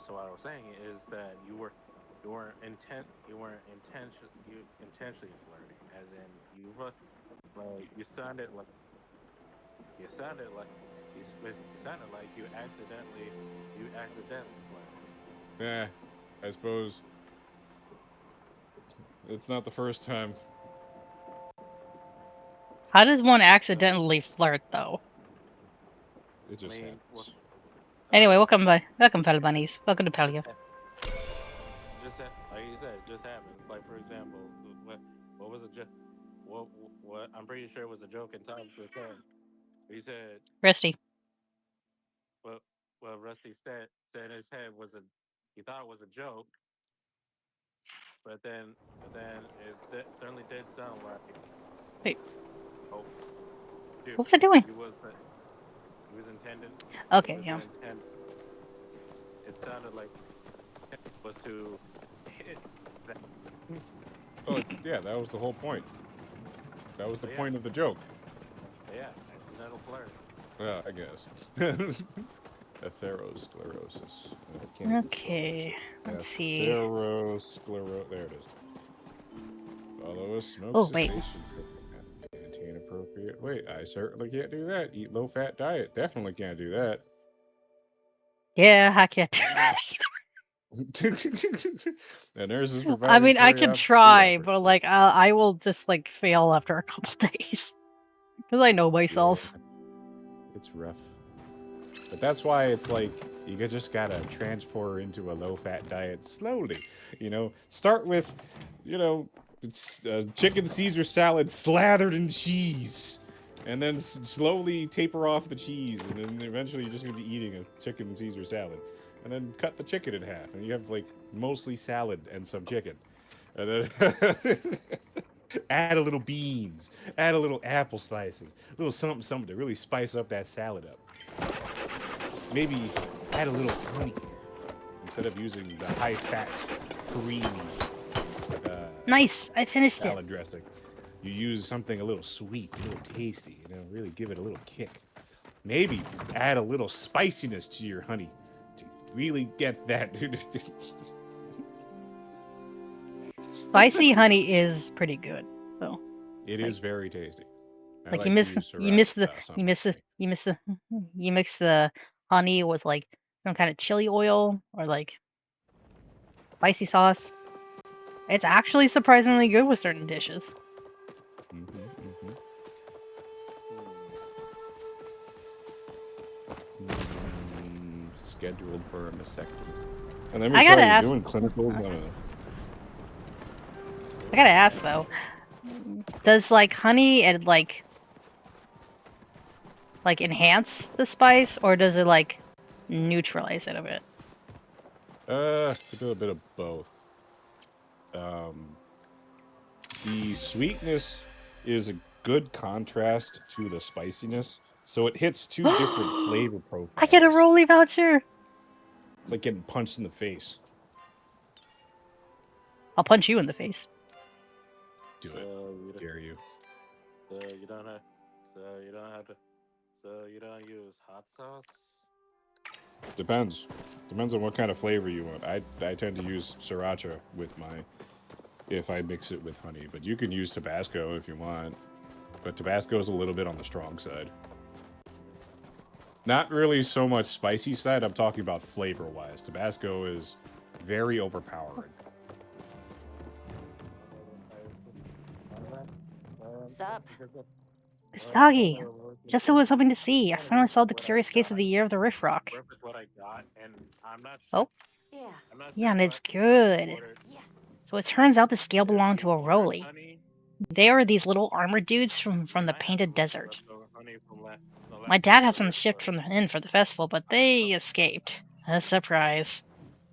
So what I was saying is that you intentionally flirting, as in you sounded like you sounded like you accidentally flirted. Yeah, I suppose it's not the first time. How does one So accidentally flirt, though? It I just mean, well, happens. Anyway, uh, welcome, fellow bunnies. Welcome to just Palia. ha- like you said, it just happens. Like for example, what was a joke? What I'm pretty sure it was a joke in Times Square. He said, Rusty. well, Rusty said in his head was a he thought it was a joke, but then certainly did sound like Wait, oh what was I doing? he was intended he Okay, was yeah. intent it sounded like was to hit that. Oh, yeah, that was the whole point. That was So the yeah, point of the joke. yeah, accidental flirt. Yeah, I guess. Atherosclerosis. I can't even spell that Okay, shit. let's see. Atherosclerosis. There it is. Follow a smoke Oh, wait. cessation program. Maintain appropriate weight. I certainly can't do that. Eat low fat diet. Definitely can't do that. Yeah, I can't do that. The nurse is I providing mean, I can try, perioperative. but like, I will just like fail after a couple days because I know Yeah, myself. it's rough. But that's why it's like just gotta transfer into a low fat diet slowly. Start with, it's chicken Caesar salad slathered in cheese, and then slowly taper off the cheese, and then eventually you're just gonna be eating a chicken Caesar salad, and then cut the chicken in half, and you have like mostly salad and some chicken, and then add a little beans, add a little apple slices, a little something something to really spice up that salad up. Maybe add a little honey instead of using the high fat, creamy uh, Nice, I finished it. salad dressing. You use something a little sweet, a little tasty, really give it a little kick. Maybe add a little spiciness to your honey to really get that. Spicy honey is pretty good, though. It Like, is very tasty. I like like to use sriracha you miss the, sometimes. you miss the, you mix the honey with like some kind of chili oil or like spicy sauce. It's actually surprisingly good with certain dishes. Mm-hmm, Hmm. Scheduled for a mastectomy. And let me I tell gotta you, ask. doing clinicals on a I gotta ask though. Does like honey and like enhance the spice, or does it like neutralize it a bit? it's a little bit of both. Um, the sweetness is a good contrast to the spiciness, so it hits two different flavor I get a profiles. Rolly voucher. It's like getting punched in the face. I'll punch you in the face. Do it, So you don't, dare you? so you don't have so you don't use hot sauce. Depends. Depends on what kind of flavor you want. I tend to use sriracha with my if I mix it with honey, but you can use Tabasco if you want. But Tabasco is a little bit on the strong side. Not really so much spicy side. I'm talking about flavor wise. Tabasco is very overpowering. Sup? It's Just Doggy. Just who I was hoping to see. I finally solved the what I curious case of got. the year of the Riff Rock. Riff is what I got, and Oh, Yeah. I'm not yeah, sure and if it's good. ordered Yes. So it turns out the scale if belonged he to a ordered Rolly. honey. They are these little armored dudes from the I have Painted Desert. leftover honey from the My last dad time had the some Riff shipped was. from the inn for the festival, but they escaped. A surprise.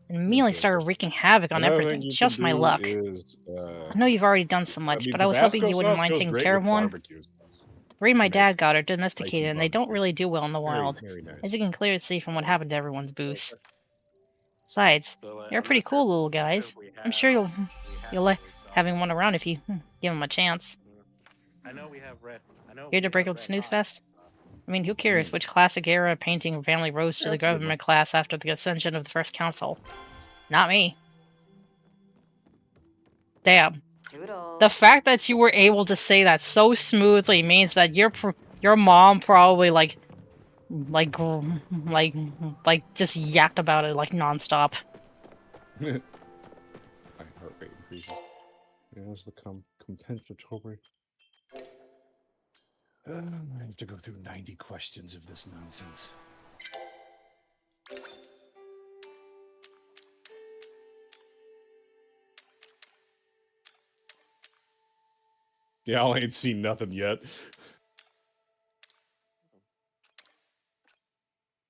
And immediately Interesting. started wreaking havoc on Another thing everything. you can Just my do luck. is, I know you've already done so I much, mean, but I was hoping Tabasco you wouldn't sauce mind goes taking great care of with one. barbecue sauce The breed my to make dad got are spicy domesticated, and they don't barbecue. really do well in the Very, wild, very as nice. you can clearly see from what So, happened to everyone's so, booze. Besides, you're pretty cool little I'm not sure if guys. we I'm sure have you'll like those having sauces. one around if you give him a chance. Mm. I know we have red. I know Here to we break have up the red snooze hot fest? sauce. I mean, who cares which classic era painting family rose to the Absolutely. government class after the ascension of the first council? Not me. Damn. The fact that you were able to say that so smoothly means that your mom probably just yacked about it like nonstop. My heart rate increases. There's the compensatory. I have to go through 90 questions of this nonsense. Y'all ain't seen nothing yet.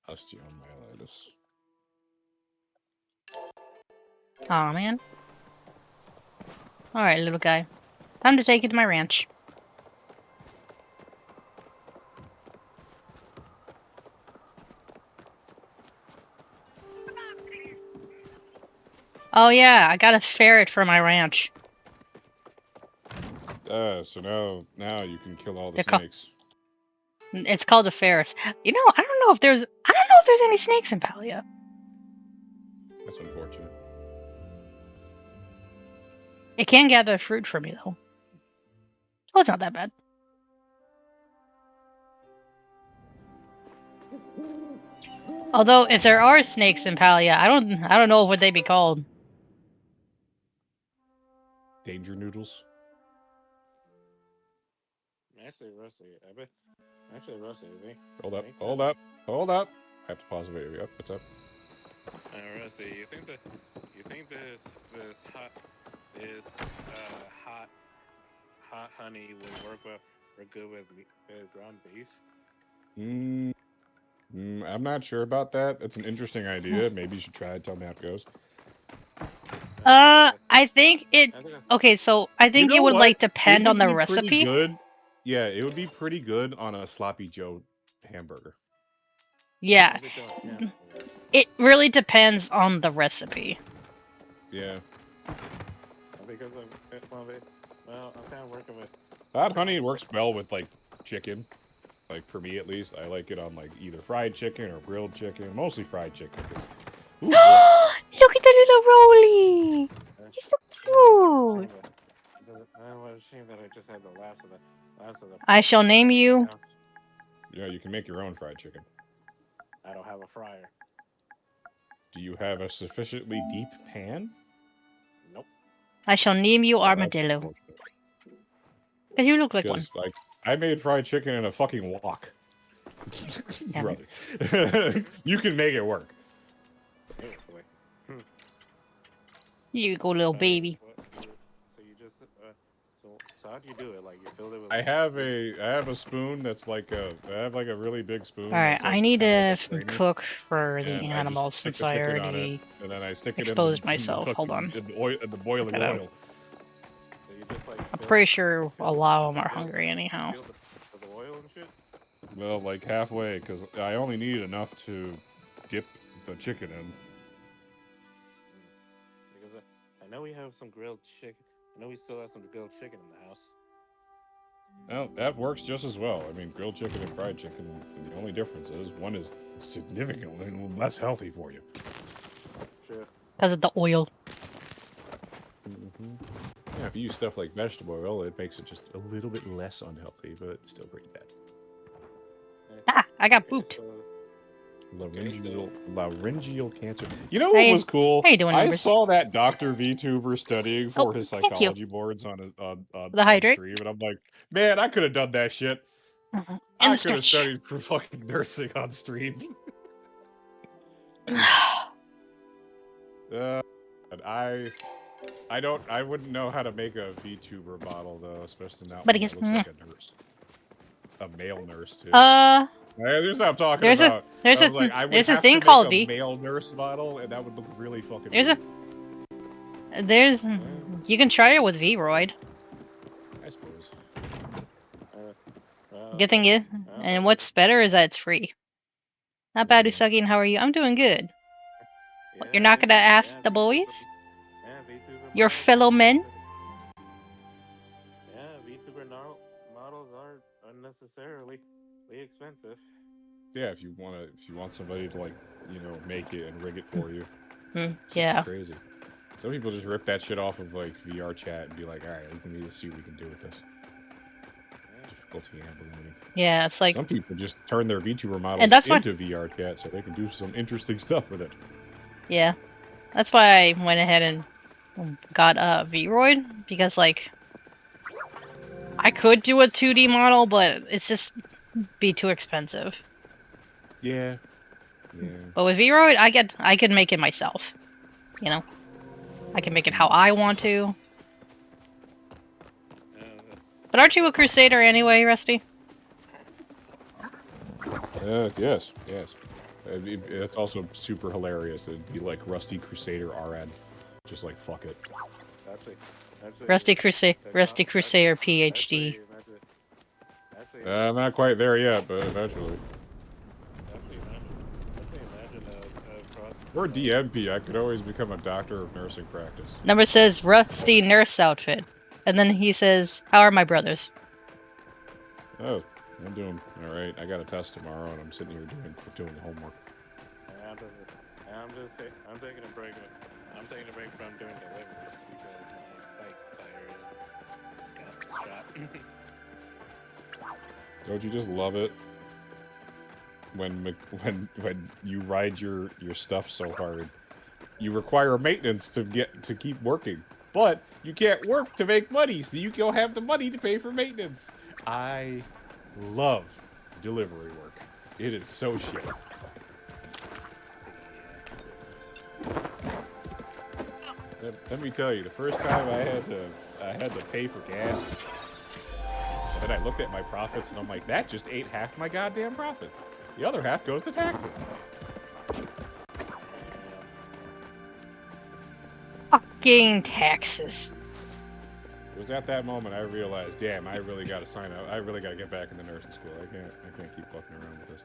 Osteomyelitis. Aw, man. Alright, little guy. Time to take you to my ranch. Oh yeah, I got a ferret for my ranch. So now you can kill all the They're called- snakes. It's called a ferris. You know, I don't know if there's any snakes in Palia. That's unfortunate. It can gather fruit for me though. Oh, it's not that bad. Although, if there are snakes in Palia, I don't know what they'd be called. Danger noodles. Actually, Rusty, Rusty, Hold up. I have to pause the video. Yep, what's up? Rusty, you think this hot honey would work good with ground beef? I'm not sure about that. It's an interesting idea. Maybe you should try it. Tell me how it goes. I think it. Okay, so I think it would like depend on the Pretty recipe. good. Yeah, it would be pretty good on a sloppy Joe hamburger. Yeah, it really depends on the recipe. Yeah. Because I'm kind of working with. Hot honey works well with like chicken. Like for me at least, I like it on like either fried chicken or grilled chicken. Mostly fried chicken. Ooh, yeah. Look at the little Rolly. He's so cute. What a shame that I just had the last of the. I shall name you. Yeah, you can make your own fried chicken. I don't have a fryer. Do you have a sufficiently deep pan? Nope. I shall name you Armadillo. Because you look like one. Like, I made fried chicken in a fucking wok. Brother. You can make it work. You go, little baby. So you just so how do you do it? Like you fill it with. I have a spoon that's like I have like a really big spoon. All right, like I need to cook for the and animals since I already and then I stick exposed it myself. Hold on. in the boiling oil. So you just, like, I'm pretty sure a lot of them are hungry anyhow. The oil and shit? Well, like halfway, because I only need enough to dip the chicken in. Because I know we have some grilled chicken. I know we still have some grilled chicken in the house. Well, that works just as well. I mean, grilled chicken and fried chicken, the only difference is one is significantly less healthy for you. Sure. Because of the oil. Yeah, if you use stuff like vegetable oil, it makes it just a little bit less unhealthy, but still pretty bad. Ah, I got pooped. Laryngeal cancer. You know what was cool? How you doing, I neighbors? saw that Dr. VTuber studying for his thank you. psychology boards on The hydrate? stream, and I'm like, man, I could have done that shit. And I the could have stretch. studied for fucking nursing on stream. And I wouldn't know how to make a VTuber bottle though, especially not But one it that gets- looks like a nurse, a male nurse too. There's what I'm talking about. There's I was like, I would there's a have thing to called make V. a male nurse model, and that would look really fucking. There's you can try it with V-Roid. I suppose. Good thing is, and what's better is that it's free. Not bad, Usagi, and how are you? I'm doing good. What, you're not gonna ask the boys? Your fellow men? Yeah, VTuber models aren't unnecessarily be expensive. Yeah, if you want somebody to like, make it and rig it for you, should be Yeah. crazy. Some people just rip that shit off of like VR chat and be like, all right, we can see what we can do with this. Difficulty and ballooning. Yeah, it's like, Some people just turn their VTuber and models that's why, into VR chat so they can do some interesting stuff with it. yeah, that's why I went ahead and got a Vroid, because like I could do a 2D model, but it's just be too expensive. Yeah. Yeah. But with Vroid, I can make it myself. You know, I can make it how I want to. But aren't you a Crusader anyway, Rusty? Yes. It's also super hilarious. It'd be like Rusty Crusader RN. Just like, fuck it. Rusty Crusader PhD. I'm not quite there yet, but eventually. Or DMP, I could always become a doctor of nursing practice. Number says Rusty nurse outfit. And then he says, how are my brothers? Oh, I'm doing all right. I got a test tomorrow, and I'm sitting here doing the homework. I'm taking a break. I'm taking a break from doing deliveries because my bike tires got shot. Don't you just love it when you ride your stuff so hard? You require maintenance to keep working, but you can't work to make money, so you don't have the money to pay for maintenance. I love delivery work. It is so shit. Let me tell you, the first time I had to pay for gas, and then I looked at my profits and I'm like, that just ate half my goddamn profits. The other half goes to taxes. Fucking taxes. It was at that moment I realized, damn, I really got to sign up. I really got to get back in the nursing school. I can't keep fucking around with this.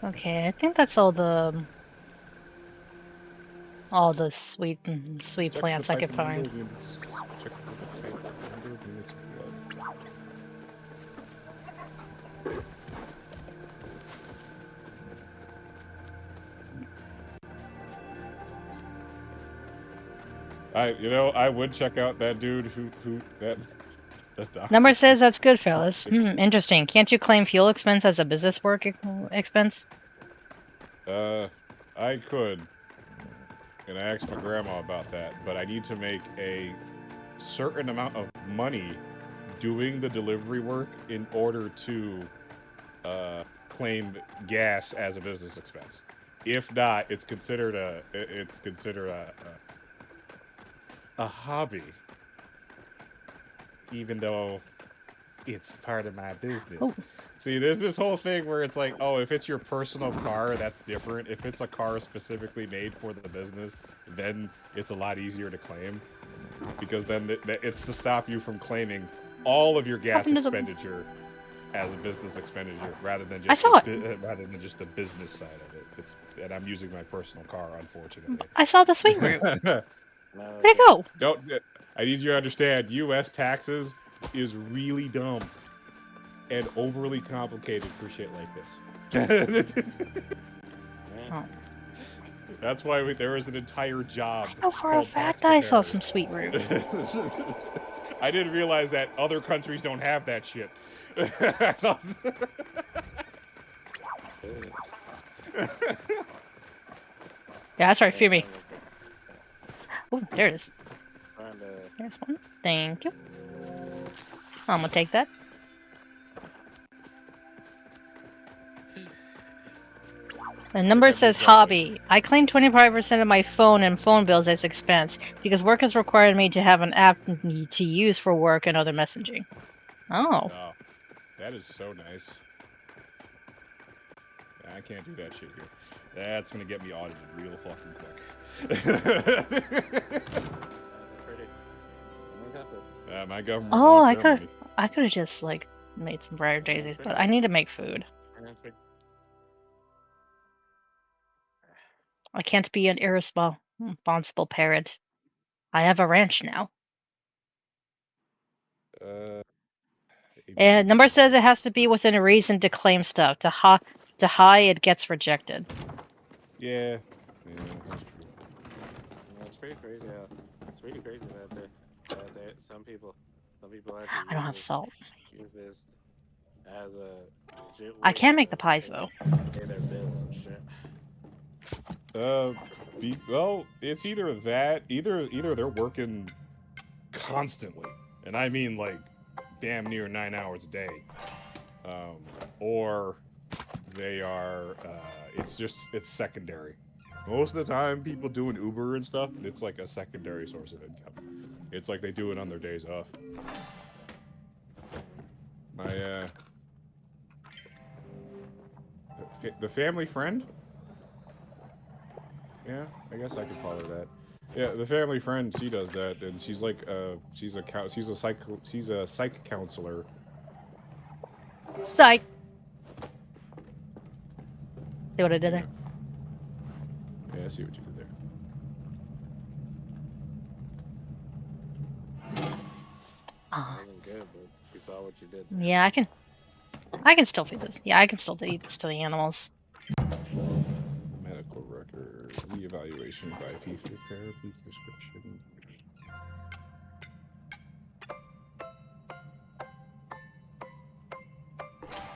Okay, I think that's all the sweet plants I could find. Check the number of units of blood. I would check out that dude who that Number says that's good, fellas. Interesting. Can't you claim fuel expense as a business work expense? I could. And I asked my grandma about that, but I need to make a certain amount of money doing the delivery work in order to claim gas as a business expense. If not, it's considered a hobby, even though it's part of my business. Oh. See, there's this whole thing where it's like, oh, if it's your personal car, that's different. If it's a car specifically made for the business, then it's a lot easier to claim. Because then it's to stop you from claiming all of your gas expenditure as a business expenditure rather than just the business side of it. And I'm using my personal car, unfortunately. I saw the sweet room. Where'd it go? I need you to understand, U.S. taxes is really dumb and overly complicated for shit like this. Oh. That's why there was an entire job. I know for a fact I saw some sweet room. I didn't realize that other countries don't have that shit. Yeah, that's right. Fear me. Oh, there it is. There's one. Thank you. I'm gonna take that. The number says hobby. I claim 25% of my phone and phone bills as expense because work has required me to have an app to use for work and other messaging. Oh. Wow. That is so nice. I can't do that shit here. That's gonna get me audited real fucking quick. My government. Oh, I could have just like made some brighter daisies, but I need to make food. I can't be an irresponsible Responsible parent. I have a ranch now. And number says it has to be within a reason to claim stuff. To high, it gets rejected. Yeah, that's true. Yeah, it's pretty crazy. It's really crazy that some people actually I don't have salt. use this as a legit I way can make the to pies though. pay their bills and shit. Well, it's either that, either they're working constantly, and I mean like damn near 9 hours a day, or they are. It's secondary. Most of the time, people doing Uber and stuff, it's like a secondary source of income. It's like they do it on their days off. My the family friend. Yeah, I guess I could call her that. Yeah, the family friend, she does that, and she's like, she's a psych counselor. Psych. See what I did there? Yeah, I see what you did there. Wasn't good, but you saw what you did. Yeah, I can still feed this. Yeah, I can still eat this to the animals. Medical record, reevaluation by therapy prescription.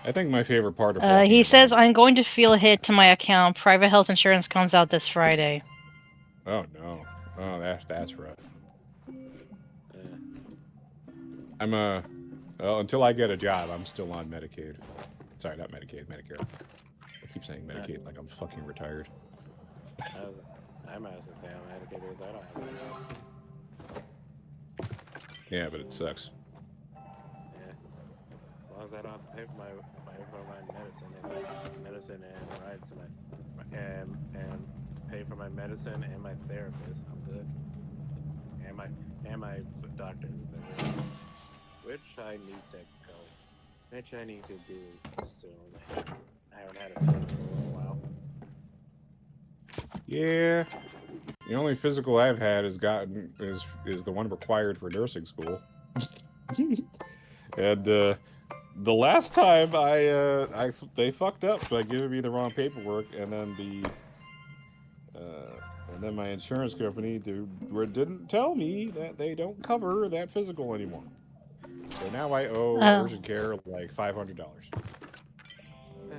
I think my favorite part of He says I'm going to feel a hit to my account. Private health insurance comes out this Friday. Oh no! Oh, that's rough. I'm well, until I get a job, I'm still on Medicaid. Sorry, not Medicaid, Medicare. I keep saying Medicaid like I'm fucking retired. I'm actually saying I'm medicated because I don't have any job. Yeah, but it sucks. Yeah. As long as I don't have to pay for my medicine and rides to and pay for my medicine and my therapist, I'm good. And my doctor's visit, which I need to go. Which I need to do soon. I haven't had a physical in a while. Yeah. The only physical I've had is the one required for nursing school. And the last time they fucked up by giving me the wrong paperwork, and then my insurance company didn't tell me that they don't cover that physical anymore. So now I owe urgent care like $500.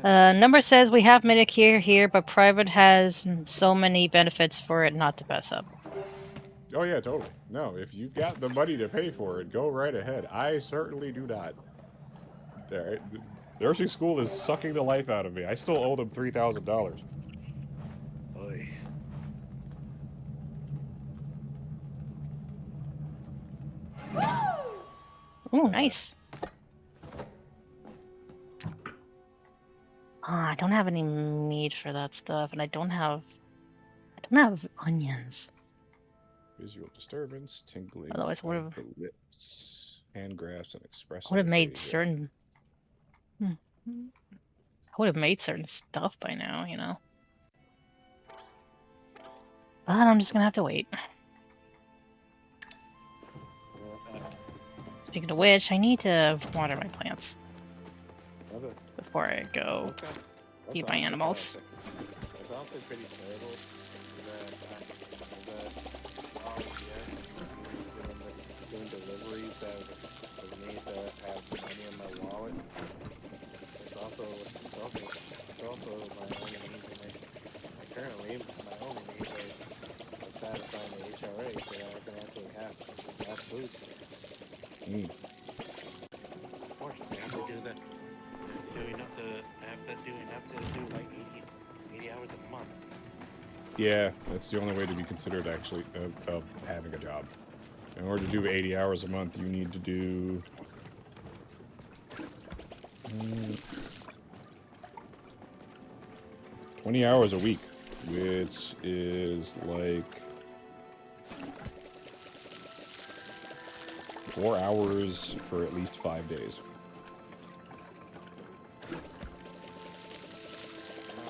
Number says we have Medicare here, but private has so many benefits for it not to mess up. Oh yeah, totally. No, if you've got the money to pay for it, go right ahead. I certainly do not. Nursing school is sucking the life out of me. I still owe them $3,000. Oh, nice. I don't have any meat for that stuff, and I don't have onions. Visual disturbance, tingling Otherwise, would have the lips, hand grasps, and expressive. would have made certain. I would have made certain stuff by now, you know. But I'm just gonna have to wait. Speaking of which, I need to water my plants before I go feed my animals. It's also pretty terrible doing deliveries that was me to have money in my wallet. It's also my only need. Currently, my only need is satisfying the HRA so that I can actually have food. Unfortunately, I have to do that. I have to do like 80 hours a month. Yeah, that's the only way to be considered actually having a job. In order to do 80 hours a month, you need to do 20 hours a week, which is like 4 hours for at least 5 days.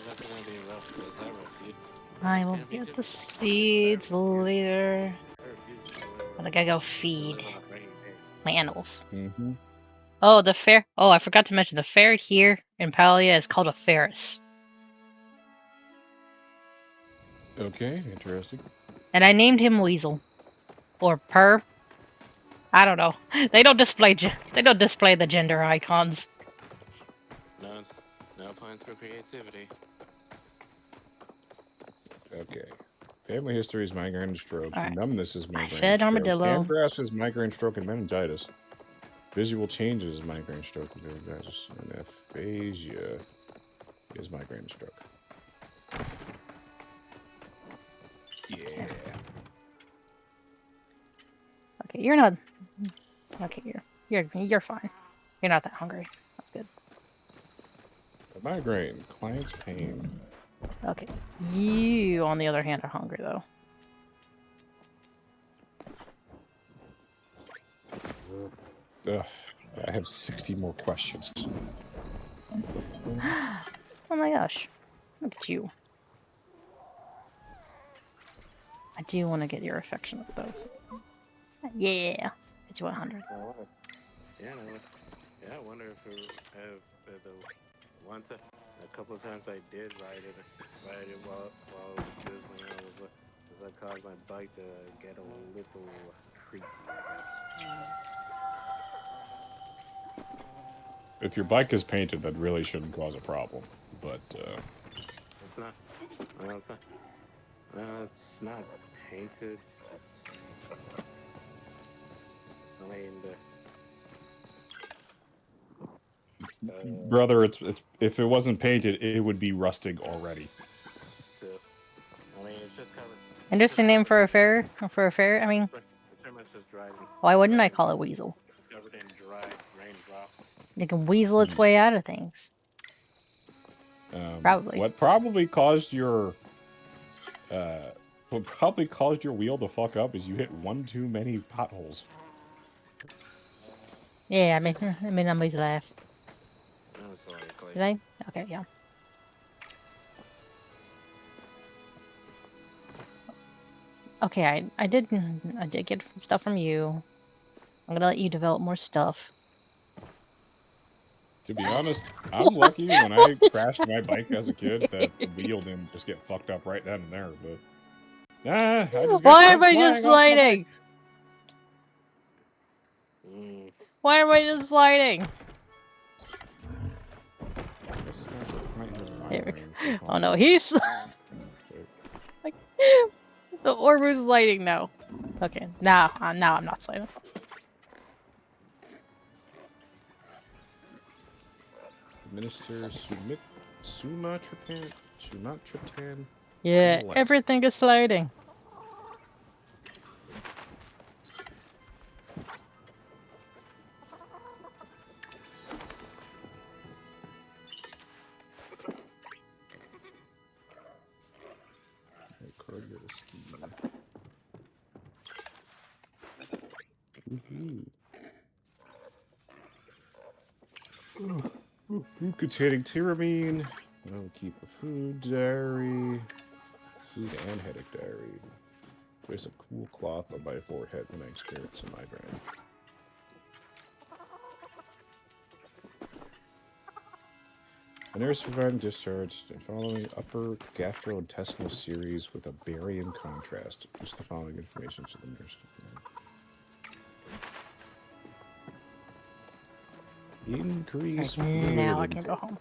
That's gonna be rough. Is that rough, dude? I will Can't be get the difficult. seeds later. I refuse to live But I gotta go to feed live on a breaking pace. my animals. Mm-hmm. Oh, the fair. Oh, I forgot to mention the fair here in Palia is called a Ferris. Okay, interesting. And I named him Weasel. Or Purr. I don't know. They don't display the gender icons. No, no points for creativity. Okay. Family history is migraine and stroke. Alright. Numbness is I migraine fed and stroke. Armadillo. Hand grasp is migraine, stroke, and meningitis. Visual changes is migraine, stroke, and meningitis. And aphasia is migraine and stroke. Yeah. Okay, you're not. Okay, you're fine. You're not that hungry. That's good. Migraine, client's pain. Okay, you on the other hand are hungry though. Ugh, I have 60 more questions. Oh my gosh, look at you. I do want to get your affection with those. Yeah, it's 100. Yeah, I wonder if the a couple of times I did ride it while it was drizzling, was that caused my bike to get a little creaky, I guess. If your bike is painted, that really shouldn't cause a problem. But, It's not. Well, it's not. It's not painted. I mean, brother, it's if it wasn't painted, it would be rusting already. I mean, it's just covered. Interesting name for a fair. For a fair, I mean, It's pretty much just dried. why wouldn't I call it Weasel? Covered in dried raindrops. It can weasel its way out of things. Probably. What probably caused your wheel to fuck up is you hit one too many potholes. Yeah, I mean, nobody's laugh. Did I? Okay, yeah. Okay, I did get stuff from you. I'm gonna let you develop more stuff. To be honest, I'm lucky when I crashed my bike as a kid that the wheel didn't just get fucked up right then and there, but I just got Why sent am I flying just off my sliding? bike. Why am I just sliding? Oh no, he's like the orb is sliding now. Okay, now I'm not sliding. Administer sumatriptan. Yeah, everything is sliding. Food containing tyramine. I'll keep a food diary. Food and headache diary. Place a cool cloth on my forehead when I experience a migraine. A nurse providing discharge and following upper gastrointestinal series with a barium contrast. Use the following information to the nurse. Increase fluid now I can go home.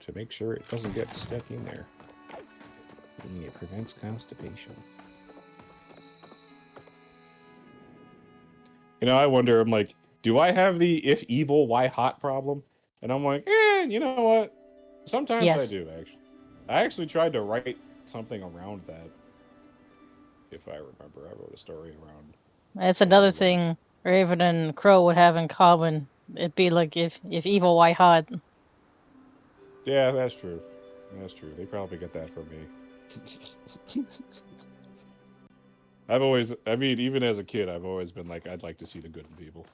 to make sure it doesn't get stuck in there. It prevents constipation. You know, I wonder, I'm like, do I have the if evil, why hot problem? And I'm like, you know what? Sometimes I do, actually. I actually tried to write something around that. If I remember, I wrote a story around. That's another thing Raven and Crow would have in common. It'd be like if evil, why hot? Yeah, that's true. That's true. They probably get that from me. I've always, I mean, even as a kid, I've always been like, I'd like to see the good in people.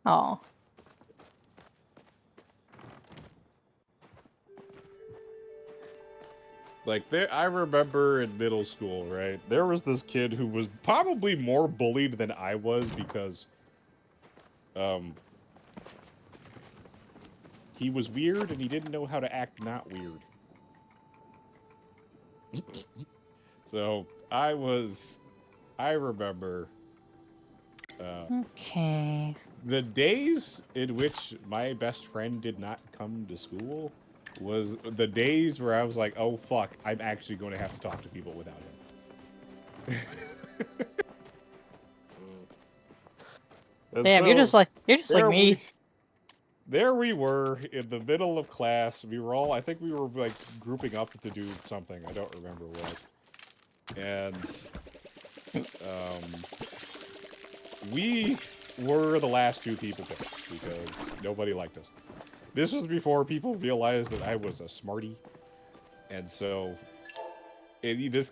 Oh. Like there, I remember in middle school, right? There was this kid who was probably more bullied than I was because, um, he was weird and he didn't know how to act not weird. So I remember, Okay. the days in which my best friend did not come to school was the days where I was like, oh fuck, I'm actually going to have to talk to people without him. And Damn, so you're just like there we me. there we were in the middle of class. We were all, I think we were like grouping up to do something. I don't remember what. And we were the last two people picked because nobody liked us. This was before people realized that I was a smarty, and so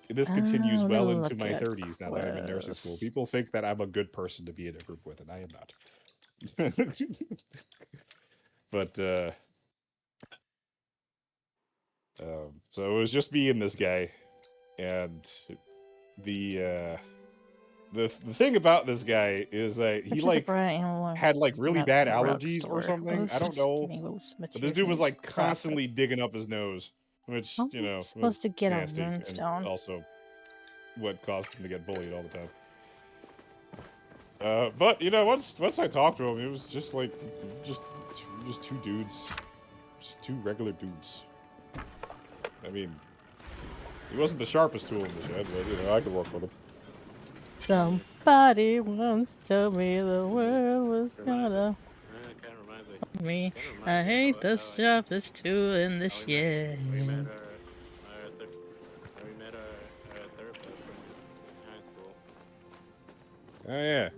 this continues well into Look my at 30s now that I'm in nursing school. clothes. People think that I'm a good person to be in a group with, and I am not. But so it was just me and this guy, and the uh, the thing about this guy is that he Which is a like bright animal had like really at bad the allergies or drugstore. something. Let's I don't just know. getting those But this materials dude was needed like to process. constantly digging up his nose, which, How you am I know, supposed was to get a nasty and runestone? also what caused him to get bullied all the time. But you know, once I talked to him, it was just like just just two dudes, just two regular dudes. I mean, he wasn't the sharpest tool in the shed, but you know, I could work with him. Somebody once told me the world was gonna It kind of reminds me. me. Kind of I reminds me hate the how sharpest tool in the how we met shed. how we met our therapist in high school. Oh yeah,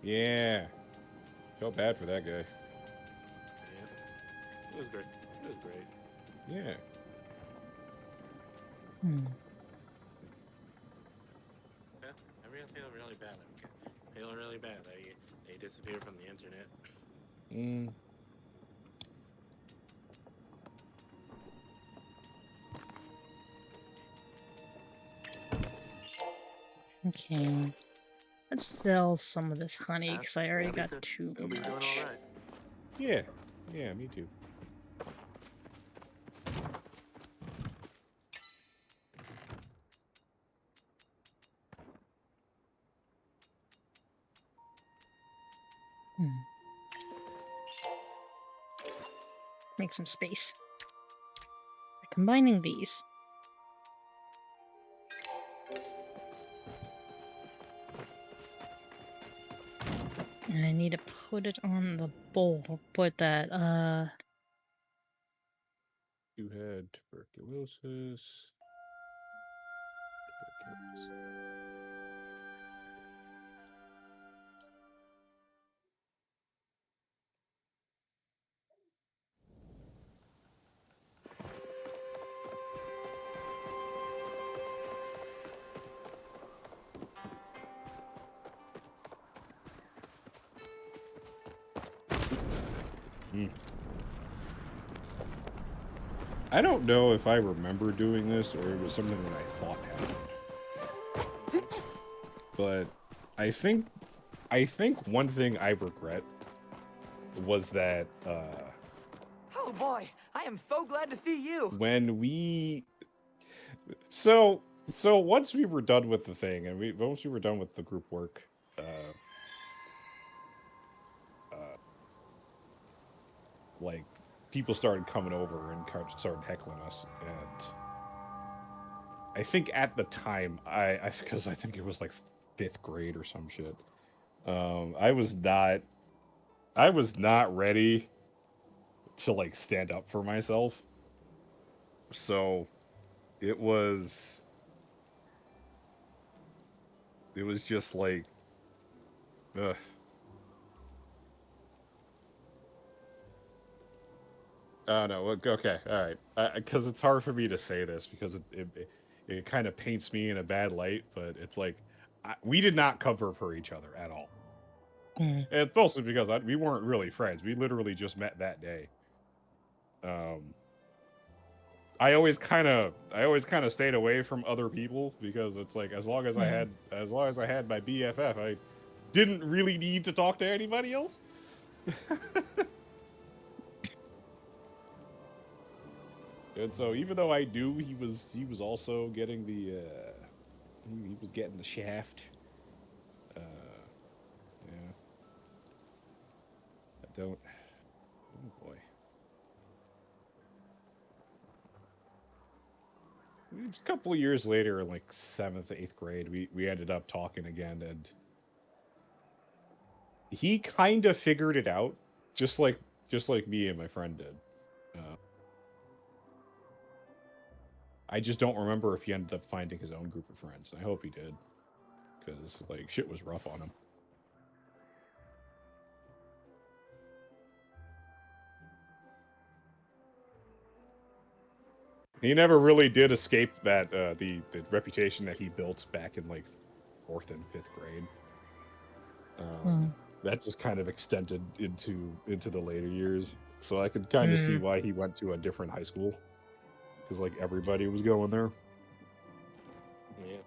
yeah. Felt bad for that guy. Yeah, it was great. It was great. Yeah. Hmm. Yeah, I really feel really bad. I feel really bad that they disappeared from the internet. Mm. Okay. Let's sell some of this honey because I already They'll be got too they'll be doing all much. right. Yeah. Yeah. Me too. Hmm. Make some space. By combining these. And I need to put it on the bowl. Put that, You had tuberculosis. Tuberculosis. Mm. I don't know if I remember doing this or it was something that I thought happened. But I think one thing I regret was that Oh boy, I am so glad to see you. when we so once we were done with the thing and once we were done with the group work, uh, like people started coming over and started heckling us, and I think at the time I because I think it was like 5th grade or some shit. I was not ready to like stand up for myself. So it was just like ugh. Oh no, okay, all right. Because it's hard for me to say this because it kind of paints me in a bad light, but it's like we did not cover for each other at all. hmm. And it's mostly because we weren't really friends. We literally just met that day. Um, I always kind of stayed away from other people because it's like as long as I had my BFF, I didn't really need to talk to anybody else. And so even though I knew he was also getting the he was getting the shaft. Yeah. I don't. Oh boy. It was a couple of years later, in like 7th, 8th grade, we ended up talking again, and he kind of figured it out, just like me and my friend did. I just don't remember if he ended up finding his own group of friends. I hope he did, because like shit was rough on him. He never really did escape that the reputation that he built back in like 4th and 5th grade. That just kind of extended into the later years. So I could kind of see why he went to a different high school, because like everybody was going there. Yeah.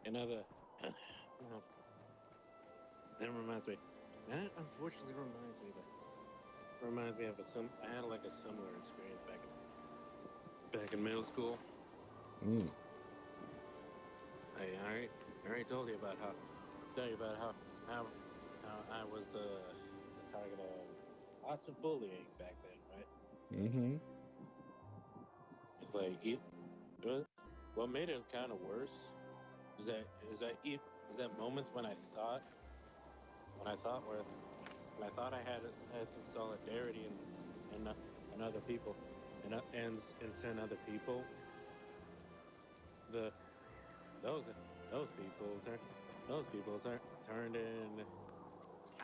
Another. That reminds me. That unfortunately reminds me of I had like a similar experience back in middle school. I already told you about how I was the target of lots of bullying back then, right? Mm-hmm. It's like what made it kind of worse is that moments when I thought I had some solidarity and other people and send other people, those people turned in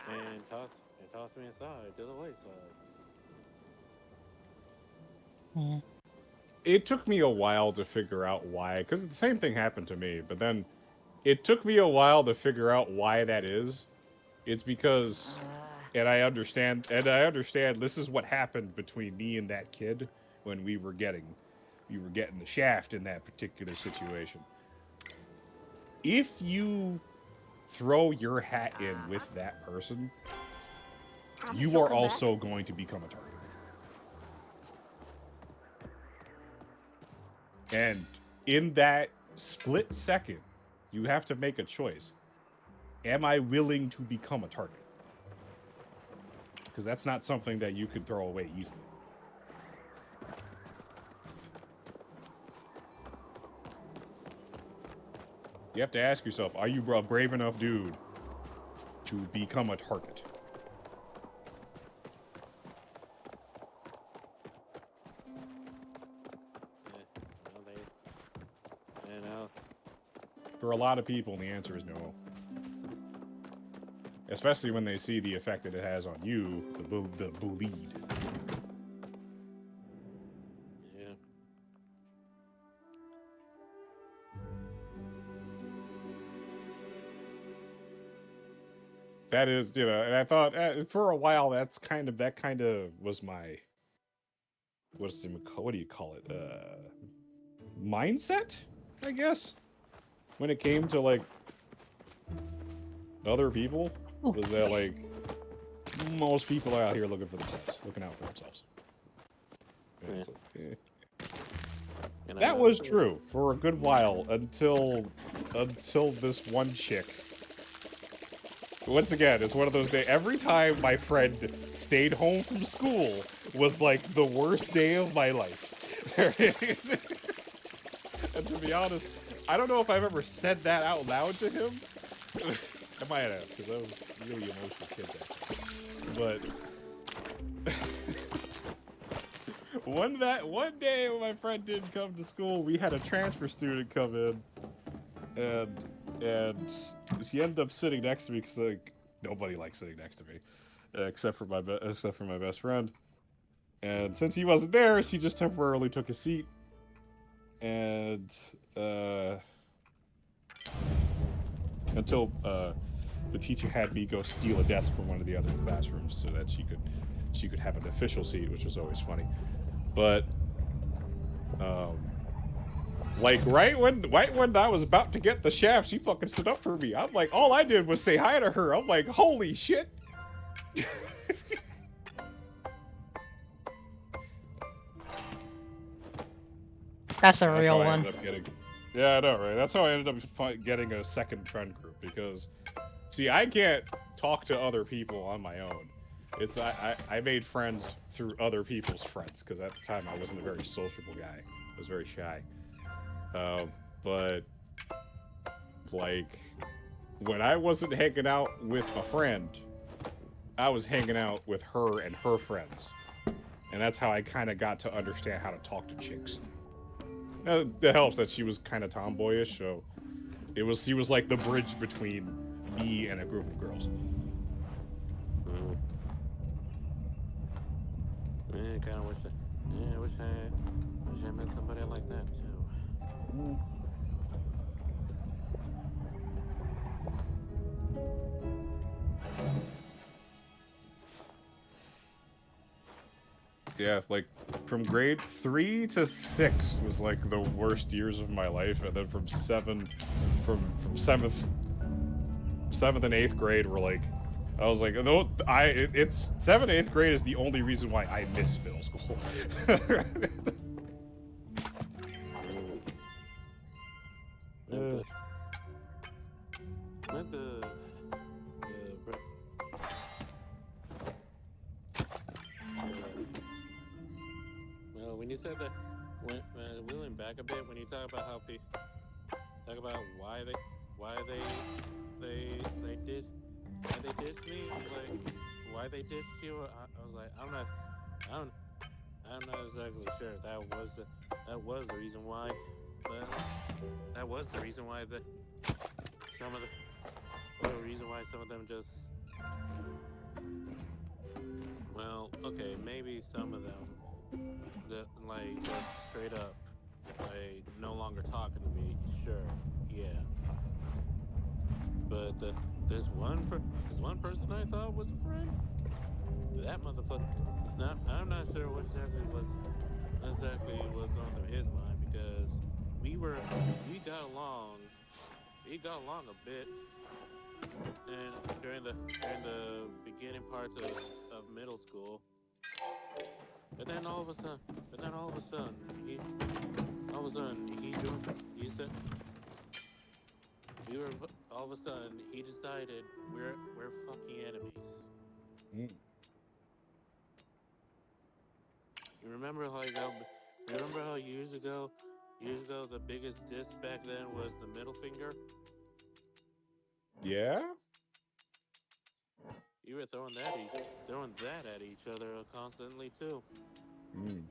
and tossed me aside to the wayside. It took me a while to figure out why, because the same thing happened to me, but then it took me a while to figure out why that is. It's because, and I understand this is what happened between me and that kid when we were getting the shaft in that particular situation. If you throw your hat in with that person, you are also going to become a target. And in that split second, you have to make a choice. Am I willing to become a target? Because that's not something that you could throw away easily. You have to ask yourself, are you a brave enough dude to become a target? For a lot of people, the answer is no. Especially when they see the effect that it has on you, the bullied. Yeah. That is, and I thought for a while that kind of was my what do you call it? Mindset, I guess. When it came to like other people, was that like most people are out here looking out for themselves. Yeah. Like, that was true for a good while until this one chick. Once again, it's one of those days. Every time my friend stayed home from school was like the worst day of my life. And to be honest, I don't know if I've ever said that out loud to him. I might have, because I was a really emotional kid back then. But one day when my friend didn't come to school, we had a transfer student come in, and she ended up sitting next to me because like nobody likes sitting next to me, except for my best friend. And since he wasn't there, she just temporarily took his seat, and until the teacher had me go steal a desk from one of the other classrooms so that she could have an official seat, which was always funny. But like right when I was about to get the shaft, she fucking stood up for me. I'm like, all I did was say hi to her. I'm like, holy shit. That's a That's real how I one. ended up getting. Yeah, I know, right? That's how I ended up getting a second friend group because, see, I can't talk to other people on my own. It's I made friends through other people's friends because at the time I wasn't a very sociable guy. I was very shy. But like when I wasn't hanging out with a friend, I was hanging out with her and her friends, and that's how I kind of got to understand how to talk to chicks. Now, it helps that she was kind of tomboyish, so she was like the bridge between me and a group of girls. Mm. Yeah, kind of wish wish I met somebody like that too. Yeah, like from grade 3 to 6 was like the worst years of my life, and then from 7th 7th and 8th grade were like, I was like, no, it's 7th, 8th grade is the only reason why I miss middle school. Mm. Let the well, when you said that, when wheeling back a bit, when you talk about how people talk about why they did me, like why they did you, I was like, I'm I'm not exactly sure if that was the reason why, but that was the reason why some of the reason why some of them just, well, okay, maybe some of them that like just straight up like no longer talking to me, sure, yeah, but this one person I thought was a friend, that motherfucker. Now I'm not sure what exactly was going through his mind because we were we got along we got along a bit, and during the beginning parts of middle school, but then all of a sudden he joined. He said we were all of a sudden he decided we're fucking enemies. You remember like how remember how years ago the biggest diss back then was the middle finger. Yeah? You were throwing that at each other constantly too. Mm.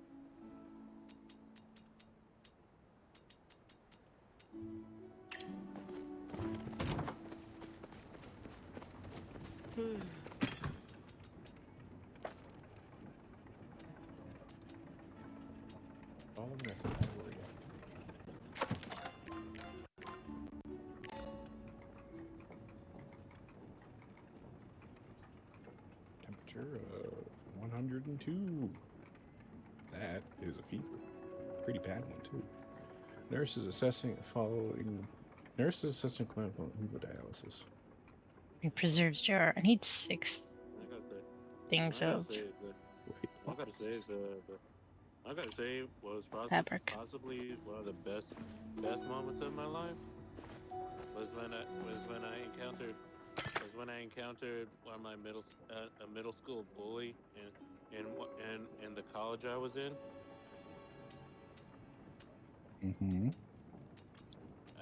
All of this. Temperature of 102. That is a fever. Pretty bad one, too. Nurses assessing following. Nurses assessing clinical hemodialysis. He preserves jar. I need 6 I gotta say, things I gotta of say the Wait, I what? gotta say the I gotta say was fabric. possibly one of the best moments of my life was when I encountered one of my a middle school bully in the college I was in. Mm-hmm.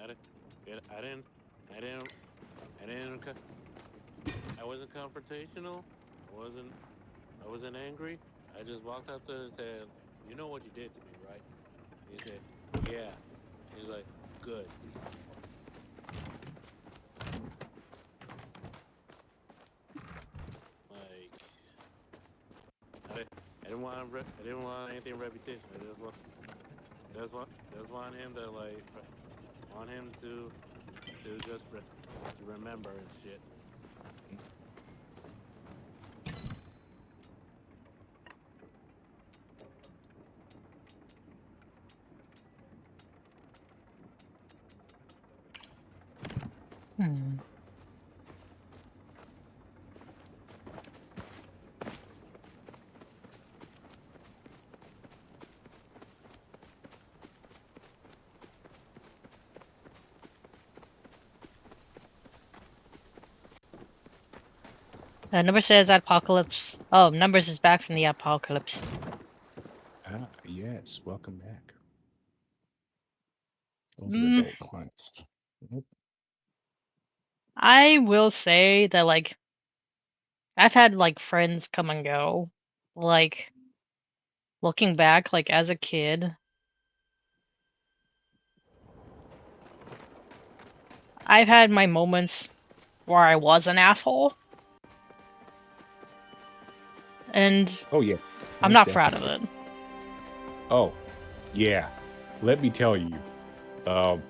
I, di- I didn't I didn't I didn't I wasn't confrontational. I wasn't I wasn't angry. I just walked up to him and said, "You know what you did to me, right?" He said, "Yeah." He's like, "Good." Like I didn't want anything repetition. Just want him to want him to just to remember and shit. Number says apocalypse. Oh, Numbers is back from the apocalypse. Ah, yes. Welcome back. Those are Mm, adult clients. Mhm. I will say that like I've had like friends come and go. Like looking back, like as a kid, I've had my moments where I was an asshole, and Oh yeah, I'm most not proud of definitely. it. Oh, yeah. Let me tell you, um,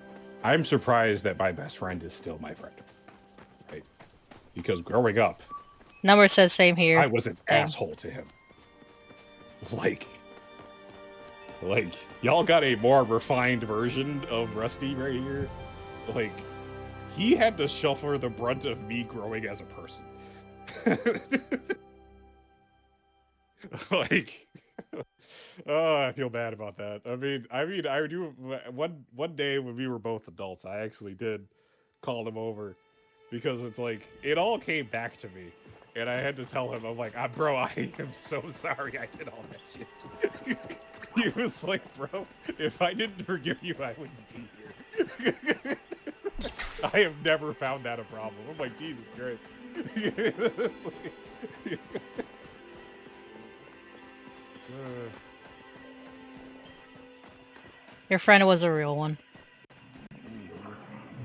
I'm surprised that my best friend is still my friend. Right? Because growing up, Number says same here. I was an Same. asshole to him. Like, like y'all got a more refined version of Rusty right here. Like, he had to suffer the brunt of me growing as a person. Like, oh, I feel bad about that. I do. One day when we were both adults, I actually did call him over because it's like it all came back to me, and I had to tell him, I'm like, bro, I am so sorry I did all that shit. He was like, bro, if I didn't forgive you, I wouldn't be here. I have never found that a problem. I'm like, Jesus Christ. It's like- uh, Your friend was a real one.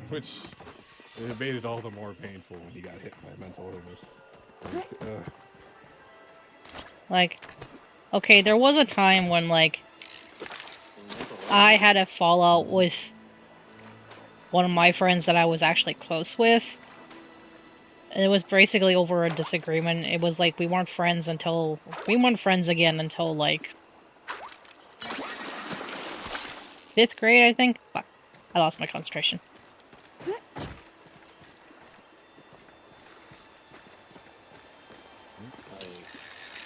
which it made it all the more painful when he got hit by mental illness. Like, Like, okay, there was a time when like I had a fallout with one of my friends that I was actually close with. And it was basically over a disagreement. It was like we weren't friends again until like 5th grade, I think. Fuck. I lost my concentration.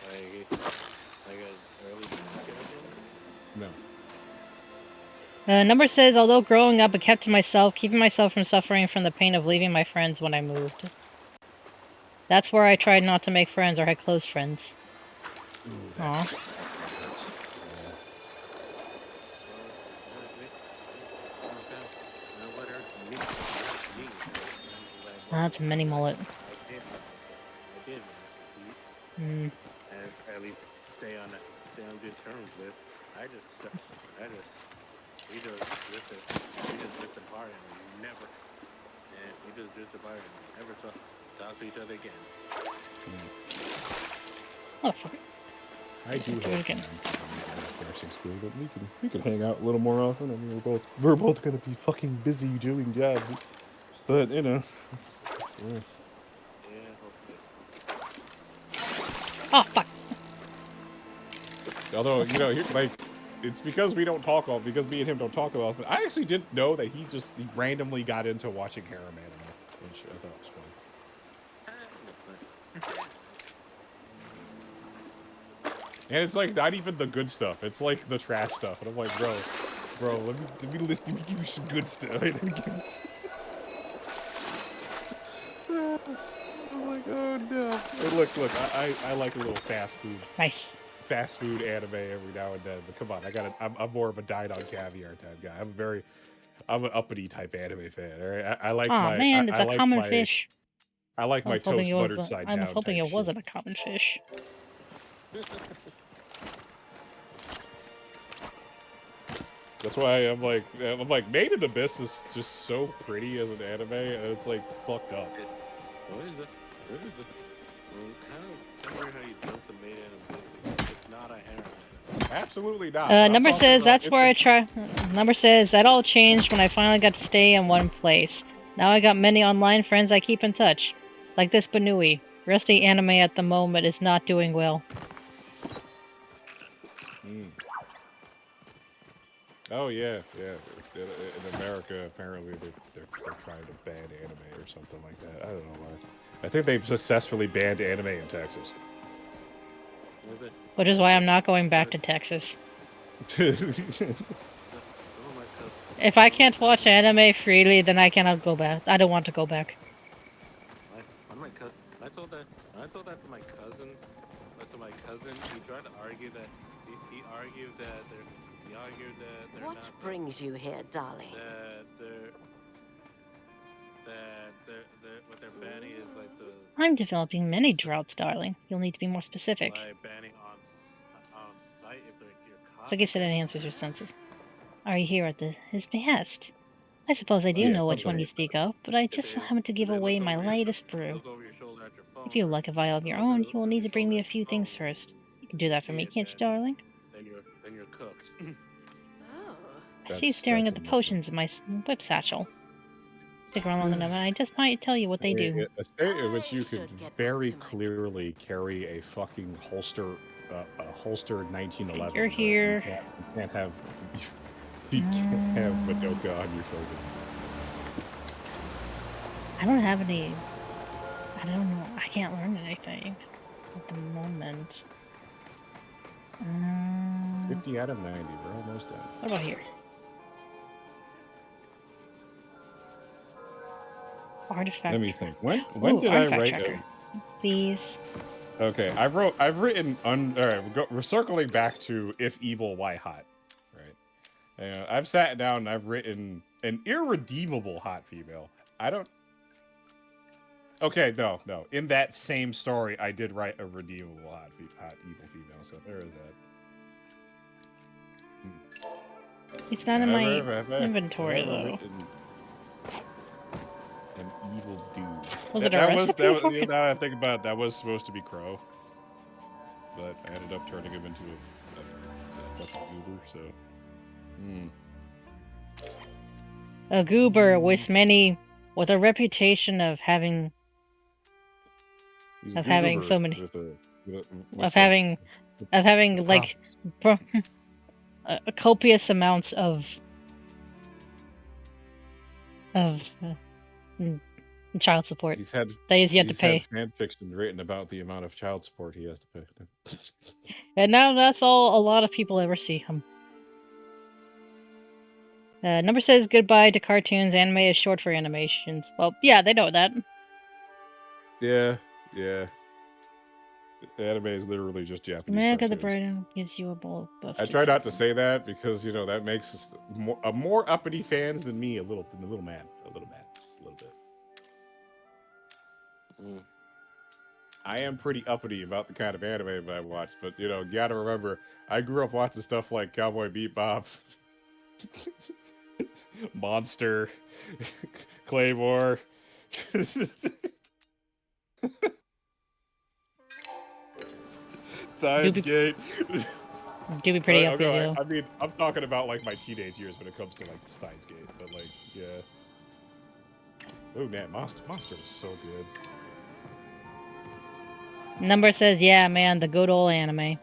Like an early kindergarten? no. Number says, although growing up, I kept to myself, keeping myself from suffering from the pain of leaving my friends when I moved. That's where I tried not to make friends or had close friends. Ooh, Aw. that hurts. Yeah. Well, now what hurts me? That's a mini mullet. I did manage to Hmm. and at least stay on good terms with. I just, I just, we just drifted apart and never, and we just drifted apart and never talk to each other again. Motherfucker. I do Do it hope again. in nursing school that we can hang out a little more often. I mean, we're both gonna be fucking busy doing jobs, but you know, it's Yeah, hopefully. Oh, fuck. although Okay. you know, like it's because we don't talk all because me and him don't talk about. But I actually didn't know that he randomly got into watching harem anime, which I thought was funny. And it's like not even the good stuff. It's like the trash stuff. And I'm like, bro, let me list. Let me give you some good stuff. Let me give you some... I was like, oh no. And look, I like a little fast food anime every now and then. But come on, I'm more of a dine on caviar type guy. I'm an uppity type anime fan. All right, Aw, man, it's a common my fish. I like I my was hoping it toast was. buttered side I was down hoping type it shit. wasn't a common fish. That's why I'm like Made in Abyss is just so pretty as an anime, and it's like fucked up. What is it? What is it? Well, kind of tell me how you jumped to made anime. It's not a harem. Absolutely not. But I'm Number talking says about that's where I try. Number says that all changed when I finally got to stay in one place. Now I got many online friends I keep in touch, like this Banui. Rusty anime at the moment is not doing well. Oh yeah. In America, apparently they're trying to ban anime or something like that. I don't know why. I think they've successfully banned anime in Texas. Was it? Which is why I'm not going back to Texas. Some of my If I can't watch anime freely, then I cannot go back. I don't want to go back. my cousin. I told that to my cousins. To my cousin, he tried to argue that he argued that they're What not brings you here, darling? that what they're banning is like the I'm developing many droughts, darling. You'll need to be more specific. like banning on site if they're your So I guess that answers your senses. Are you here at his behest? I suppose I do know which one you speak of, but I just so happen to give away my latest brew. look over your shoulder at your phone. If you like a vial of your own, you will need to bring me a few things first. You can do that for me, can't you, darling? Then you're cooked. Oh. I see you staring at the potions in my whip satchel. Stick around long enough, and I just might tell you what they do. A state in which you I could should get very back to my clearly carry a fucking holster, a holster 1911. You're but here. You can't have. You can't have Madoka on your shoulder. I don't have any. I don't know. I can't learn anything at the moment. 50 out of 90. We're almost done. What about here? Artifact. Let me think. When Ooh, did I artifact write? tracker. Please. Okay, I've written. All right, we're circling back to if evil, why hot, right? I've sat down and I've written an irredeemable hot female. I don't. Okay, no. In that same story, I did write a redeemable hot evil female. So there is that. It's not in my inventory though. An evil dude. Was it a recipe for now it? that I think about it, that was supposed to be Crow, but I ended up turning him into a fucking goober. So, A goober with a reputation of having he's a having goober so many with of having like a copious amounts of child support he's had that he's yet to pay. fan fiction written about the amount of child support he has to pay. And now that's all a lot of people ever see him. Number says goodbye to cartoons. Anime is short for animations. Well, yeah, they know that. Yeah. Anime is literally just Japanese America the cartoons. Bright gives you a bowl of buff. I try not to say that because that makes us more uppity fans than me a little mad, just a little bit. I am pretty uppity about the kind of anime that I watch, but you gotta remember, I grew up watching stuff like Cowboy Bebop, Monster, Claymore. Science Gate. Do be pretty uppity, though. I mean, I'm talking about like my teenage years when it comes to like Steins Gate, but like, yeah. Oh man, Monster is so good. Number says, yeah, man, the good old anime.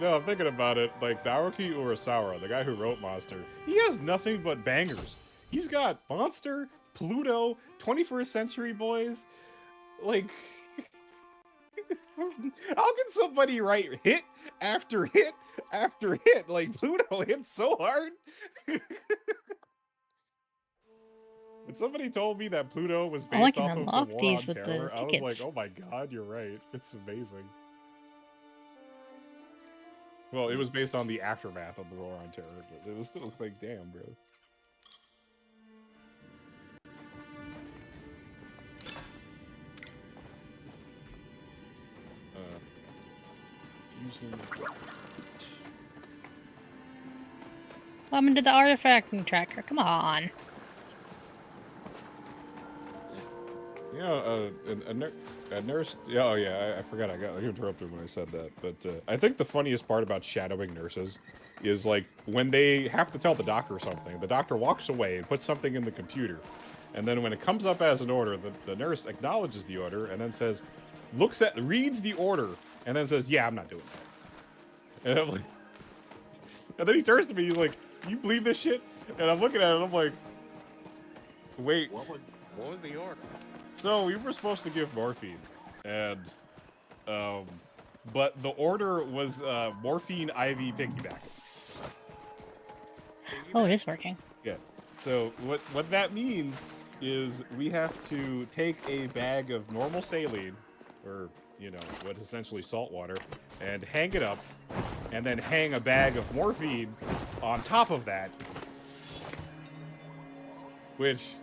I'm thinking about it, like Naoki Urasawa, the guy who wrote Monster, he has nothing but bangers. He's got Monster, Pluto, 21st Century Boys, like... How can somebody write hit after hit after hit? Like, Pluto hits so hard. When somebody told me that Pluto was based off of the War on Terror, I was like, oh my god, you're right. It's amazing. Well, it was based on the aftermath of the War on Terror, but it was still like, damn, bro. Welcome to the artifact tracker. Come on. A nurse. Oh yeah, I forgot. I got interrupted when I said that. But I think the funniest part about shadowing nurses is like when they have to tell the doctor something. The doctor walks away and puts something in the computer, and then when it comes up as an order, the nurse acknowledges the order and then says, reads the order, and then says, "Yeah, I'm not doing that." And I'm like, and then he turns to me, he's like, "You believe this shit?" And I'm looking at it, and I'm like, "Wait, What was the order? So we were supposed to give morphine, and but the order was morphine IV piggyback." Oh, it is working. Yeah. So what that means is we have to take a bag of normal saline, or what is essentially salt water, and hang it up, and then hang a bag of morphine on top of that, which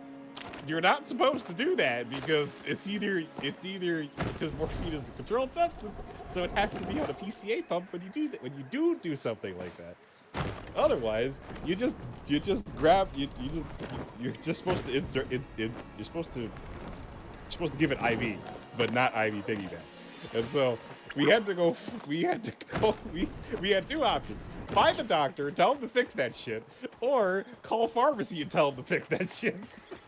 you're not supposed to do that because it's either because morphine is a controlled substance, so it has to be on a PCA pump when you do something like that. Otherwise, you're just supposed to insert it. You're supposed to give it IV, but not IV piggyback. And so we had to go. We had two options: find the doctor, tell him to fix that shit, or call pharmacy and tell him to fix that shit.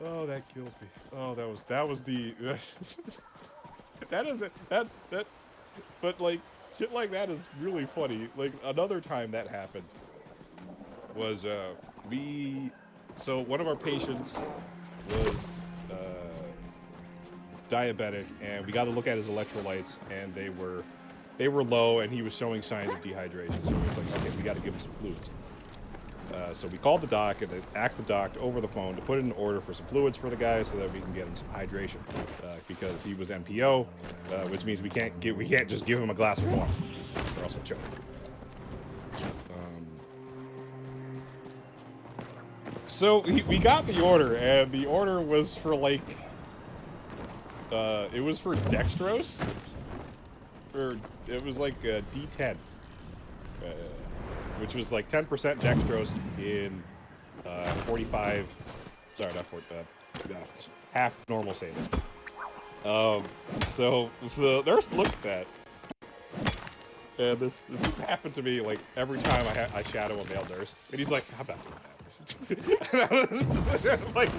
Oh, that killed me. Oh, that was the that is it. That but like shit like that is really funny. Like another time that happened was so one of our patients was diabetic, and we got to look at his electrolytes, and they were low, and he was showing signs of dehydration. So it's like, okay, we got to give him some fluids. So we called the doc and asked the doc over the phone to put in an order for some fluids for the guy so that we can get him some hydration, because he was MPO, which means we can't just give him a glass of water or else he'll choke. So we got the order, and the order was for like it was for dextrose, or it was like a D10. Which was like 10% dextrose in 45. Sorry, not 45. Half normal saline. So the nurse looked at that, and this happened to me like every time I shadow a male nurse, and he's like, "How about that?" And I was like,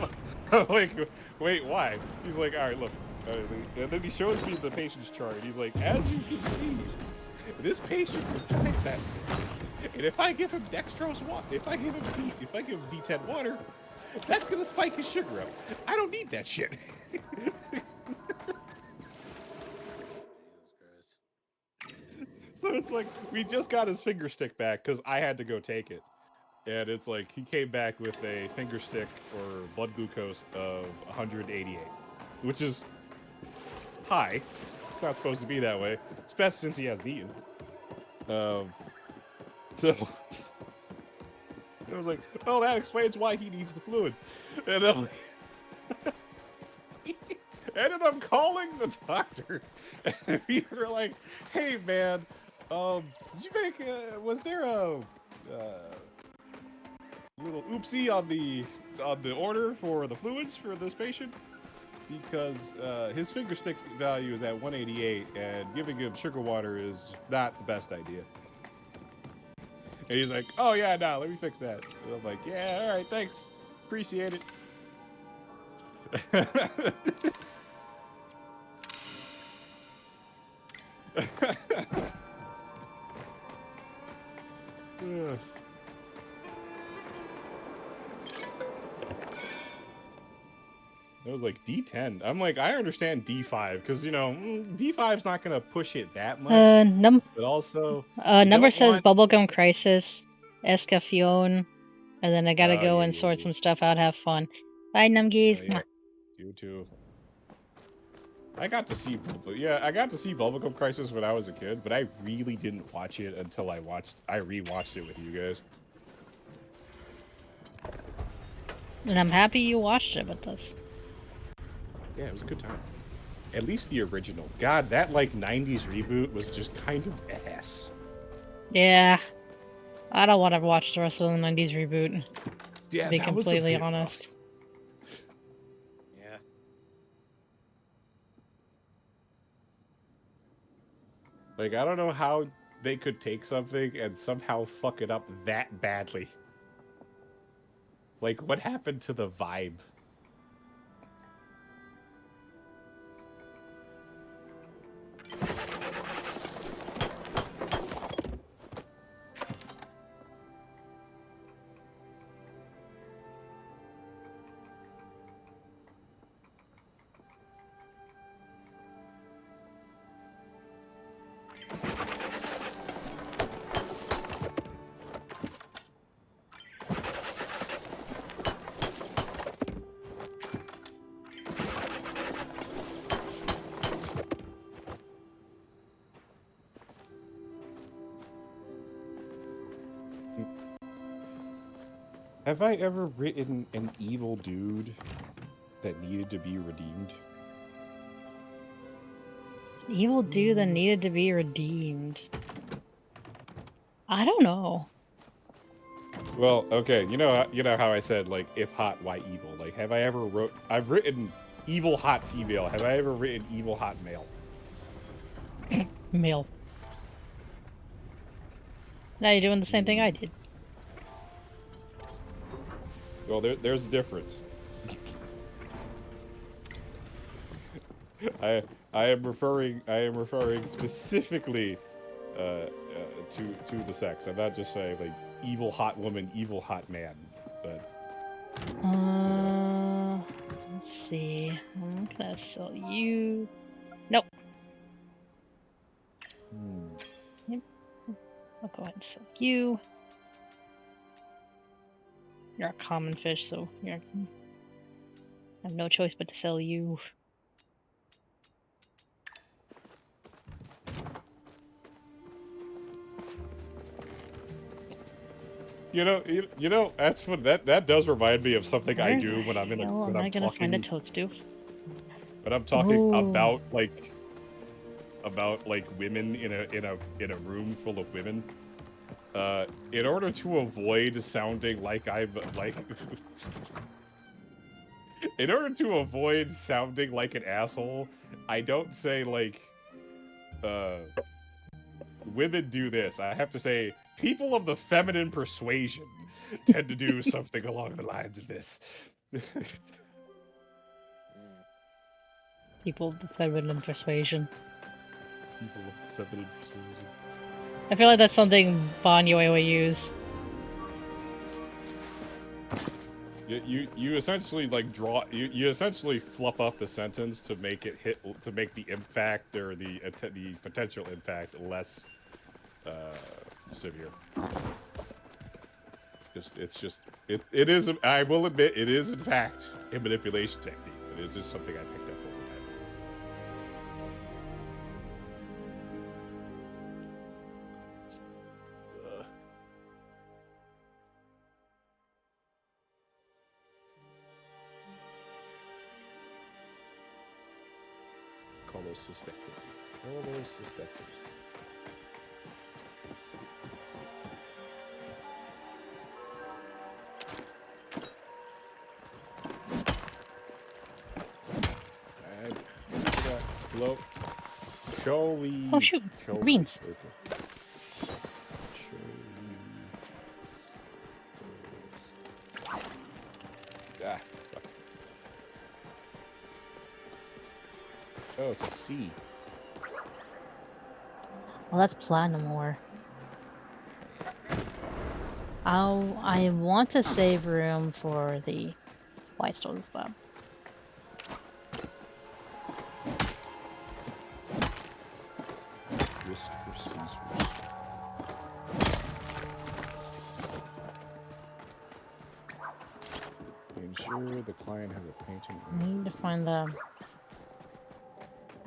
wait, why? He's like, "All right, look," and then he shows me the patient's chart, and he's like, "As you can see, this patient is diabetic. And if I give him dextrose water, if I give him D10 water, that's gonna spike his sugar up. I don't need that shit." So it's like we just got his finger stick back because I had to go take it, and it's like he came back with a finger stick or blood glucose of 188, which is high. It's not supposed to be that way, especially since he hasn't eaten. So it was like, oh, that explains why he needs the fluids. And ended up calling the doctor. And we were like, hey, man, did you make, was there a little oopsie on the order for the fluids for this patient? Because his finger stick value is at 188, and giving him sugar water is not the best idea. And he's like, oh, yeah, no, let me fix that. And I'm like, yeah, all right, thanks. Appreciate it. It was like D10. I'm like, I understand D5 because D5's not gonna push it that much. But also, you Number don't says want. Bubblegum Crisis, Escafion, and then I gotta go and sort Yeah. some stuff out. Have fun. Bye, Numgies. Yeah. You too. I got to see Bubblegum Crisis when I was a kid, but I really didn't watch it until I rewatched it with you guys. And I'm happy you watched it with us. Yeah, it was a good time. At least the original. God, that like 90s reboot was just kind of ass. Yeah. I don't want to watch the rest of the 90s reboot. Yeah, to be that was a completely bit honest. rough. Yeah. Like, I don't know how they could take something and somehow fuck it up that badly. Like, what happened to the vibe? Have I ever written an evil dude that needed to be redeemed? Evil dude that needed to be redeemed. I don't know. Well, okay, you know how I said like if hot, why evil? Like, have I ever I've written evil hot female. Have I ever written evil hot male? Male. Now you're doing the same thing I did. Well, there's a difference. I am referring specifically to the sex. I'm not just saying like evil hot woman, evil hot man. But Let's see. I'm gonna sell you. Nope. Yep. I'll go ahead and sell you. You're a common fish, so I have no choice but to sell you. you know that's what that does remind me of something I Where do when I'm the hell when am I'm I gonna find a talking toadstool? when I'm talking Ooh. about women in a room full of women. In order to avoid sounding like I'm like in order to avoid sounding like an asshole, I don't say like women do this. I have to say people of the feminine persuasion tend to do something along the lines of this. People with feminine persuasion. People of the feminine persuasion. I feel like that's something Banyo would use. You essentially like you essentially fluff up the sentence to make it to make the impact or the potential impact less severe. It is, I will admit, it is in fact a manipulation technique, but it's just something I picked up over time. Cholecystectomy. Hello. Chole. Oh shoot, beans. Okay. Ah, fuck. Oh, it's a C. Well, that's platinum ore. I want to save room for the white stone slab. Risk for Caesars. Ensure the client has a painting. I need to find the...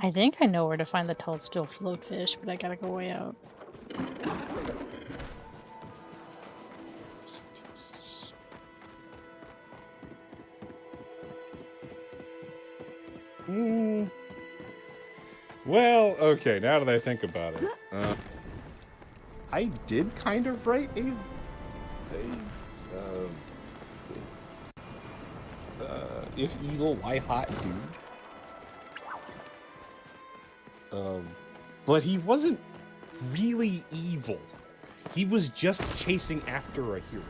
I think I know where to find the toadstool floatfish, but I gotta go way out. Well, okay, now that I think about it, I did kind of write if evil, why hot dude. But he wasn't really evil. He was just chasing after a hero.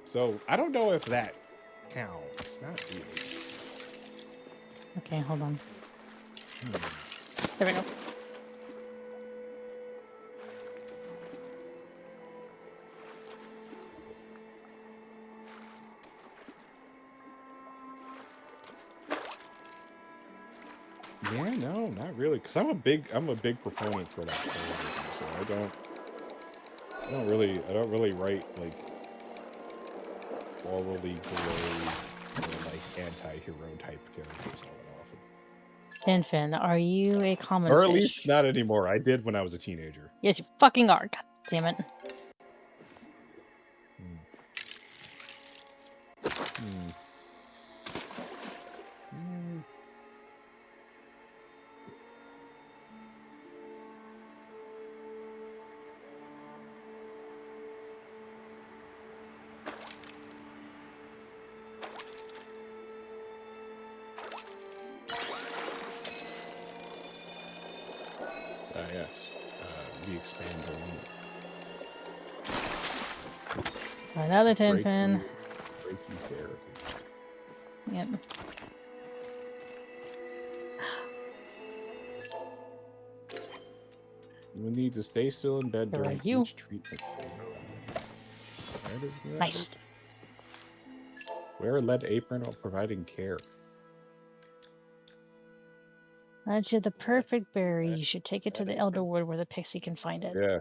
So, I don't know if that counts. Not really. Okay, hold on. There we go. Yeah, no, not really. Cause I'm a big proponent for that television, so I don't really write like morally below like anti-hero type characters all that often. Fin, are you a common Or fish? at least not anymore. I did when I was a teenager. Yes, you fucking are. God damn it. Yes. We expand the room. Another 10 pin. Reiki therapy. Yep. You will need to stay still in bed Here are during you. each treatment. Where does that Nice. Wear a lead apron while providing care. That's the perfect berry. You should take it to the That elder apron. ward where the pixie can find it. Yeah.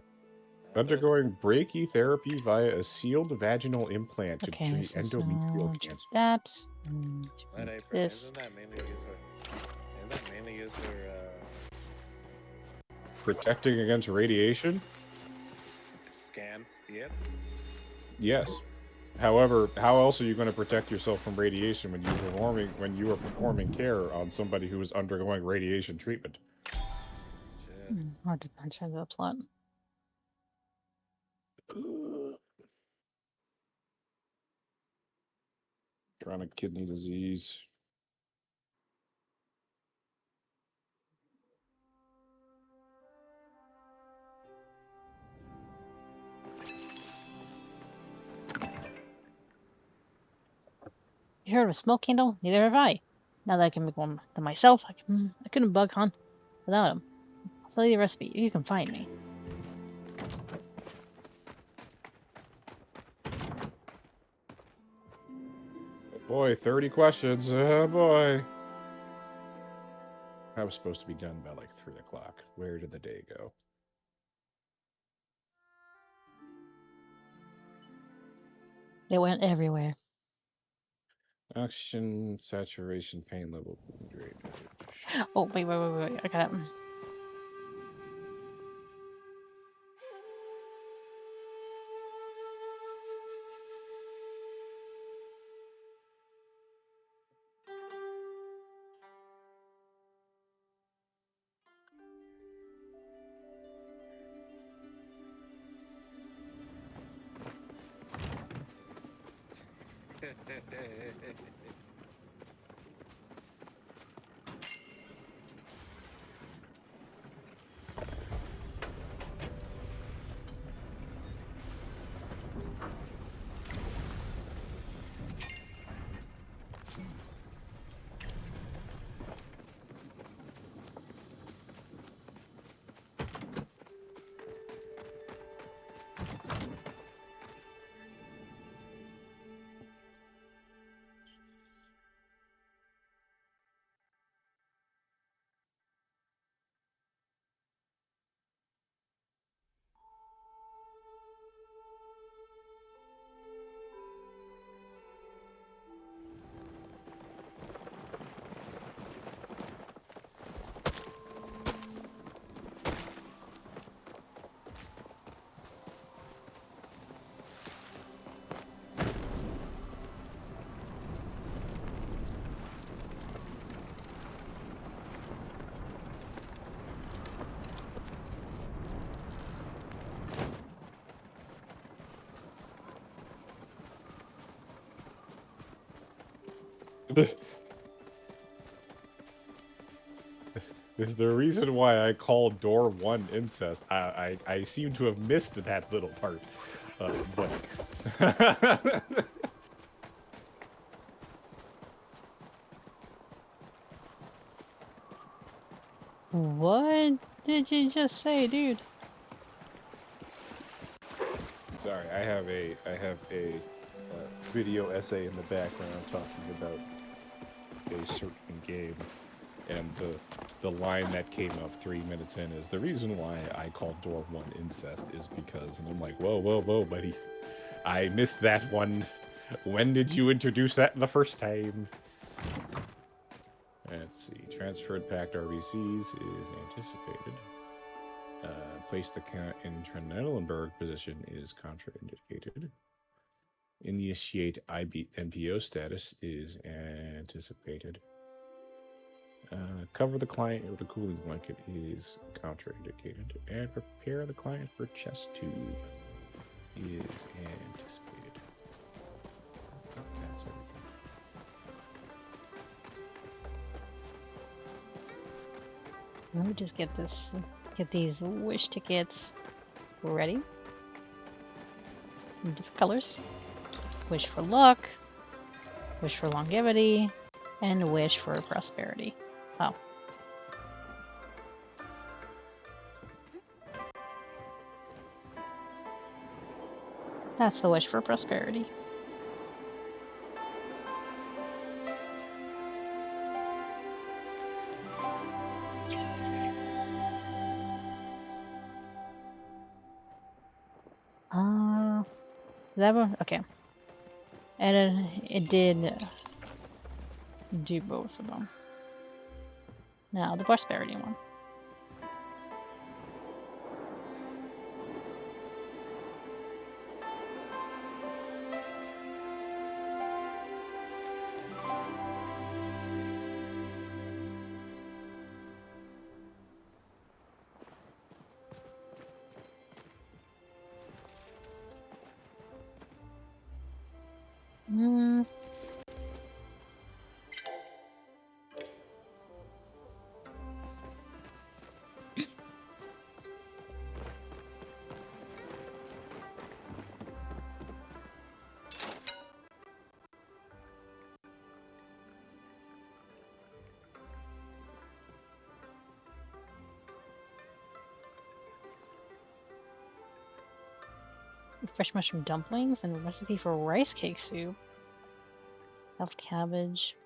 Undergoing brachytherapy via a sealed vaginal implant to Okay, treat so endometrial check cancer. that. And That apron. this. Isn't that mainly used for Protecting against radiation? scans? Yep. Yes. However, how else are you going to protect yourself from radiation when you are performing care on somebody who is undergoing radiation treatment? Shit. Hard to punch into the plot. Chronic kidney disease. You heard of a smoke candle? Neither have I. Now that I can make one to myself, I couldn't bug hunt without him. I'll tell you the recipe if you can find me. Boy, 30 questions. Oh boy. I was supposed to be done by like 3 o'clock. Where did the day go? It went everywhere. Oxygen saturation pain level. Great. Oh, wait. I got it. Is the reason why I call door 1 incest. I seem to have missed that little part. But What did you just say, dude? sorry, I have a video essay in the background talking about a certain game, and the line that came up 3 minutes in is the reason why I call door 1 incest is because, and I'm like, whoa, buddy, I missed that one. When did you introduce that the first time? Let's see. Transferred packed RBCs is anticipated. Place the count in Trendelenburg position is contraindicated. Initiate NPO status is anticipated. Cover the client with a cooling blanket is contraindicated. And prepare the client for chest tube is anticipated. That's everything. Let me just get these wish tickets ready. In different colors. Wish for luck, wish for longevity, and wish for prosperity. Oh. That's the wish for prosperity. That one? Okay. And it did do both of them. Now, the prosperity one. Hmm. Fresh mushroom dumplings and a recipe for rice cake soup. Stuffed cabbage.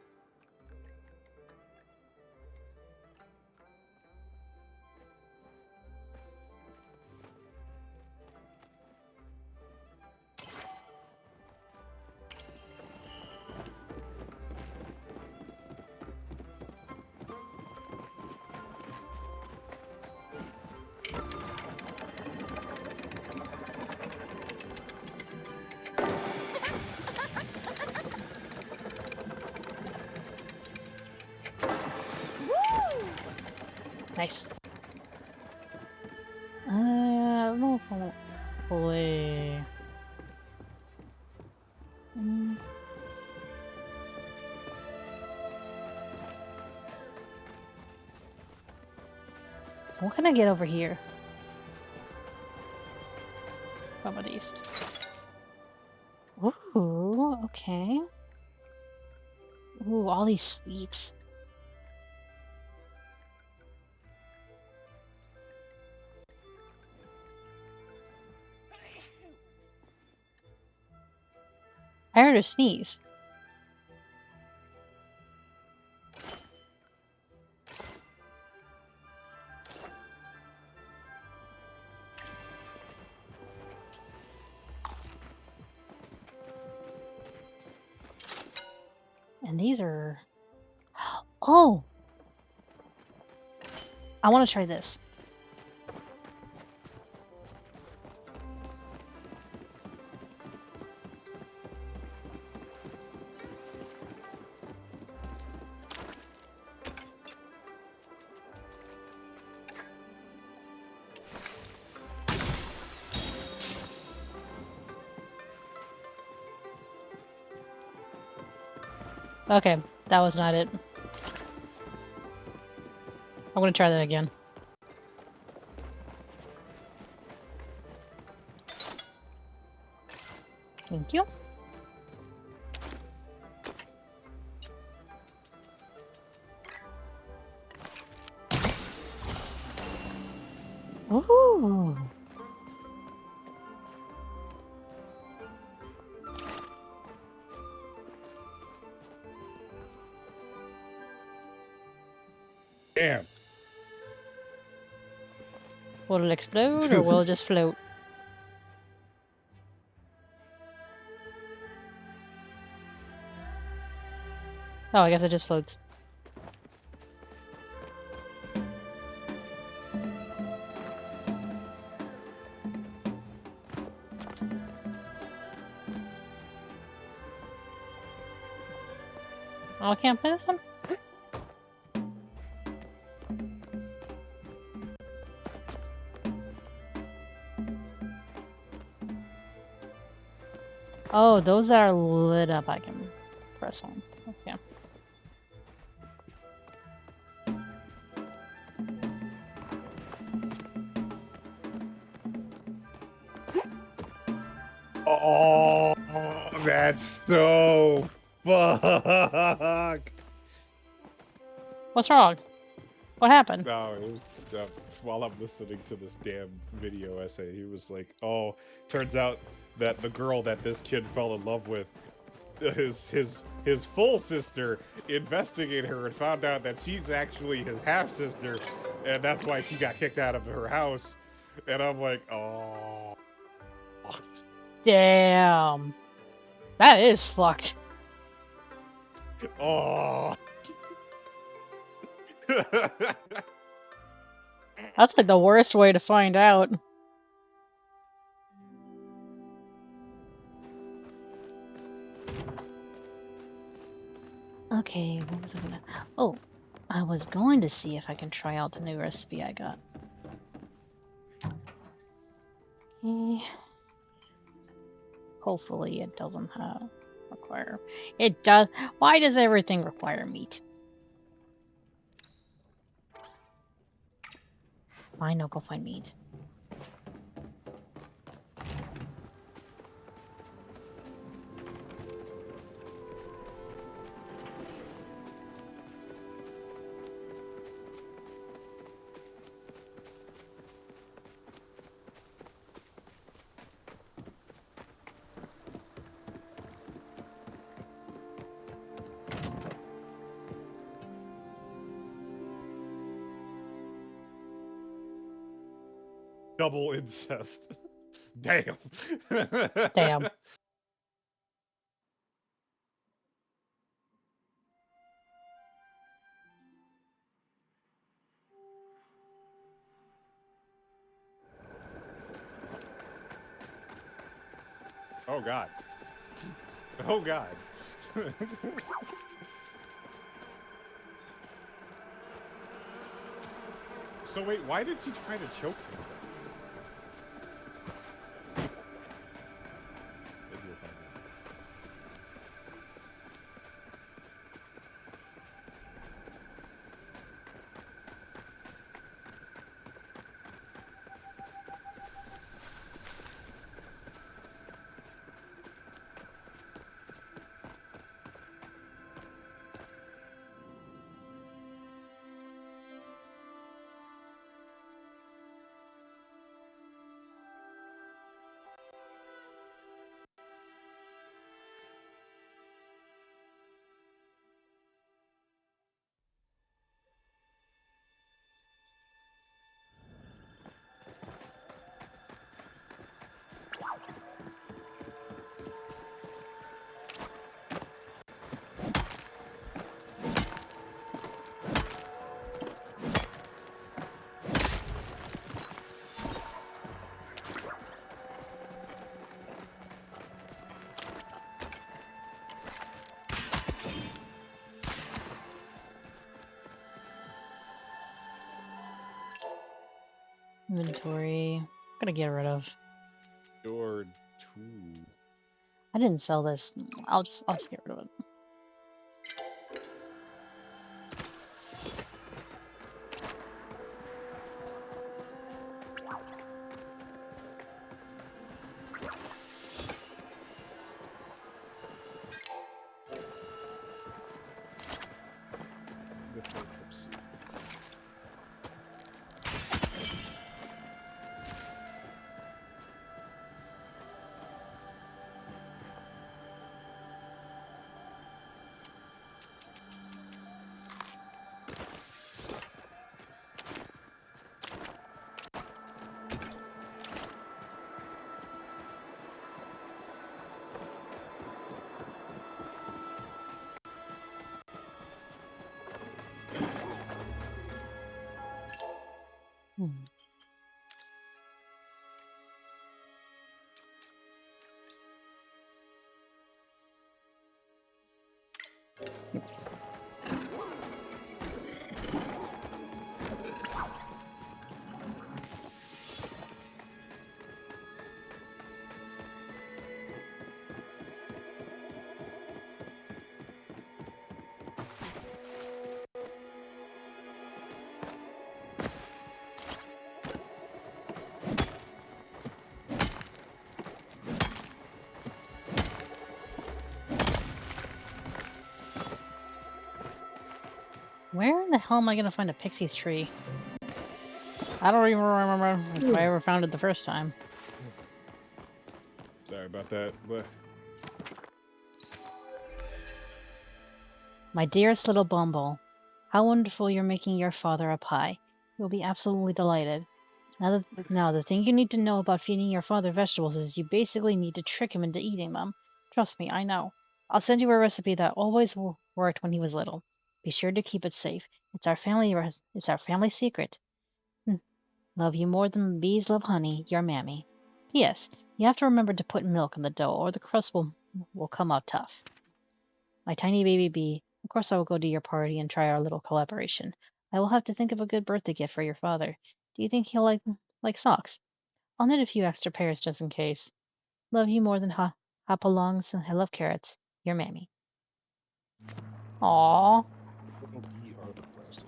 Nice. I don't know if I want to play. What can I get over here? What about these? Ooh, okay. Ooh, all these sweets. I heard her sneeze. And these are... Oh! I want to try this. Okay, that was not it. I'm gonna try that again. Thank you. Ooh. Damn. Will it explode or will it just float? Oh, I guess it just floats. Oh, I can't play this one? Oh, those that are lit up I can press on. Okay. Oh, that's so fucked. What's wrong? What happened? No, it was while I'm listening to this damn video essay, he was like, "Oh, turns out that the girl that this kid fell in love with, his full sister investigated her and found out that she's actually his half sister, and that's why she got kicked out of her house." And I'm like, "Oh, Damn. That is fucked. oh." That's like the worst way to find out. Okay, what was I gonna... Oh, I was going to see if I can try out the new recipe I got. Okay. Hopefully it doesn't require... It does... Why does everything require meat? Fine, I'll go find meat. Double incest. Damn. Damn. Oh god. Oh god. So wait, why did she try to choke him? Maybe we'll find out. Inventory. I'm gonna get rid of. Door 2. I didn't sell this. I'll just get rid of it. The trip seat. Hmm. Where in the hell am I gonna find a pixie's tree? I don't even remember if I ever found it the first time. Sorry about that. But My dearest little Bumble, how wonderful you're making your father a pie. He'll be absolutely delighted. Now, the thing you need to know about feeding your father vegetables is you basically need to trick him into eating them. Trust me, I know. I'll send you a recipe that always worked when he was little. Be sure to keep it safe. It's our family secret. Hmm. Love you more than bees love honey, your mammy. P.S. You have to remember to put milk in the dough or the crust will come out tough. My tiny baby bee, of course I will go to your party and try our little collaboration. I will have to think of a good birthday gift for your father. Do you think he'll like socks? I'll knit a few extra pairs just in case. Love you more than hopalongs. I love carrots. Your mammy. Aww. we are the best.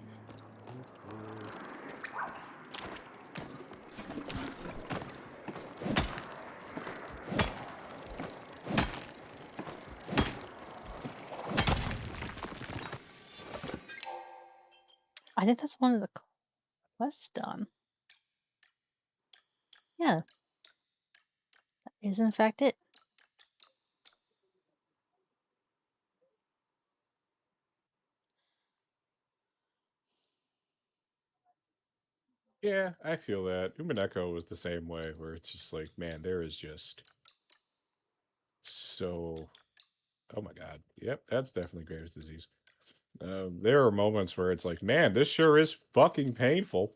I think that's one of the quests done. Yeah, that is in fact it. Yeah, I feel that. Umineko was the same way, where it's just like, man, there is just so. Oh my god. Yep, that's definitely Graves' disease. There are moments where it's like, man, this sure is fucking painful.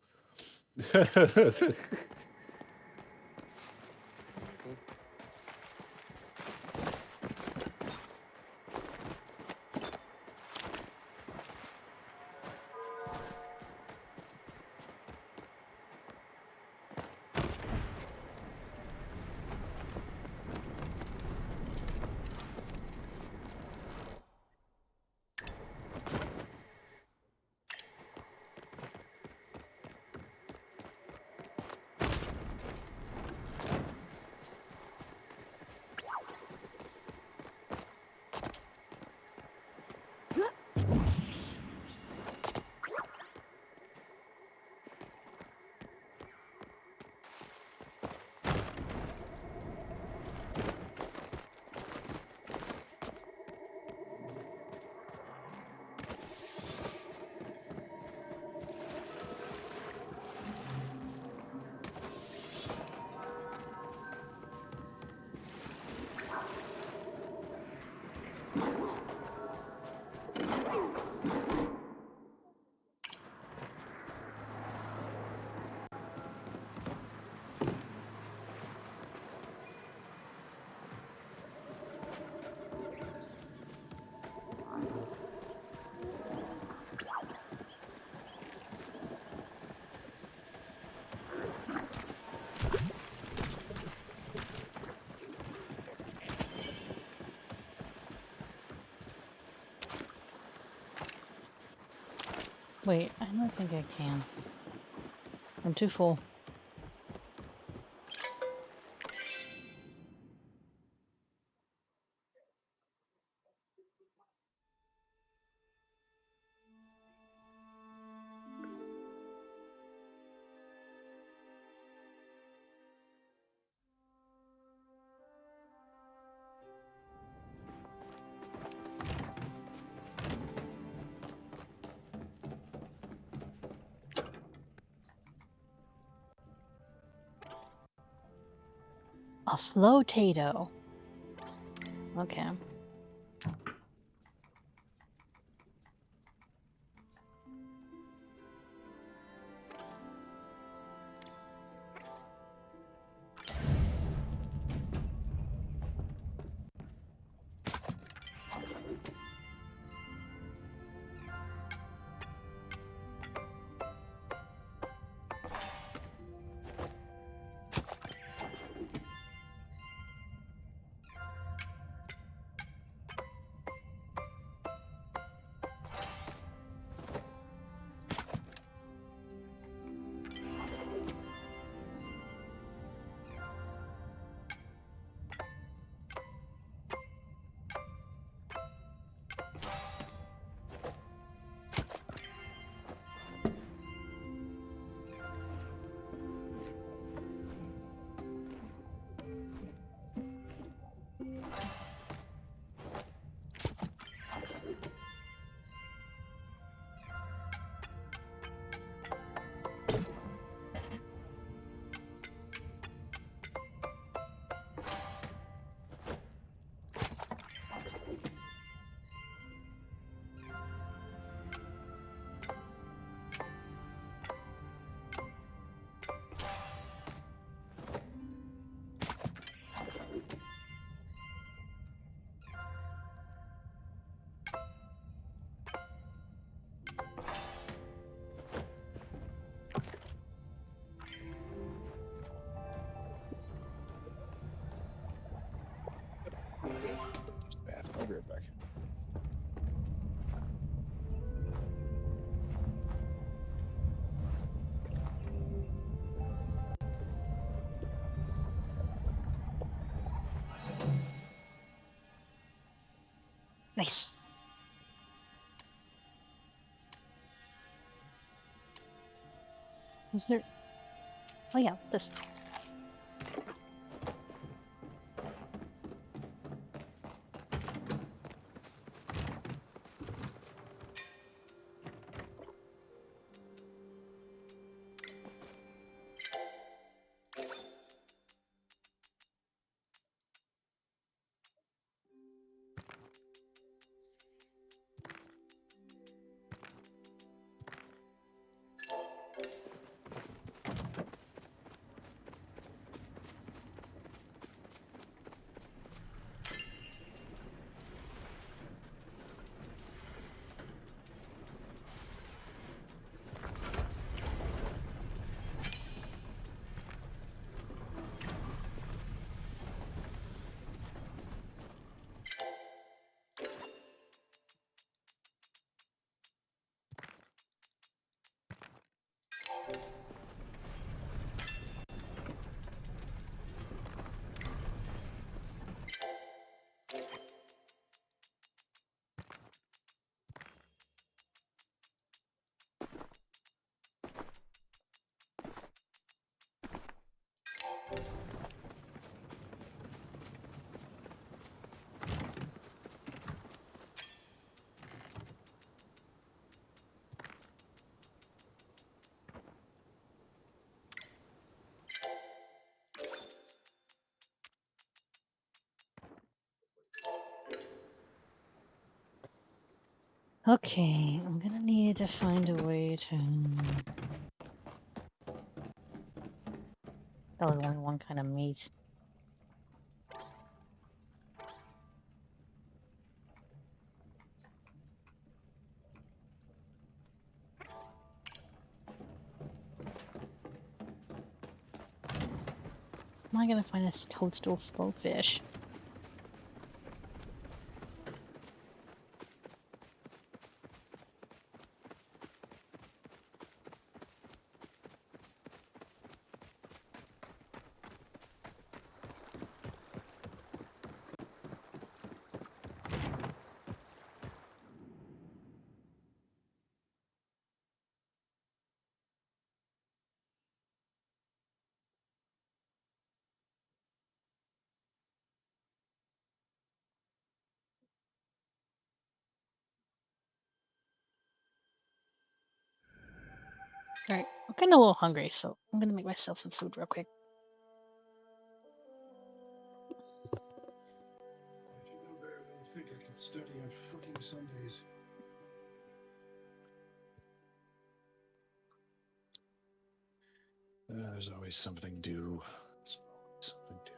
Wait, I don't think I can. I'm too full. A flotato. Okay. Nice. Is there? Oh yeah, this. Okay, I'm gonna need to find a way to. That was only one kind of meat. Am I gonna find this toadstool floatfish? Alright, I'm getting a little hungry, so I'm gonna make myself some food real quick. I should know better than to think I could study on fucking Sundays. There's always something due. There's always something due.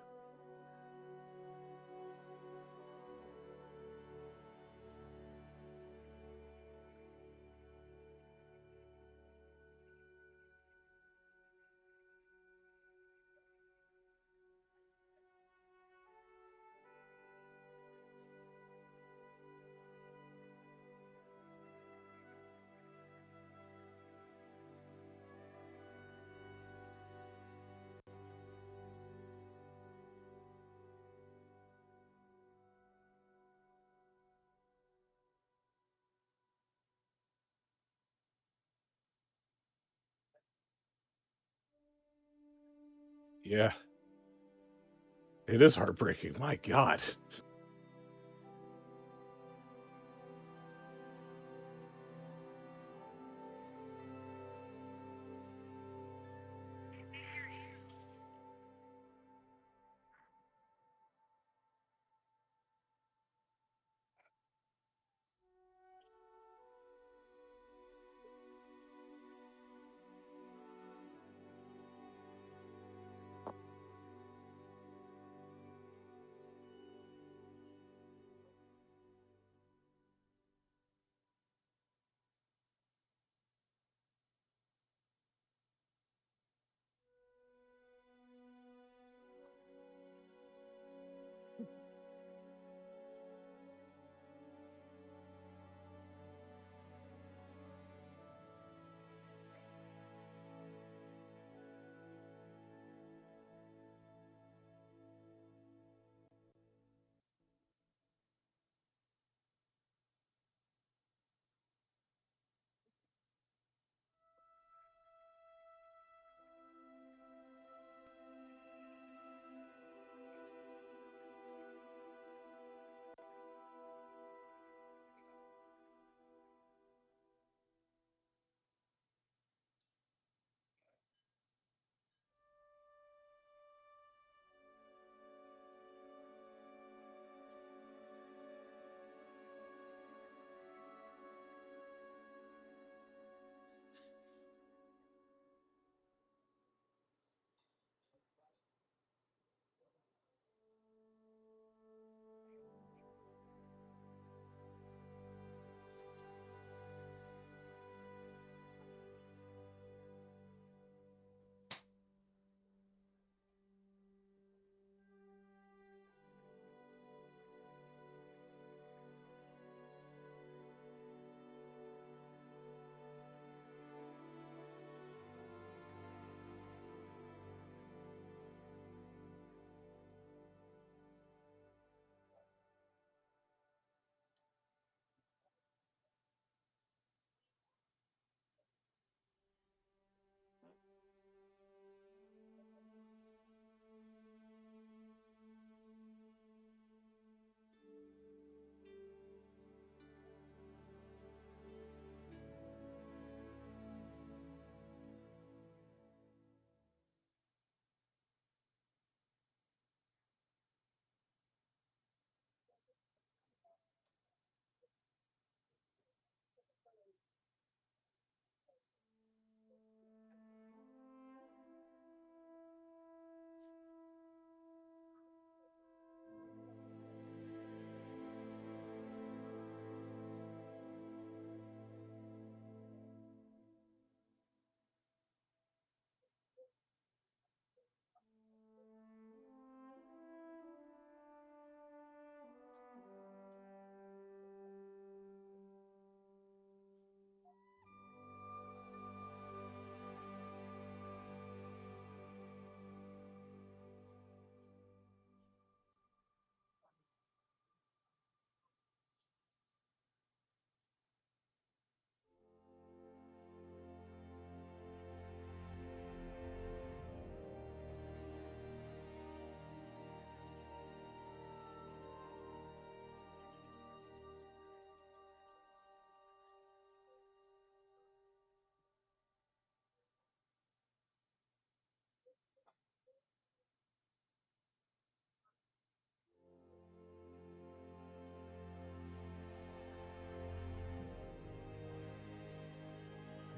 Yeah. It is heartbreaking. My God.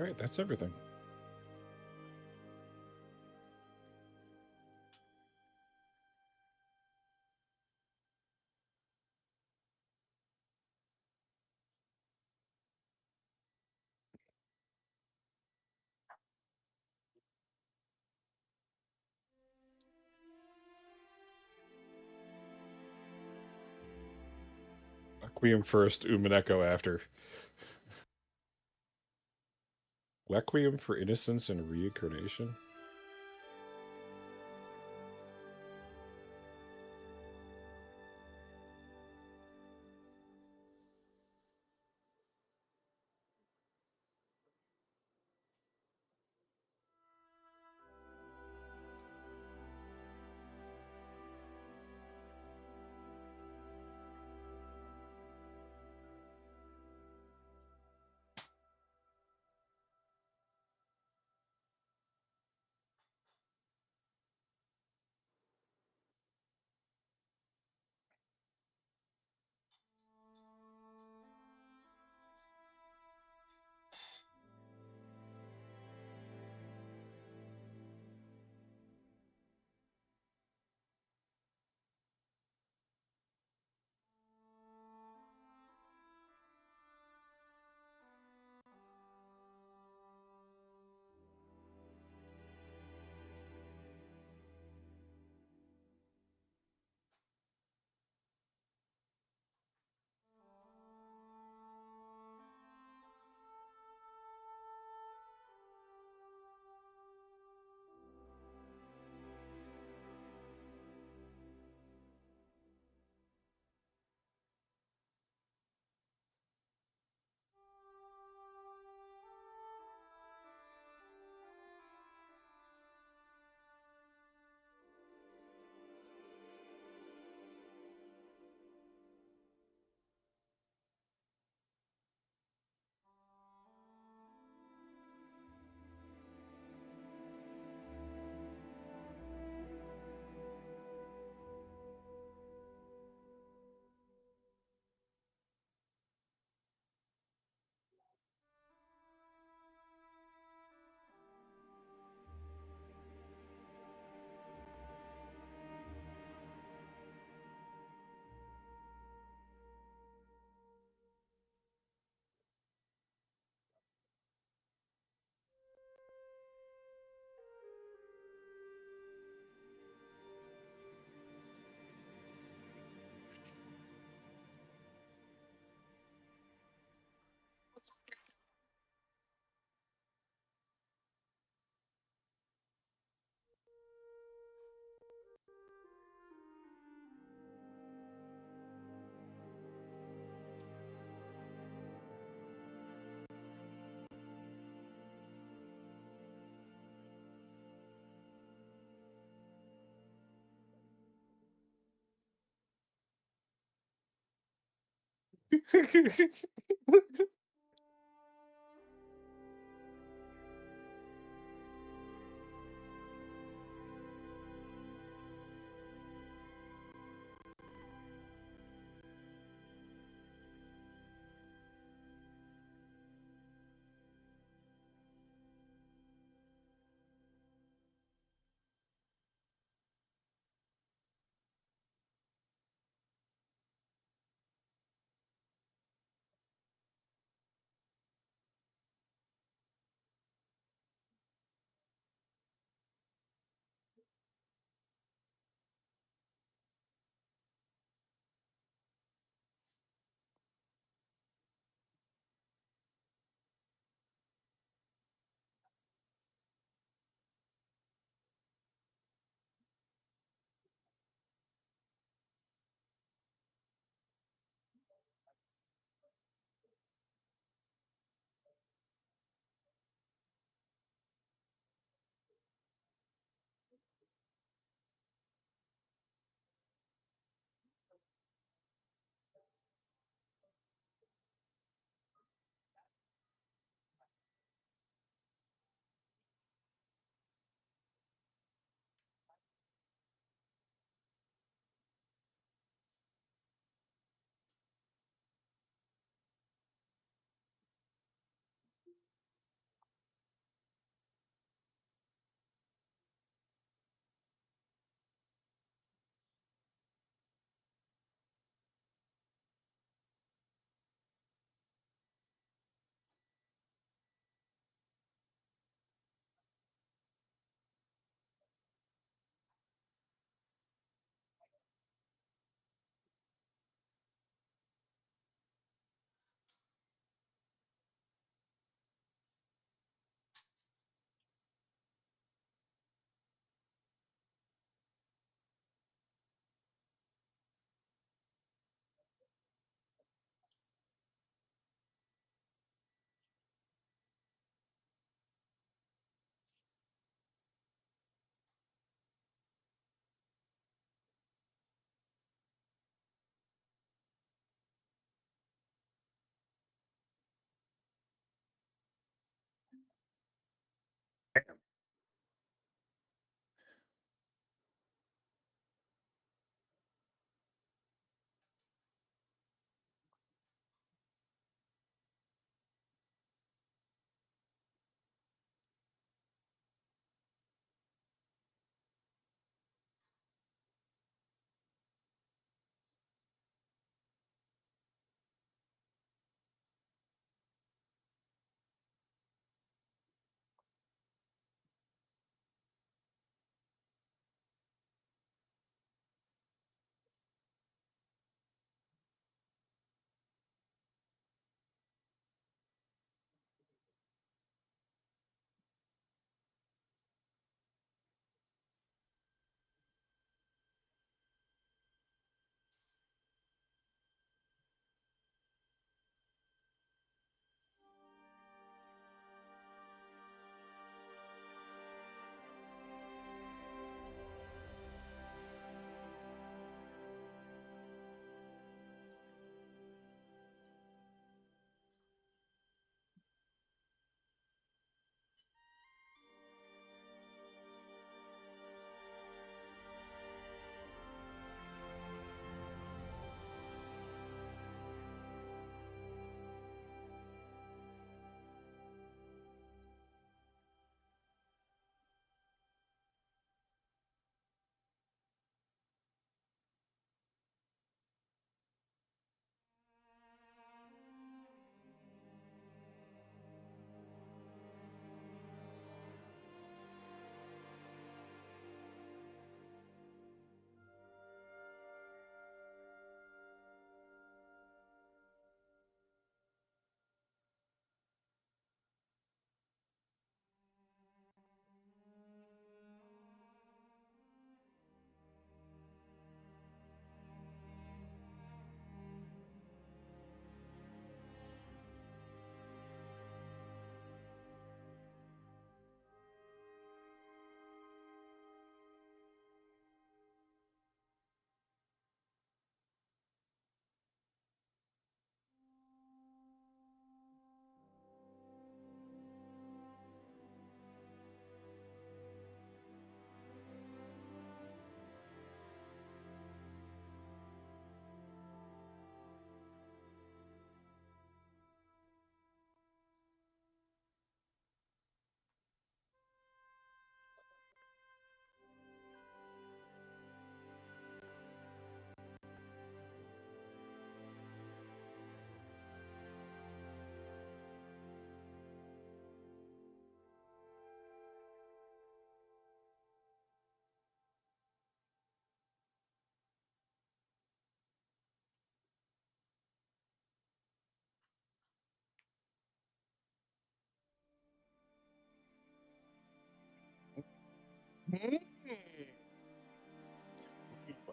All right, that's everything. Requiem first, Umineko after. Requiem for Innocence and Reincarnation?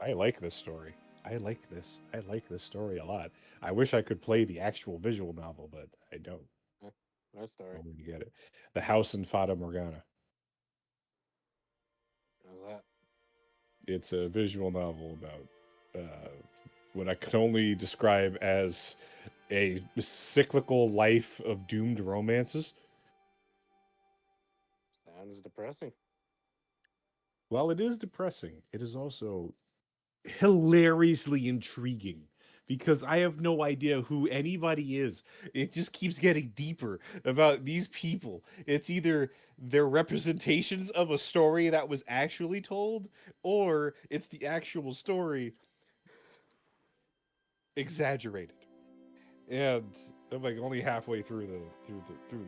I like this story. I like this story a lot. I wish I could play the actual visual novel, but I don't. No story. I'm gonna get it. The House in Fata Morgana. How's that? It's a visual novel about what I could only describe as a cyclical life of doomed romances. Sounds depressing. While it is depressing, it is also hilariously intriguing because I have no idea who anybody is. It just keeps getting deeper about these people. It's either their representations of a story that was actually told, or it's the actual story exaggerated. And I'm like only halfway through the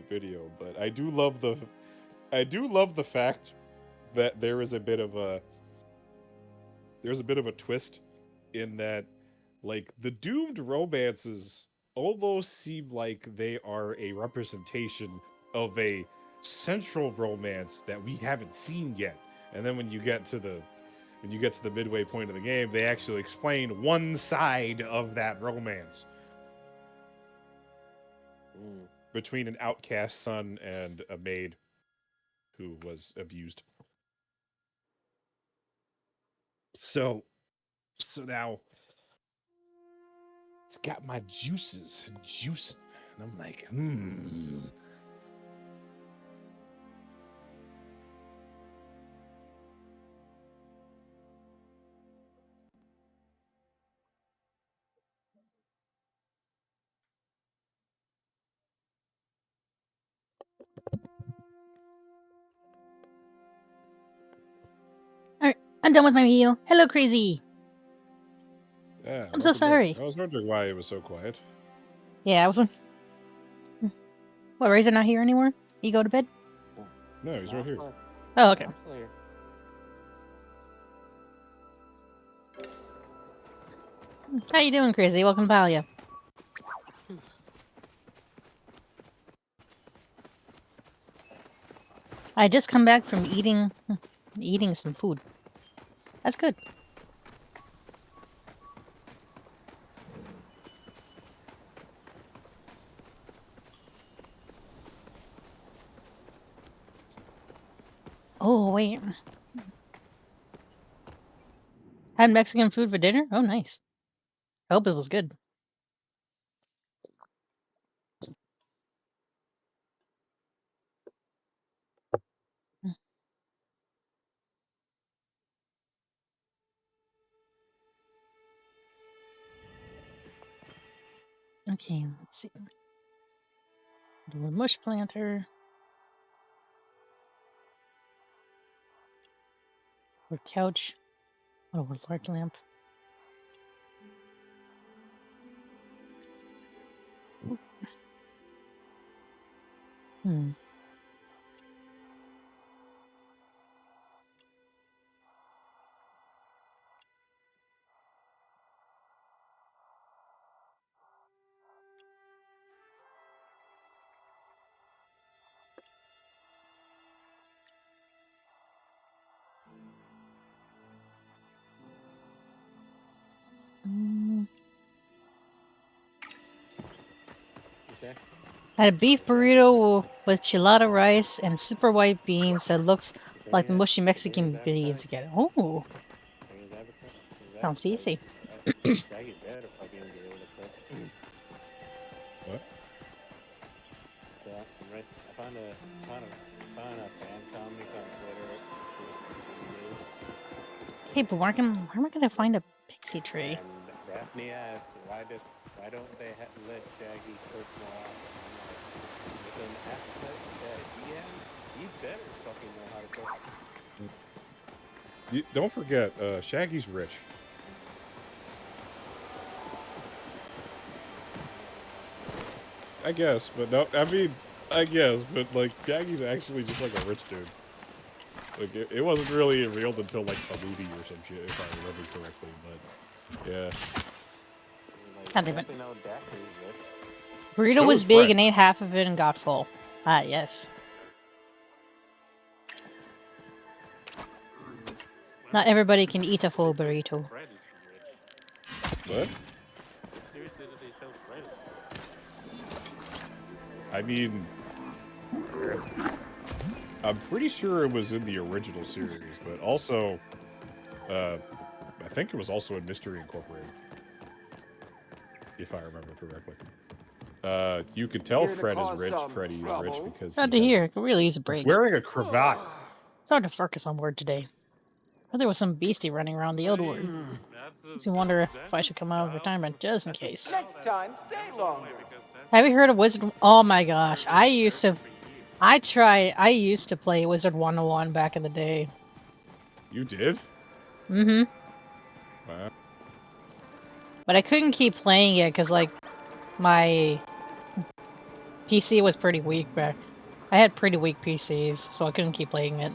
video, but I do love the fact that there's a bit of a twist in that like the doomed romances almost seem like they are a representation of a central romance that we haven't seen yet. And then when you get to the midway point of the game, they actually explain one side of that romance between an outcast son and a maid who was abused. So now it's got my juices juicing. And I'm like, Alright, I'm done with my meal. Hello, Crazy. Yeah, I'm so sorry. I was wondering why it was so quiet. Yeah, I was. What, Razor not here anymore? You go to bed? No, he's right here. Oh, okay. How you doing, Crazy? Welcome to Palia. I just come back from eating some food. That's good. Oh, wait. Had Mexican food for dinner? Oh, nice. I hope it was good. Okay, let's see. Do a mush planter. Or couch. Oh, a large lamp. Hmm. Mm. I had a beef burrito with chilada rice and super white beans that looks like the mushy Mexican beans again. Oh, sounds tasty. Shaggy's dead if I can get rid of it. What? So I'm right. I found a fan comic on Twitter. Hey, but where am I gonna find a pixie tree? And Daphne asks, why don't they let Shaggy cook more often? I'm like, with an appetite that he has, he better fucking know how to cook. Don't forget, Shaggy's rich. I guess, but no, I mean, I guess, but like, Shaggy's actually just like a rich dude. Like, it wasn't really revealed until like a movie or some shit, if I remember correctly, but yeah. God damn it. Definitely know Daphne's rich. Burrito So was is big Frank. and ate half of it and got full. Ah, yes. Not everybody can eat a full burrito. Fred is rich. What? Seriously, did they show Fred? I mean, I'm pretty sure it was in the original series, but also, I think it was also in Mystery Incorporated, if I remember correctly. You could tell Here to Fred is cause rich. some Freddie is rich trouble? because Glad to he hear. Could really use a he's break. wearing a cravat. It's hard to focus on word today. But there was some beastie running around the old word. Makes me wonder if I should come out of retirement just in case. Next time, stay longer. Have you heard of Wizard? Oh my gosh, I used to play Wizard 101 back in the day. You did? Mm-hmm. Wow. But I couldn't keep playing it because, like, my PC was pretty weak back. I had pretty weak PCs, so I couldn't keep playing it.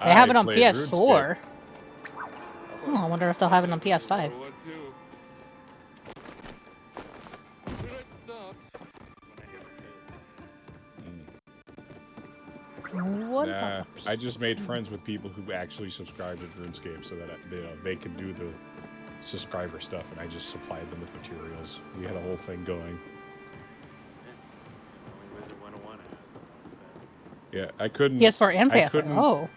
They have it on played PS4. RuneScape. Oh, I wonder if they'll have it on PS5. What? Nah, I just made friends with people who actually subscribed to RuneScape so that they can do the subscriber stuff, and I just supplied them with materials. We had a whole thing going. Wizard 101 has. Yeah, I couldn't. PS4 and I PS5. couldn't. Oh.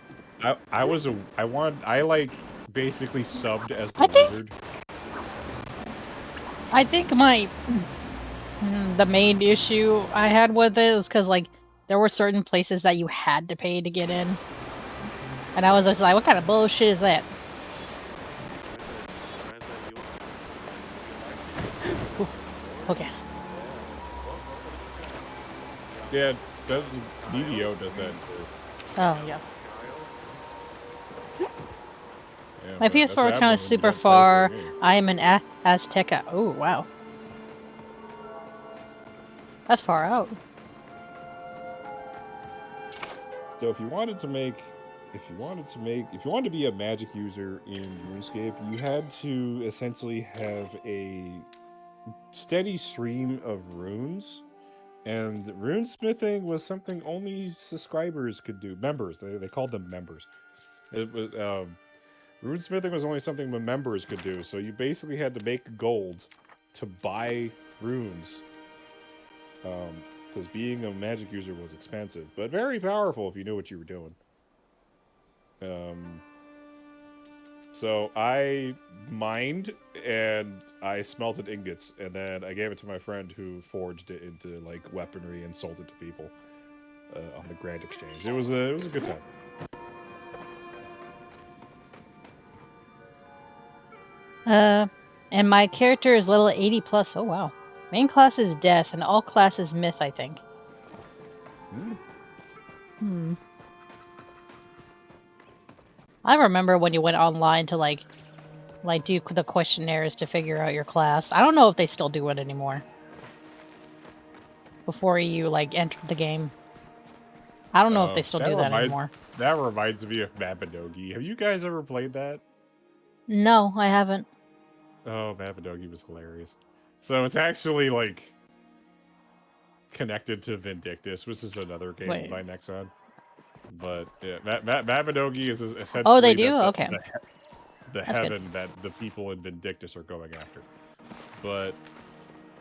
I like basically subbed as the I think- wizard. I think the main issue I had with it was because, like, there were certain places that you had to pay to get in. And I was just like, what kind of bullshit is that? Ooh, okay. Yeah, DDO does that. Oh, yeah. Yeah, My but that's PS4 what account happens is when you super don't play far. the game. I am an Azteca. Oh, wow. That's far out. So if you wanted to be a magic user in RuneScape, you had to essentially have a steady stream of runes, and runesmithing was something only subscribers could do. Members, they called them members. It was runesmithing was only something the members could do. So you basically had to make gold to buy runes. Because being a magic user was expensive, but very powerful if you knew what you were doing. So I mined and I smelted ingots, and then I gave it to my friend who forged it into like weaponry and sold it to people on the Grand Exchange. It was a good time. And my character is level 80 plus. Oh, wow. Main class is death, and all class is myth, I think. I remember when you went online to like do the questionnaires to figure out your class. I don't know if they still do it anymore. Before you like entered the game. I don't know if they still do that anymore. That reminds me of Mabinogi. Have you guys ever played that? No, I haven't. Oh, Mabinogi was hilarious. So it's actually like connected to Vindictus, which is another game by Nexon. But yeah, Mabinogi is essentially Oh, they do? Okay. the heaven that the people in Vindictus are going after. But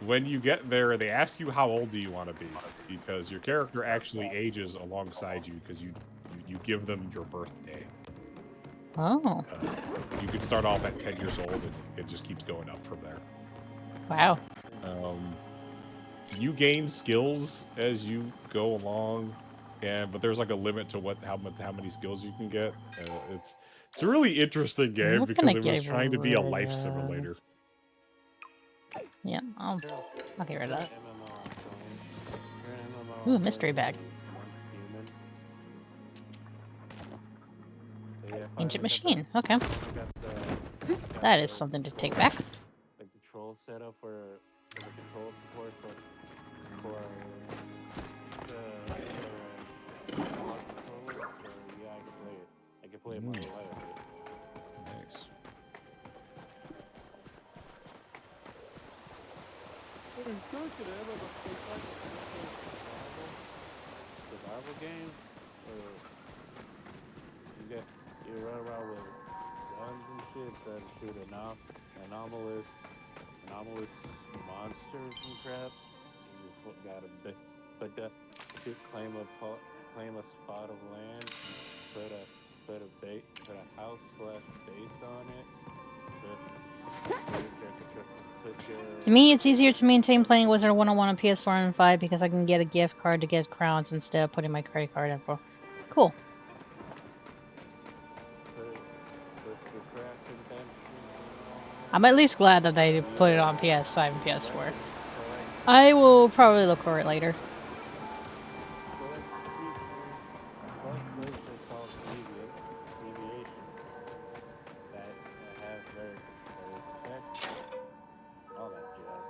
when you get there, they ask you how old do you want to be, because your character actually ages alongside you because you give them your birthday. Oh. You could start off at 10 years old, and it just keeps going up from there. Wow. You gain skills as you go along, but there's like a limit to how many skills you can get. It's a really interesting game because it was trying to be a life simulator. Yeah, I'll get rid of that. Ooh, mystery bag. Ancient machine. Okay. That is something to take back. The control setup for the control support for the controllers. So yeah, I can play it. I can play it my life. Nice. Survival game? You run around with guns and shit that shoot anomalous monsters and crap. You gotta put that shoot, claim a spot of land, put a house slash base on it. Put your To me, it's easier to maintain playing Wizard 101 on PS4 and 5 because I can get a gift card to get crowns instead of putting my credit card in for. Cool. put your crafting bench. I'm at least glad that they put it on PS5 and PS4. I will probably look for it later. All that jazz.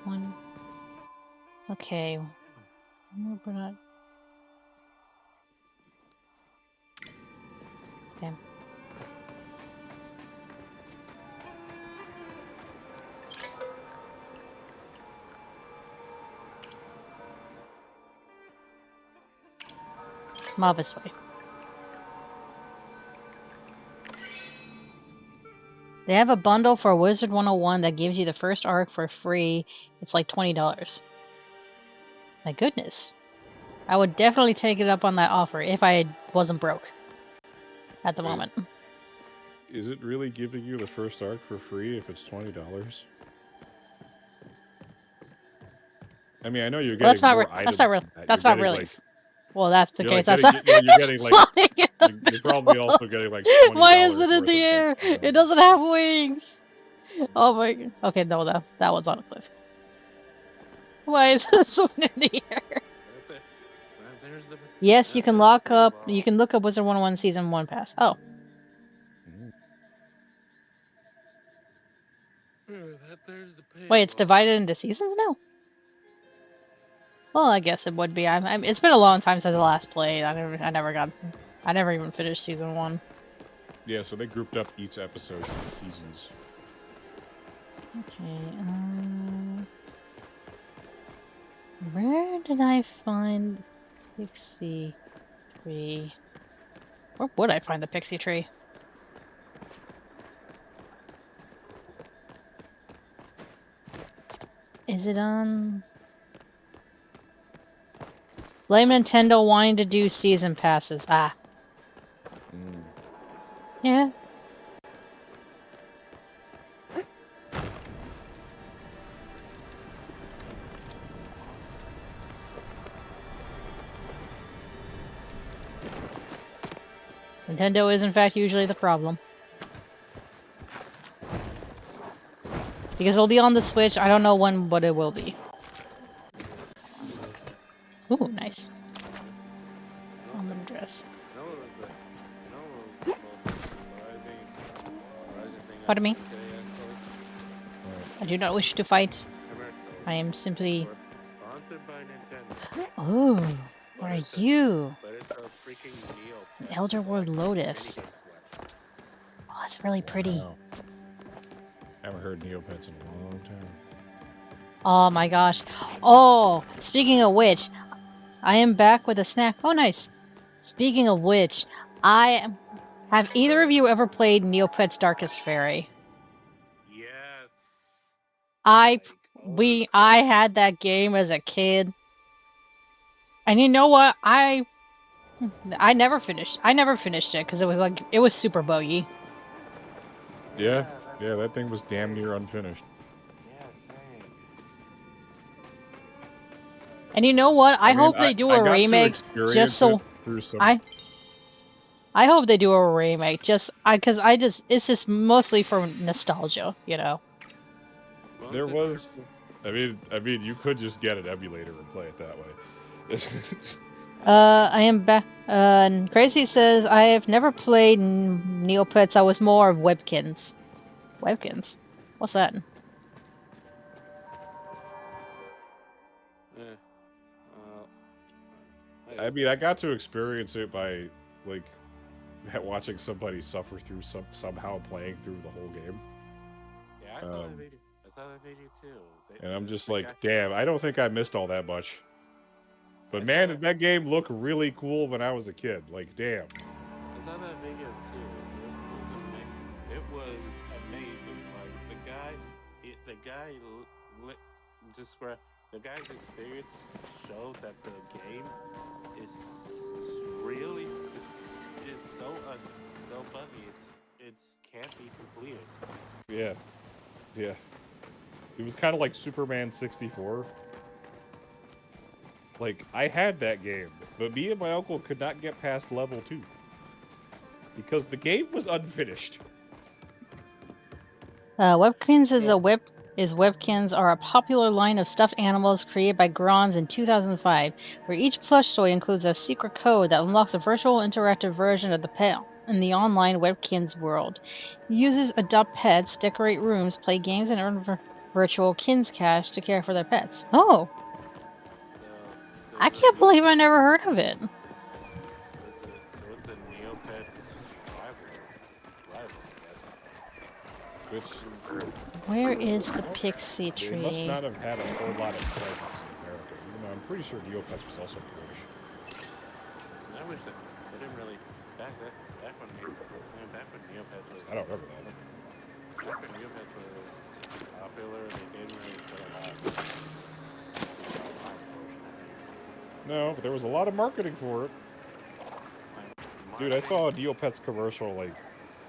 One. Okay. We're not. Damn. Mob this way. They have a bundle for Wizard 101 that gives you the first arc for free. It's like $20. My goodness. I would definitely take it up on that offer if I wasn't broke at the moment. Is it really giving you the first arc for free if it's $20? I mean, I know you're getting more items. That's not really. Well, that's the case. Like That's you're not. getting like you're probably also getting like $20. Why is it in the air? Like, It doesn't have wings. Oh my god. Okay, no, that one's on a cliff. Why is this one in the air? Yes, you can look up Wizard 101 Season 1 pass. Oh. Wait, it's divided into seasons now? Well, I guess it would be. It's been a long time since I last played. I never even finished Season 1. Yeah, so they grouped up each episode into seasons. Okay, where did I find Pixie Tree? Where would I find the Pixie Tree? Is it on... Blame Nintendo wanting to do season passes. Ah. Yeah. Nintendo is in fact usually the problem. Because it'll be on the Switch, I don't know when, but it will be. Ooh, nice. Almond dress. Pardon me? I do not wish to fight. I am simply... Oh, what are you? An Elder World Lotus. Oh, that's really pretty. Wow. Haven't heard Neopets in a long time. Oh my gosh. Oh, speaking of which, I am back with a snack. Oh, nice. Speaking of which, have either of you ever played Neopets Darkest Fairy? Yes. I had that game as a kid. And you know what? I never finished it because it was super buggy. Yeah, that thing was damn near unfinished. Yeah, same. And you know what? I hope they do a remake just so I hope they do a remake because it's just mostly for nostalgia, you know. There was, I mean, you could just get an emulator and play it that way. I am back. Crazy says I have never played Neopets. I was more of Webkins. Webkins? What's that? I mean, I got to experience it by like watching somebody suffer through somehow playing through the whole game. Yeah, I saw that video. saw that video too. And I'm just the like, guy- damn, I don't think I missed all that much. But I man, saw did that game look really cool when I was a kid. Like, damn. I saw that video too. It was amazing. Like the guy described the guy's experience showed that the game is really is so buggy. It's can't be completed. Yeah. Yeah. It was kind of like Superman 64. Like, I had that game, but me and my uncle could not get past level 2. Because the game was unfinished. Webkins So- Webkins are a popular line of stuffed animals created by Grons in 2005, where each plush toy includes a secret code that unlocks a virtual interactive version of the pet in the online Webkins world. Users adopt pets, decorate rooms, play games, and earn virtual Kins cash to care for their pets. Oh, So I can't believe I never heard of it. it's a Neopets rival, I guess. Which Where is the pixie they tree? must not have had a whole lot of presence in America. Even though I'm pretty sure Neopets was also British. I wish that they didn't really back when Neopets was. I don't remember that. Back when Neopets was popular, they didn't really put a lot. No, but there was a lot of marketing for it. Dude, I saw a Neopets commercial like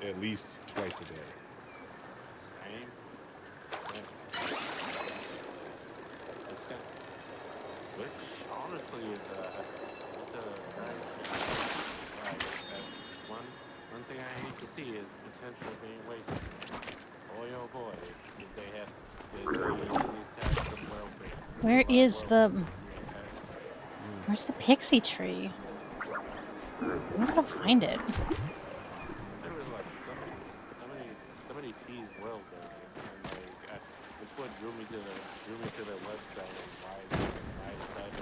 at least twice a day. Same. Which honestly is it's a nice one thing I hate to see is potential being wasted. Boy oh boy, if they at least have some welfare. Where is the... welfare. Where's the pixie tree? I'm gonna find it. There was like somebody teased well there, and like it's what drew me to the website and why I decided to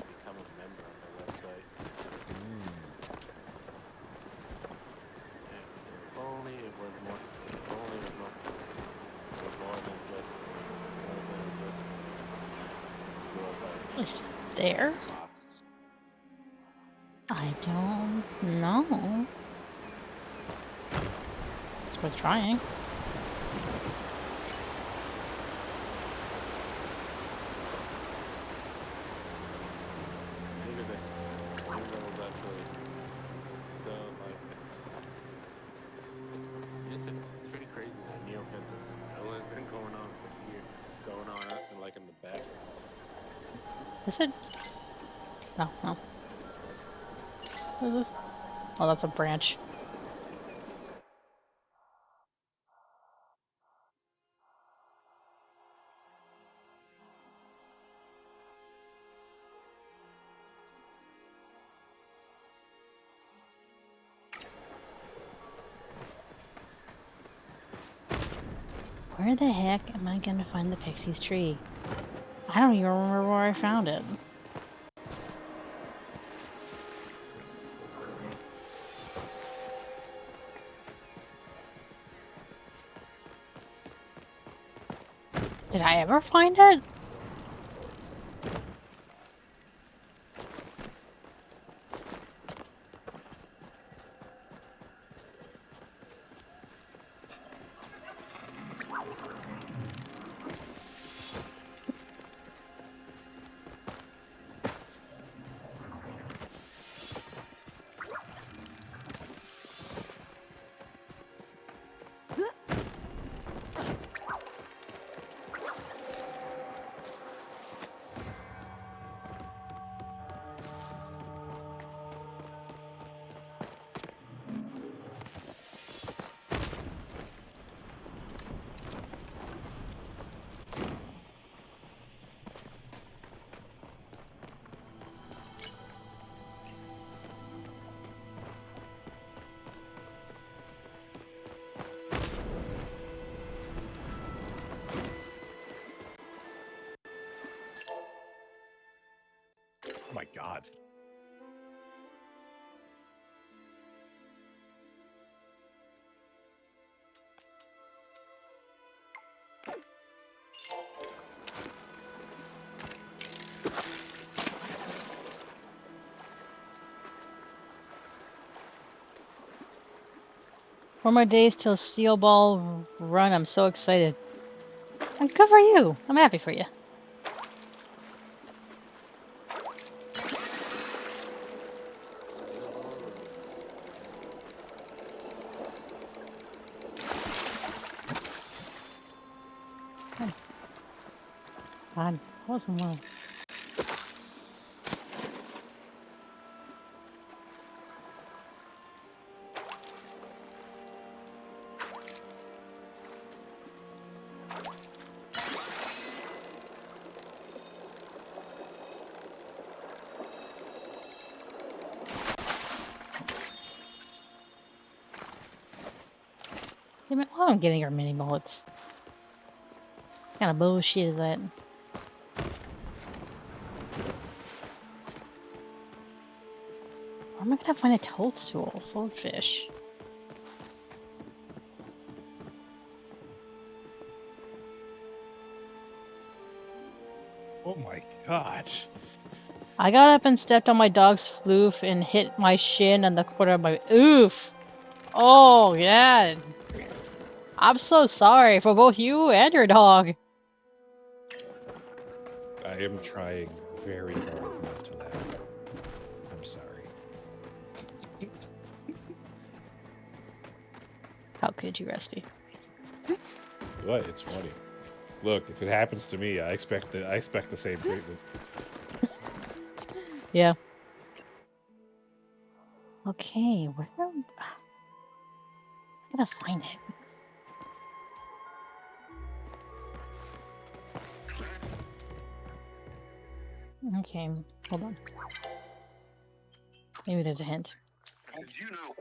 become a member on the website. And if only it was more than just Is it there? box. I don't know. It's worth trying. Maybe that was actually so like it's pretty crazy that Neopets still has been going on for years, going on like in the back. Is it? No, no. What is this? Oh, that's a branch. Where the heck am I gonna find the Pixie's tree? I don't even remember where I found it. Did I ever find it? Oh my god. 4 more days till Steel Ball run. I'm so excited. And good for you. I'm happy for you. God, that was one. Damn it, oh, I'm getting our mini bullets. What kind of bullshit is that? Where am I gonna find a toadstool full of fish? Oh my god. I got up and stepped on my dog's floof and hit my shin on the corner of my oof. Oh, yeah. I'm so sorry for both you and your dog. I am trying very hard not to laugh. I'm sorry. How could you, Rusty? What? It's funny. Look, if it happens to me, I expect the same treatment. Yeah. Okay, where? I'm gonna find it. Okay, hold on. Maybe there's a hint. Did you know?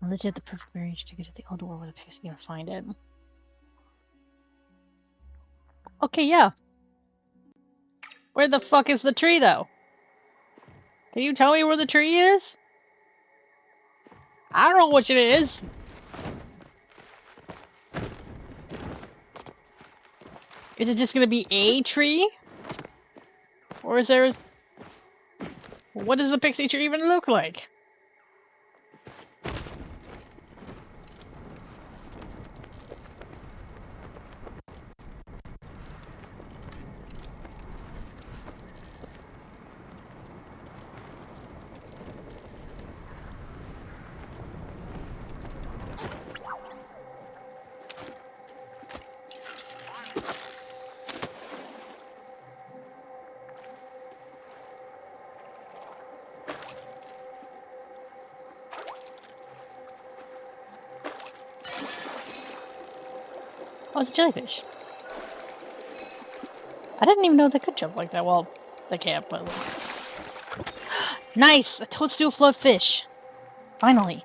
Unless you have the perfect marriage to get to the old world with a pixie, you'll find it. Okay, yeah. Where the fuck is the tree, though? Can you tell me where the tree is? I don't know which it is. Is it just gonna be a tree? Or is there... What does the pixie tree even look like? Oh, it's a jellyfish. I didn't even know they could jump like that. Well, they can't, but... Nice! A toadstool float fish! Finally.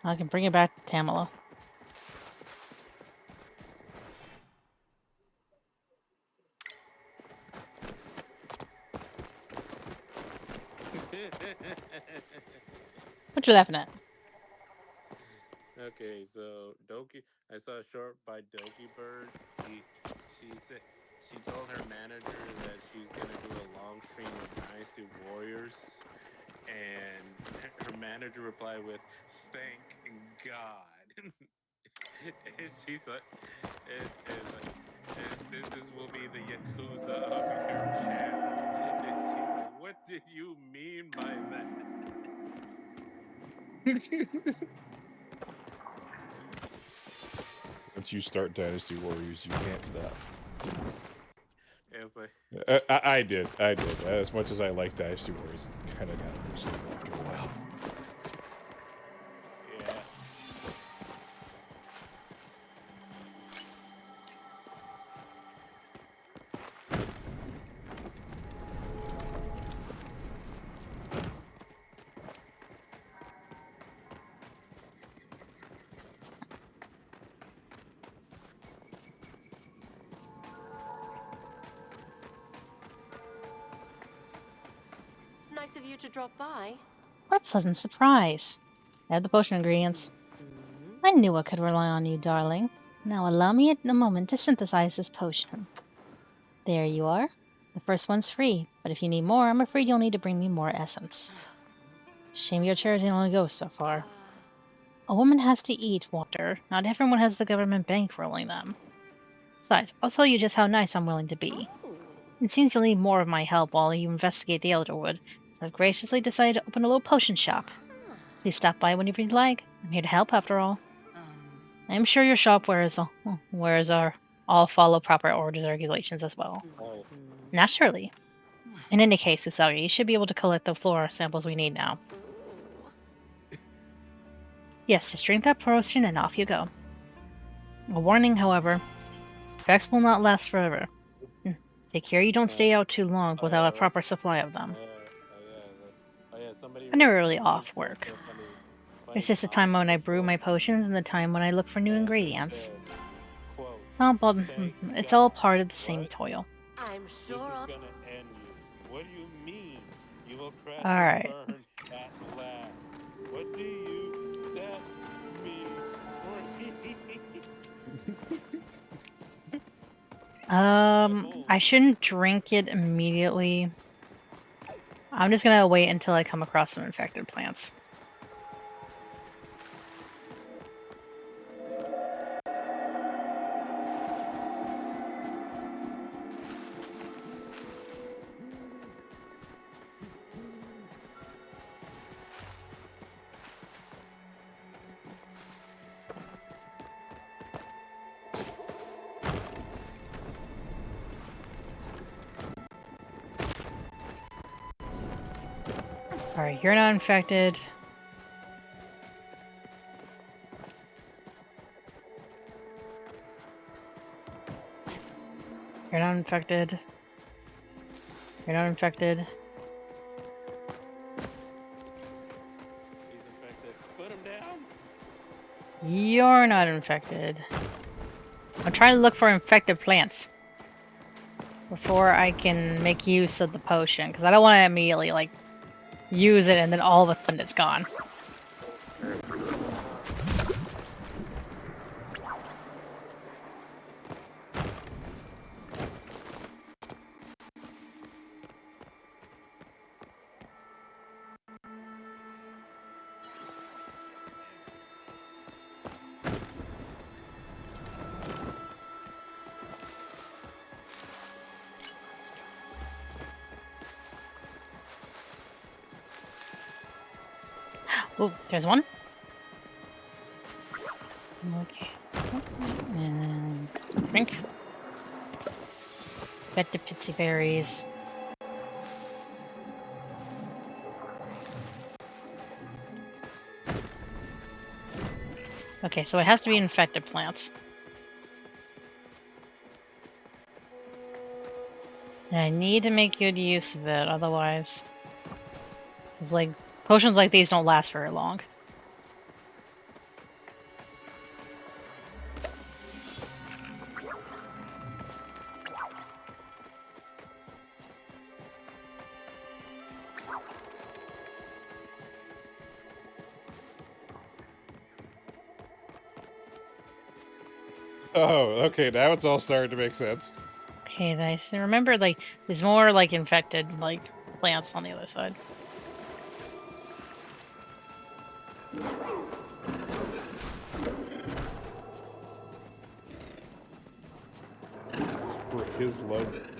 I can bring it back to Tamala. What you laughing at? Okay, so Doki, I saw a short by Doki Bird. She said she told her manager that she's gonna do a long stream of Dynasty Warriors, and her manager replied with, "Thank God." And she's like, this will be the Yakuza of your channel." And she's like, "What did you mean by that?" Once you start Dynasty Warriors, you can't stop. If I, I did. As much as I like Dynasty Warriors, kind of got understood after a while. yeah. Nice of you to drop by. What a pleasant surprise. I have the potion ingredients. Mhm. I knew I could rely on you, darling. Now allow me a moment to synthesize this potion. There you are. The first one's free, but if you need more, I'm afraid you'll need to bring me more essence. Shame your charity only goes so far. A woman has to eat, Walter. Not everyone has the government bankrolling them. Besides, I'll tell you just how nice I'm willing to be. Oh. It seems you'll need more of my help while you investigate the Elderwood, so I've graciously decided to open a little potion shop. Please stop by whenever you'd like. I'm here to help, after all. I'm sure your shop wares all follow proper orders and regulations as well. Oh, Naturally. In any case, Usagi, you should be able to collect the flora samples we need now. Yes, just drink that potion and off you go. A warning, however, effects will not last forever. Take care you don't stay out too long without a proper supply of them. somebody. I'm never really off said work. funny There's just a time when I brew my potions and the time when I look for new and it ingredients. said, quote, It's all part of the same toil. I'm "This sure is I'll... gonna end you. What do you mean? You will crash and Alright. burn at last. What do you set me free?" I shouldn't drink it immediately. I'm just gonna wait until I come across some infected plants. Alright, you're not infected. You're not infected. You're not infected. He's infected. Put him down. You're not infected. I'm trying to look for infected plants before I can make use of the potion, because I don't want to immediately, like, use it and then all of a sudden it's gone. Oh, there's one. Okay. And drink. Bet the pitsy berries. Okay, so it has to be infected plants. And I need to make good use of it, otherwise... It's like, potions like these don't last very long. Oh, okay, now it's all starting to make sense. Okay, nice. And remember, like, there's more, like, infected, like, plants on the other side.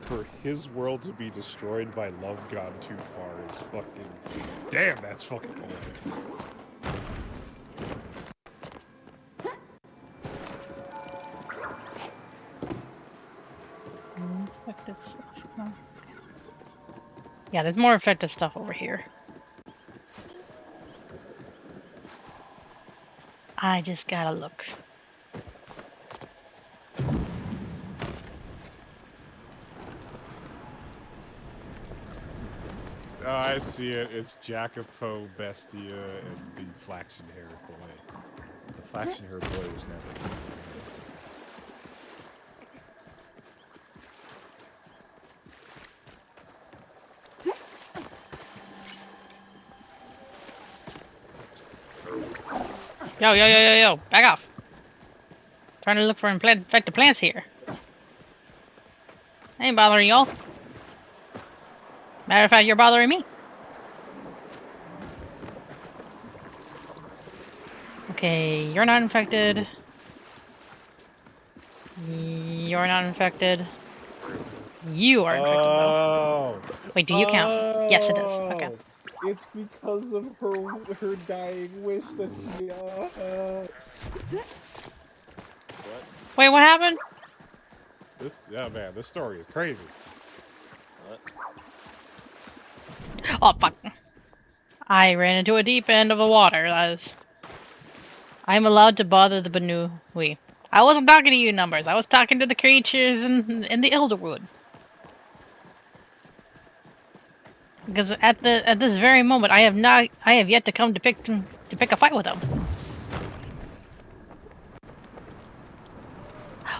For his world to be destroyed by love gone too far is fucking... Damn, that's fucking poetic. Infected stuff. No. Yeah, there's more infected stuff over here. I just gotta look. Oh, I see it. It's Jacopo, Bestia, and the flaxen-haired boy. The flaxen-haired boy was never... Yo. Back off. Trying to look for infected plants here. I ain't bothering y'all. Matter of fact, you're bothering me. Okay, you're not infected. You're not infected. You are infected, though. Oh. Wait, do you count? Yes, it does. Okay. Oh. It's because of her dying wish that she. What? Wait, what happened? Oh man, this story is crazy. What? Oh, fuck. I ran into a deep end of the water. I'm allowed to bother the Banui. I wasn't talking to you, Numbers. I was talking to the creatures in the Elderwood. Because at this very moment, I have yet to come to pick a fight with them.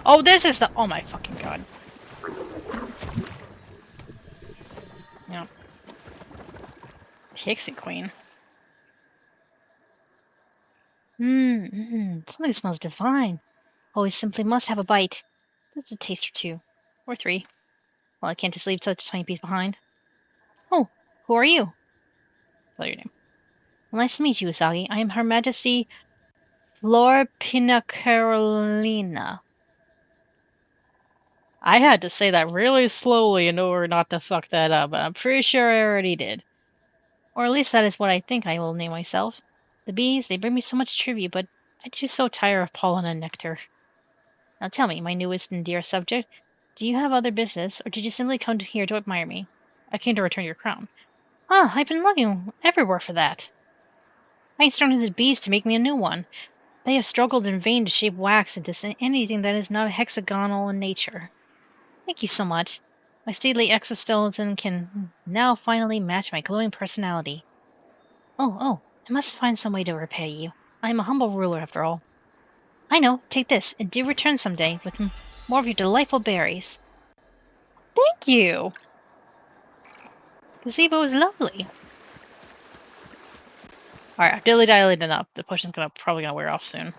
Oh, this is the. Oh my fucking god. Yep. Pixie Queen. Something smells divine. Oh, we simply must have a bite. Just a taste or two. Or three. Well, I can't just leave such a tiny piece behind. Oh, who are you? Spell your name. Well, nice to meet you, Usagi. I am Her Majesty Flor Pina Carolina. I had to say that really slowly in order not to fuck that up, but I'm pretty sure I already did. Or at least that is what I think I will name myself. The bees, they bring me so much tribute, but I too so tire of pollen and nectar. Now tell me, my newest and dear subject, do you have other business, or did you simply come here to admire me? I came to return your crown. Ah, I've been looking everywhere for that. I instructed the bees to make me a new one. They have struggled in vain to shape wax into anything that is not hexagonal in nature. Thank you so much. My stately exoskeleton can now finally match my glowing personality. Oh, I must find some way to repay you. I am a humble ruler after all. I know, take this, and do return someday with more of your delightful berries. Thank you! Gazebo is lovely. Alright, I've dilly-dallied enough. The potion's probably gonna wear off soon.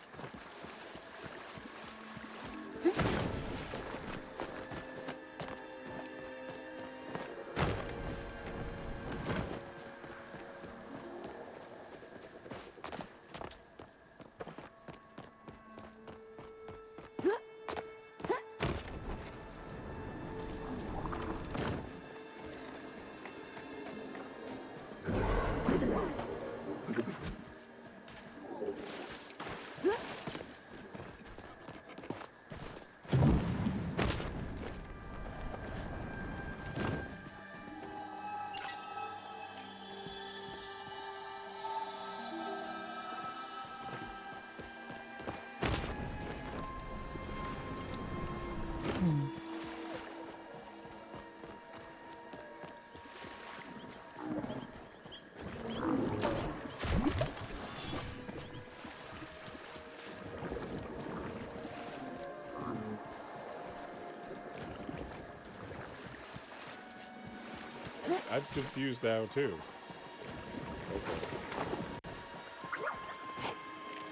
I'm confused now too.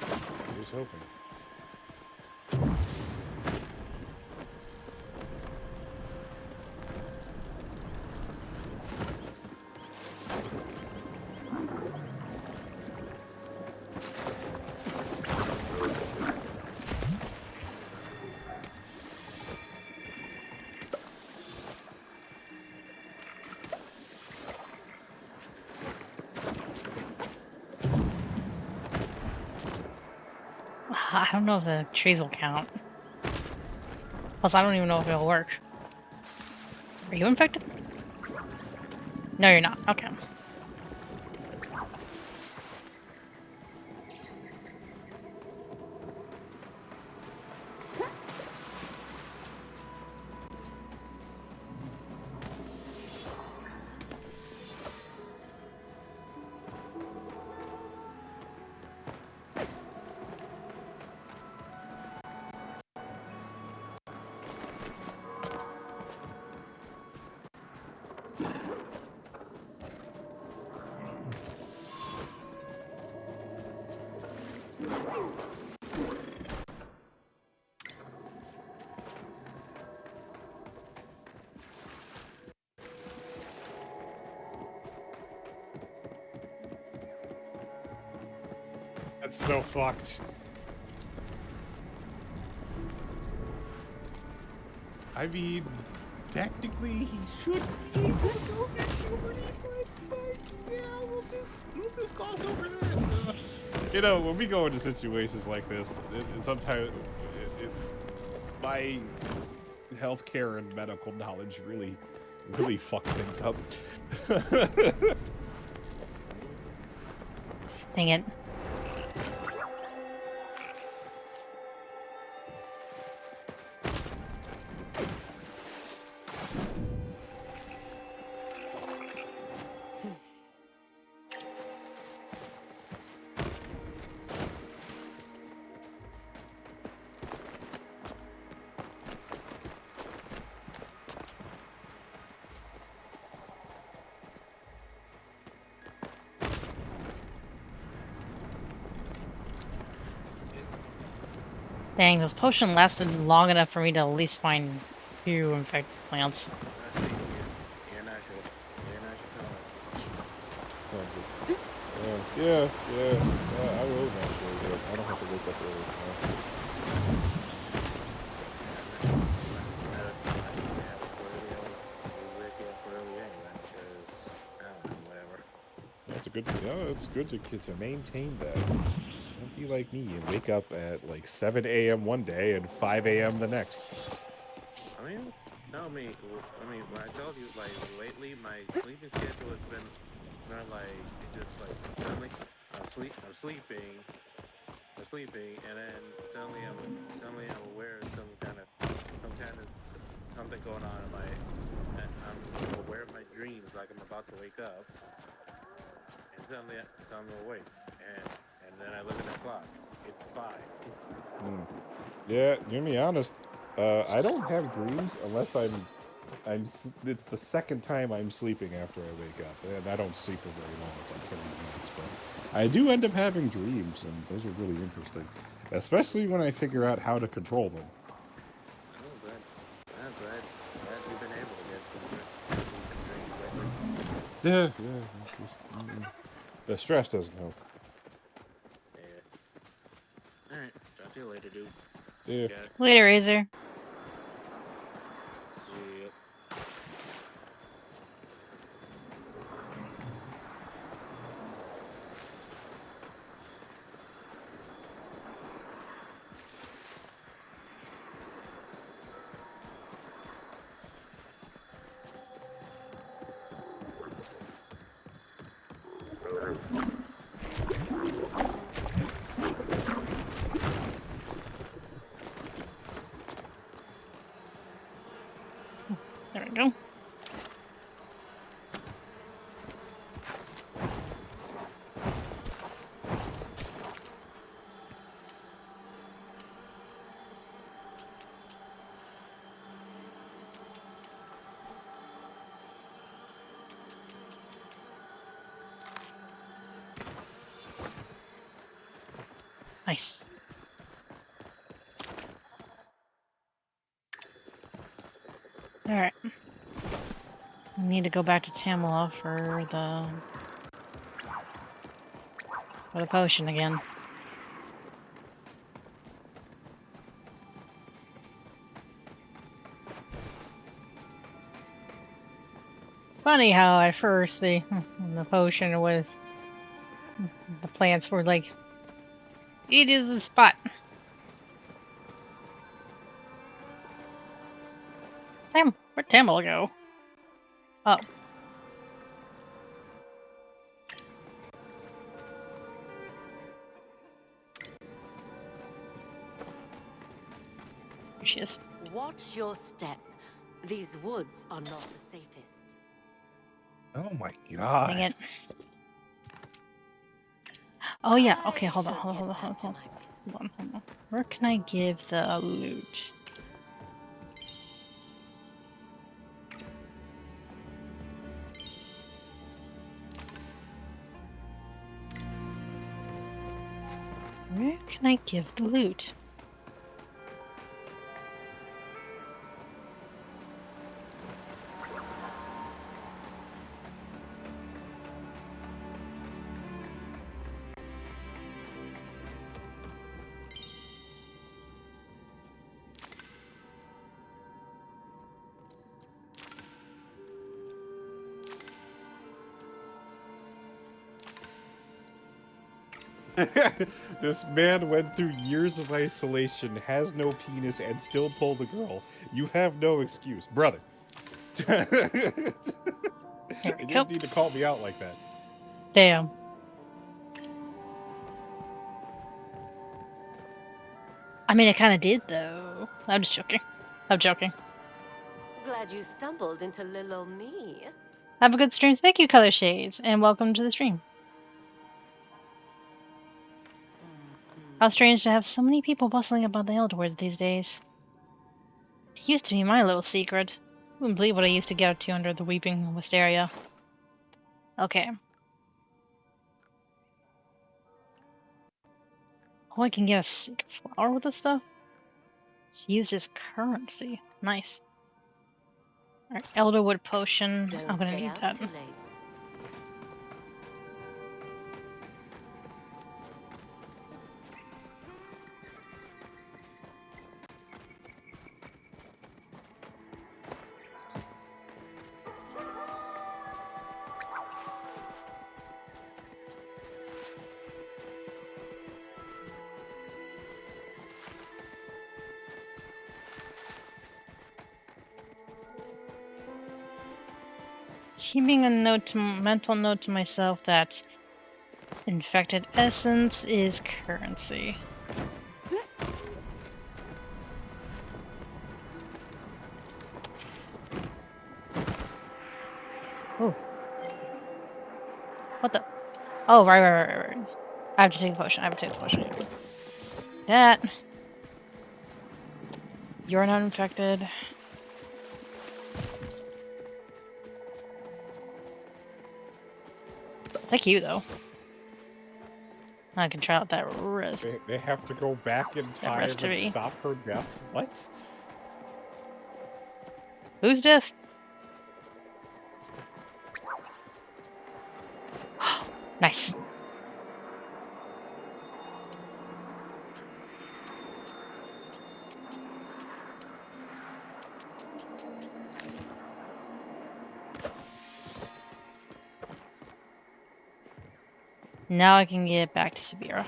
I was hoping. I don't know if the trees will count. Plus, I don't even know if it'll work. Are you infected? No, you're not. Okay. That's so fucked. I mean, technically he should be this over puberty, but like, yeah, we'll just gloss over that. You know, when we go into situations like this, sometimes my healthcare and medical knowledge really fucks things up. Dang it. Dang, this potion lasted long enough for me to at least find 2 infected plants. You're not sure. You're not sure. Yeah, I will eventually, but I don't have to wake up early. That's a good. Yeah, it's good to maintain that. Don't be like me and wake up at like 7 a.m. one day and 5 a.m. the next. I mean, no, when I told you, like, lately my sleeping schedule has been not like, it just like, suddenly I'm sleeping, and then suddenly I'm aware of something going on in I'm aware of my dreams, like I'm about to wake up, and suddenly I'm awake, and then I look at the clock, it's 5. Yeah, to be honest, I don't have dreams unless it's the second time I'm sleeping after I wake up, and I don't sleep for very long. It's like 30 minutes, but I do end up having dreams, and those are really interesting, especially when I figure out how to control them. Oh, glad you've been able to get some dreams lately. Yeah, just, the stress doesn't help. Yeah. Alright, talk to you later, dude. Yeah. Got it. Later, Razor. See ya. There we go. Nice. Alright. I need to go back to Tamala for the potion again. Funny how at first the potion was, the plants were like, it is a spot. Where'd Tamala go? Oh. Here she is. Watch your step. These woods are not the safest. Oh my Dang god. it. Oh yeah, I okay, hold on. should get back to my business. Hold on. Where can I give the loot? Where can I give the loot? This man went through years of isolation, has no penis, and still pulled a girl. You have no excuse, brother. There You we go. didn't need to call me out like that. Damn. I mean, I kind of did, though. I'm just joking. I'm joking. Glad you stumbled into little me. Have a good stream. Thank you, Color Shades, and welcome to the stream. How strange to have so many people bustling about the Eldords these days. It used to be my little secret. Wouldn't believe what I used to get up to under the weeping wisteria. Okay. Oh, I can get a secret flower with this stuff? It's used as currency. Nice. Alright, Elderwood potion. Don't I'm gonna stay need out that. too late. Keeping a mental note to myself that infected essence is currency. Oh. What the? Oh, right. I have to take the potion. That. You're not infected. Thank you, though. I can try out that rest. They have to go back in time and recipe. stop her death? What? Who's death? Nice. Now I can get back to Sabira.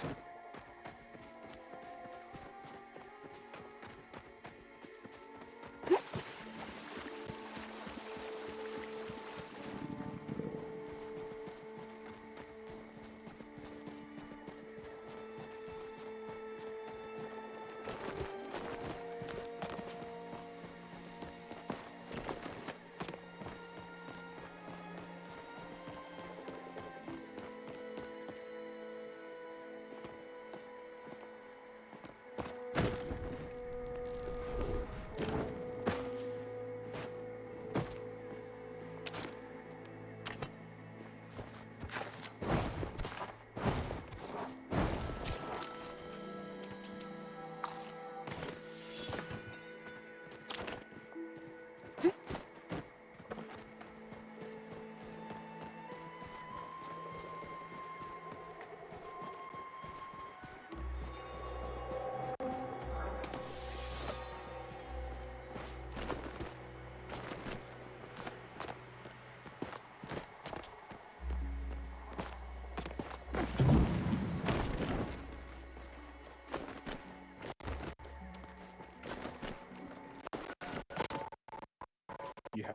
Yeah.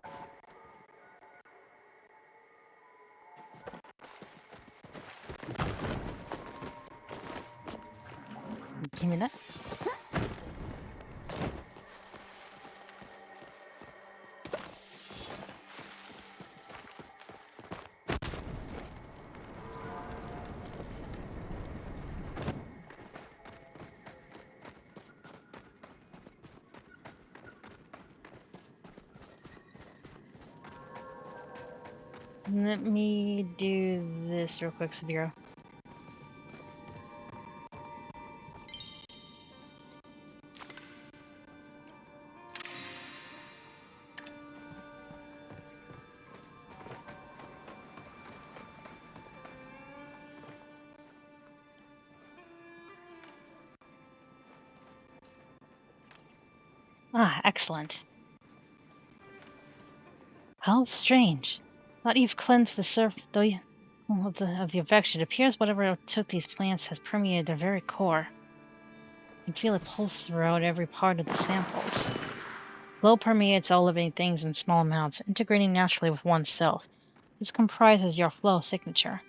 Give me that. Let me do this real quick, Sabira. Ah, excellent. How strange. Thought you've cleansed the surface of the infection. It appears whatever took these plants has permeated their very core. You can feel it pulse throughout every part of the samples. Flow permeates all living things in small amounts, integrating naturally with oneself. This comprises your flow signature.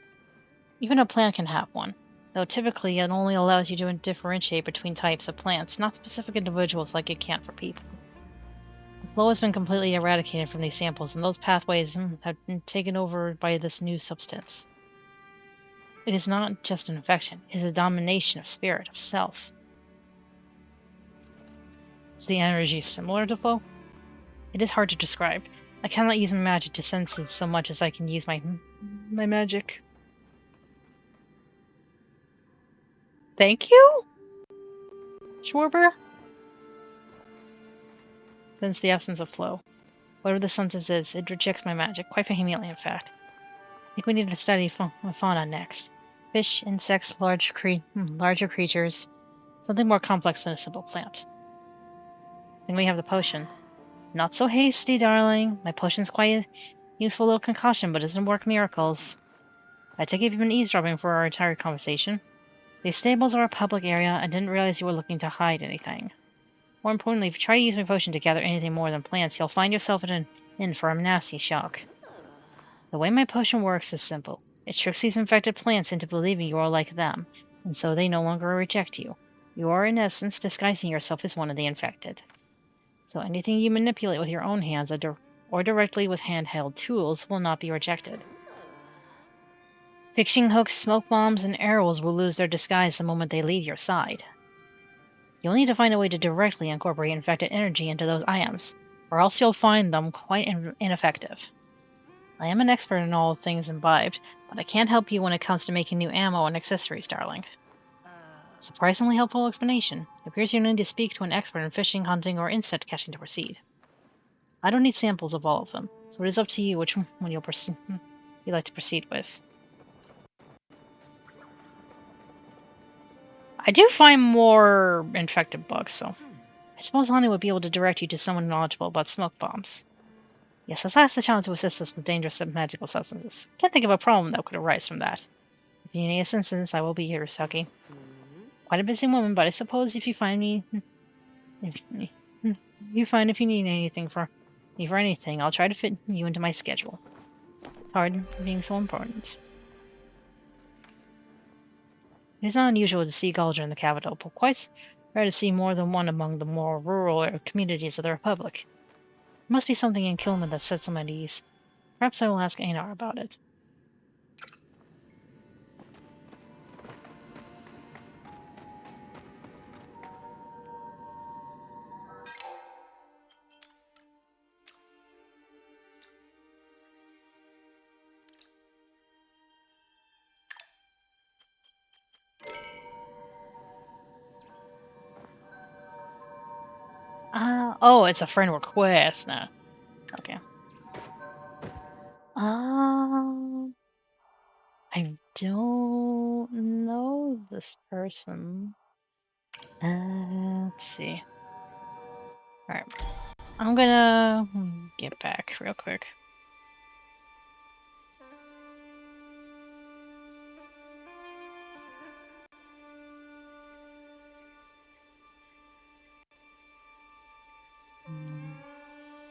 Even a plant can have one, though typically it only allows you to differentiate between types of plants, not specific individuals like it can for people. The flow has been completely eradicated from these samples, and those pathways have been taken over by this new substance. It is not just an infection, it is a domination of spirit, of self. Is the energy similar to flow? It is hard to describe. I cannot use my magic to sense it so much as I can use my magic. Thank you, Schwarber? Sense the absence of flow. Whatever the substance is, it rejects my magic, quite vehemently, in fact. I think we need to study fauna next. Fish, insects, larger creatures. Something more complex than a simple plant. Then we have the potion. Not so hasty, darling. My potion's quite a useful little concoction, but doesn't work miracles. I take it you've been eavesdropping for our entire conversation. These stables are a public area, and didn't realize you were looking to hide anything. More importantly, if you try to use my potion to gather anything more than plants, you'll find yourself in for a nasty shock. The way my potion works is simple. It tricks these infected plants into believing you are like them, and so they no longer reject you. You are, in essence, disguising yourself as one of the infected. So anything you manipulate with your own hands or directly with handheld tools will not be rejected. Fixing hooks, smoke bombs, and arrows will lose their disguise the moment they leave your side. You'll need to find a way to directly incorporate infected energy into those items, or else you'll find them quite ineffective. I am an expert in all things imbibed, but I can't help you when it comes to making new ammo and accessories, darling. Surprisingly helpful explanation. It appears you need to speak to an expert in fishing, hunting, or insect catching to proceed. I don't need samples of all of them, so it is up to you which one you'd like to proceed with. I do find more infected bugs, so I suppose Honey would be able to direct you to someone knowledgeable about smoke bombs. Yes, let's ask the child to assist us with dangerous magical substances. Can't think of a problem that could arise from that. If you need assistance, I will be here, Saki. Quite a busy woman, but I suppose if you find me... if you need anything for anything, I'll try to fit you into my schedule. It's hard being so important. It is not unusual to see Gulger in the capital, but quite rare to see more than one among the more rural communities of the Republic. There must be something in Kilman that sets them at ease. Perhaps I will ask Einar about it. Oh, it's a friend request now. Okay. I don't know this person. Let's see. Alright. I'm gonna get back real quick.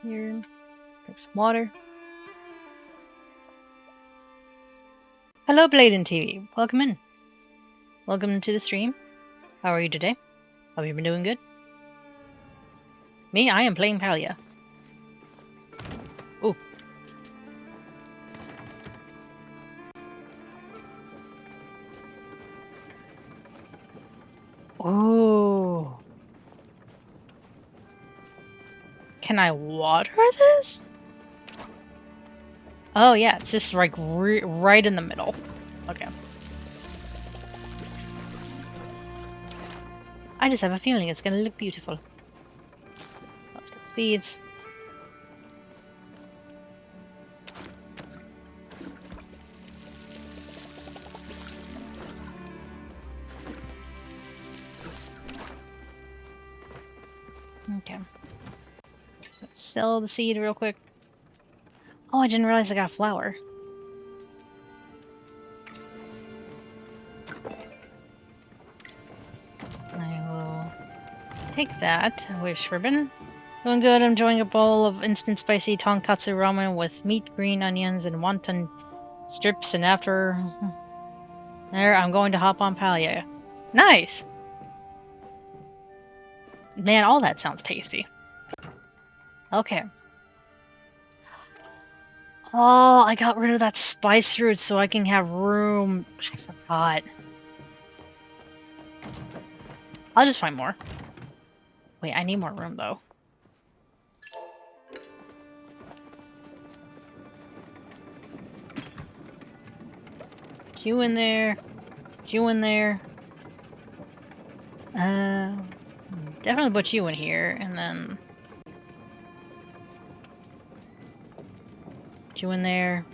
Here. Drink some water. Hello, Bladen TV. Welcome in. Welcome to the stream. How are you today? Have you been doing good? Me? I am playing Palia. Ooh. Oh. Can I water this? Oh yeah, it's just like right in the middle. Okay. I just have a feeling it's gonna look beautiful. Let's get seeds. Okay. sell the seed real quick? Oh, I didn't realize I got flour. I will take that. Wish ribbon. Doing good. I'm enjoying a bowl of instant spicy tonkatsu ramen with meat, green onions, and wonton strips. And after there, I'm going to hop on Palia. Nice. Man, all that sounds tasty. Okay. Oh, I got rid of that spice root so I can have room. I forgot. I'll just find more. Wait, I need more room though. You in there. You in there. Definitely put you in here, and then put you in there.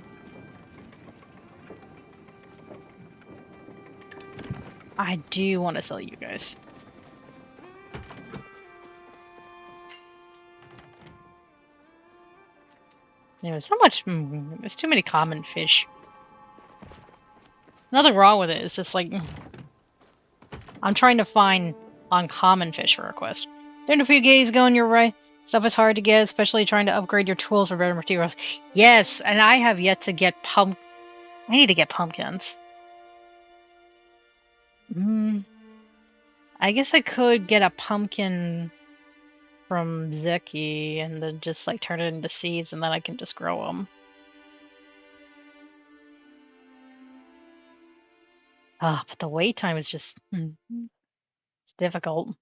I do want to sell you guys. There's so much. There's too many common fish. Nothing wrong with it. It's just like I'm trying to find uncommon fish for a quest. Doing a few days ago, and you're right. Stuff is hard to get, especially trying to upgrade your tools for better materials. Yes, and I have yet to get I need to get pumpkins. I guess I could get a pumpkin from Zeki and then just like turn it into seeds, and then I can just grow them. Ah, but the wait time is just it's difficult.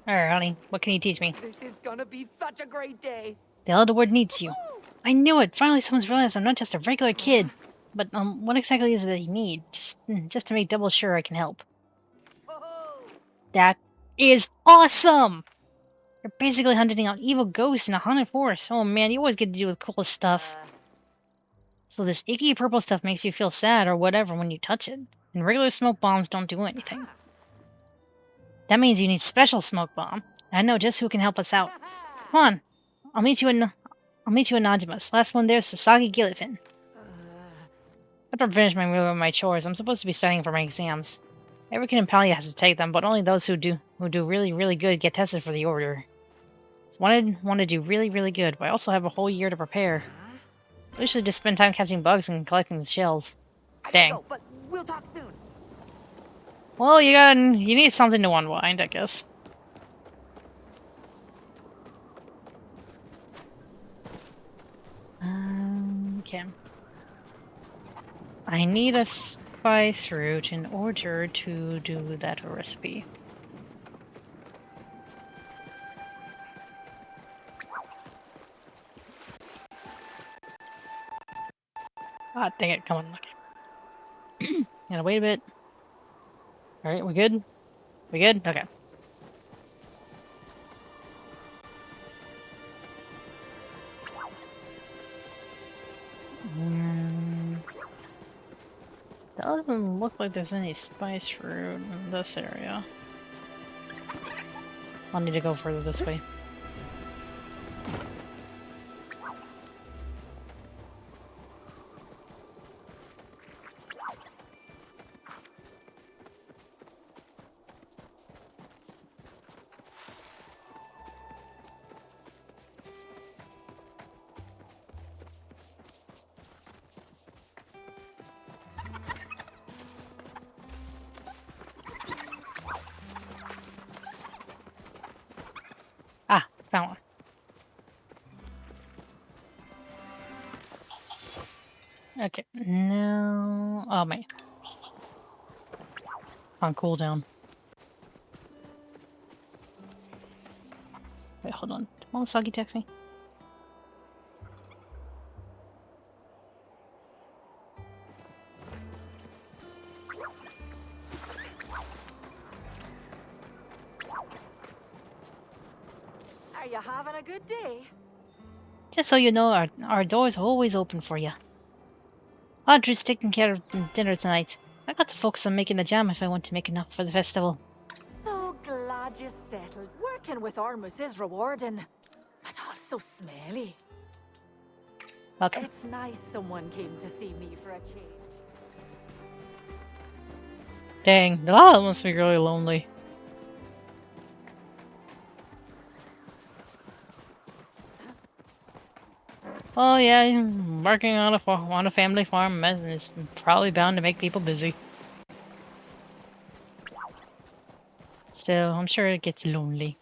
Alright, honey, what can you teach me? This is gonna be such a great day. The Elder Ward needs you. I knew it! Finally someone's realized I'm not just a regular kid. But, what exactly is it that you need? Just to make double sure I can help. Oh, That is awesome! You're basically hunting out evil ghosts in a haunted forest. Oh man, you always get to do the coolest stuff. So this icky purple stuff makes you feel sad or whatever when you touch it. And regular smoke bombs don't do anything. That means you need special smoke bomb. I know just who can help us out. Come on. I'll meet you in Najima's. Last one there's Sasagi Gillifin. After I finish my chores, I'm supposed to be studying for my exams. Every kid in Palia has to take them, but only those who do really, really good get tested for the order. So I want to do really, really good, but I also have a whole year to prepare. I usually just spend time catching bugs and collecting shells. Dang. Go, but we'll talk soon. Well, you need something to unwind, I guess. Okay. I need a spice root in order to do that recipe. Ah, dang it, come on, okay. Gotta wait a bit. Alright, we good? We good? Okay. Doesn't look like there's any spice fruit in this area. I'll need to go further this way. Ah, found one. Okay, now... Oh, man. On cooldown. Wait, hold on. Did Momosagi text me? Are you having a good day? Just so you know, our doors are always open for you. Audrey's taking care of dinner tonight. I got to focus on making the jam if I want to make enough for the festival. So glad you settled. Working with Ormus is rewarding, but also smelly. Welcome. It's nice someone came to see me for a change. Dang, Delilah must be really lonely. Oh yeah, working on a family farm is probably bound to make people busy. Still, I'm sure it gets lonely.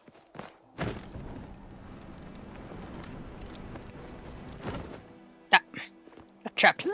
Ah, got trapped.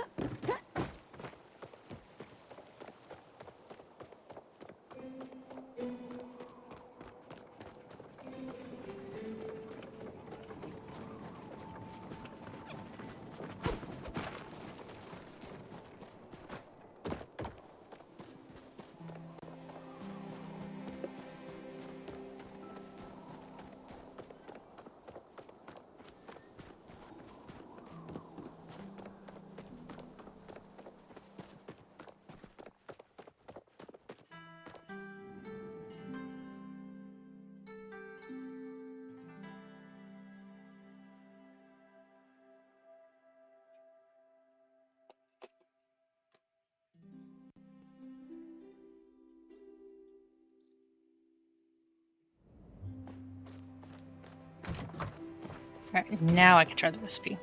Alright, now I can try the recipe.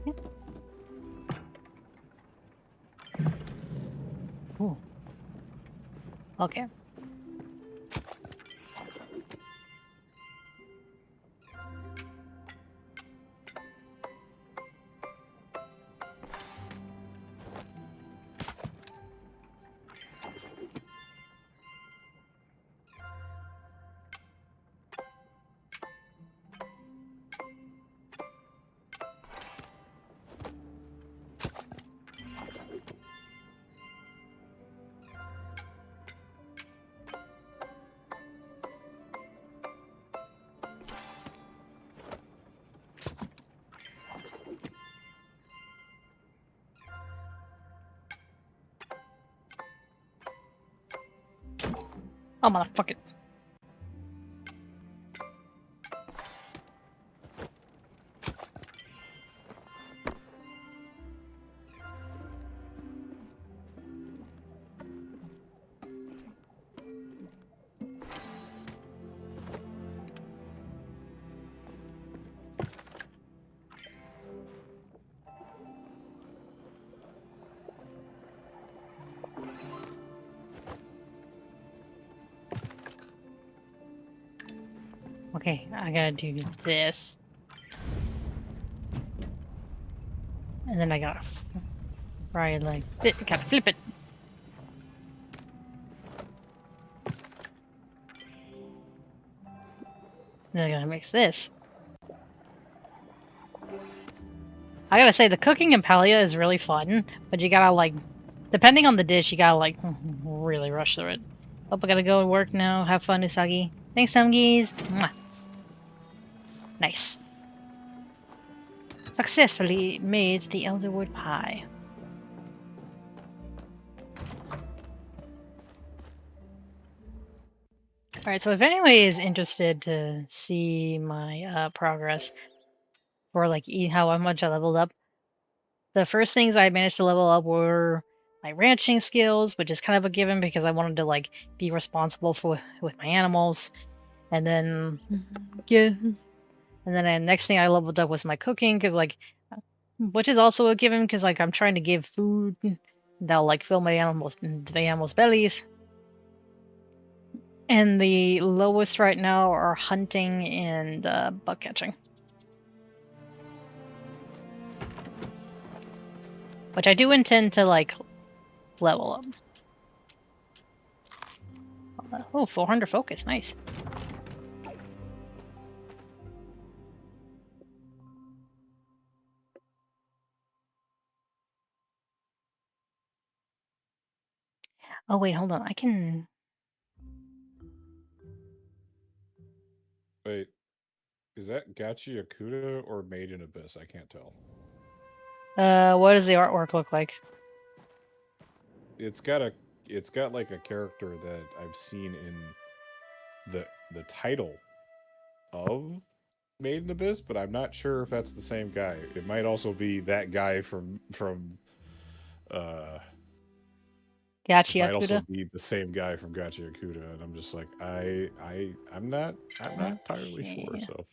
Yep. Ooh. Okay. Oh motherfucker. Okay, I gotta do this. And then I gotta fry it like this. Gotta flip it. Then I gotta mix this. I gotta say, the cooking in Palia is really fun, but you gotta, like, depending on the dish, you gotta, like, really rush through it. Hope I gotta go to work now. Have fun, Usagi. Thanks, Samgies. Mwah. Nice. Successfully made the elderwood pie. Alright, so if anyone is interested to see my progress for, like, how much I leveled up, the first things I managed to level up were my ranching skills, which is kind of a given because I wanted to, like, be responsible with my animals. And then, yeah. And then the next thing I leveled up was my cooking, because, like, which is also a given because, like, I'm trying to give food that'll, like, fill the animals' bellies. And the lowest right now are hunting and buck catching. Which I do intend to, like, level up. Oh, 400 focus, nice. Oh wait, hold on, I can... Wait, is that Gachi Yakuta or Made in Abyss? I can't tell. What does the artwork look like? It's got like a character that I've seen in the title of Made in Abyss, but I'm not sure if that's the same guy. It might also be that guy from uh it Gachi might also Akuda? be the same guy from Gachi Yakuta, and I'm just like I'm not entirely sure. Okay. So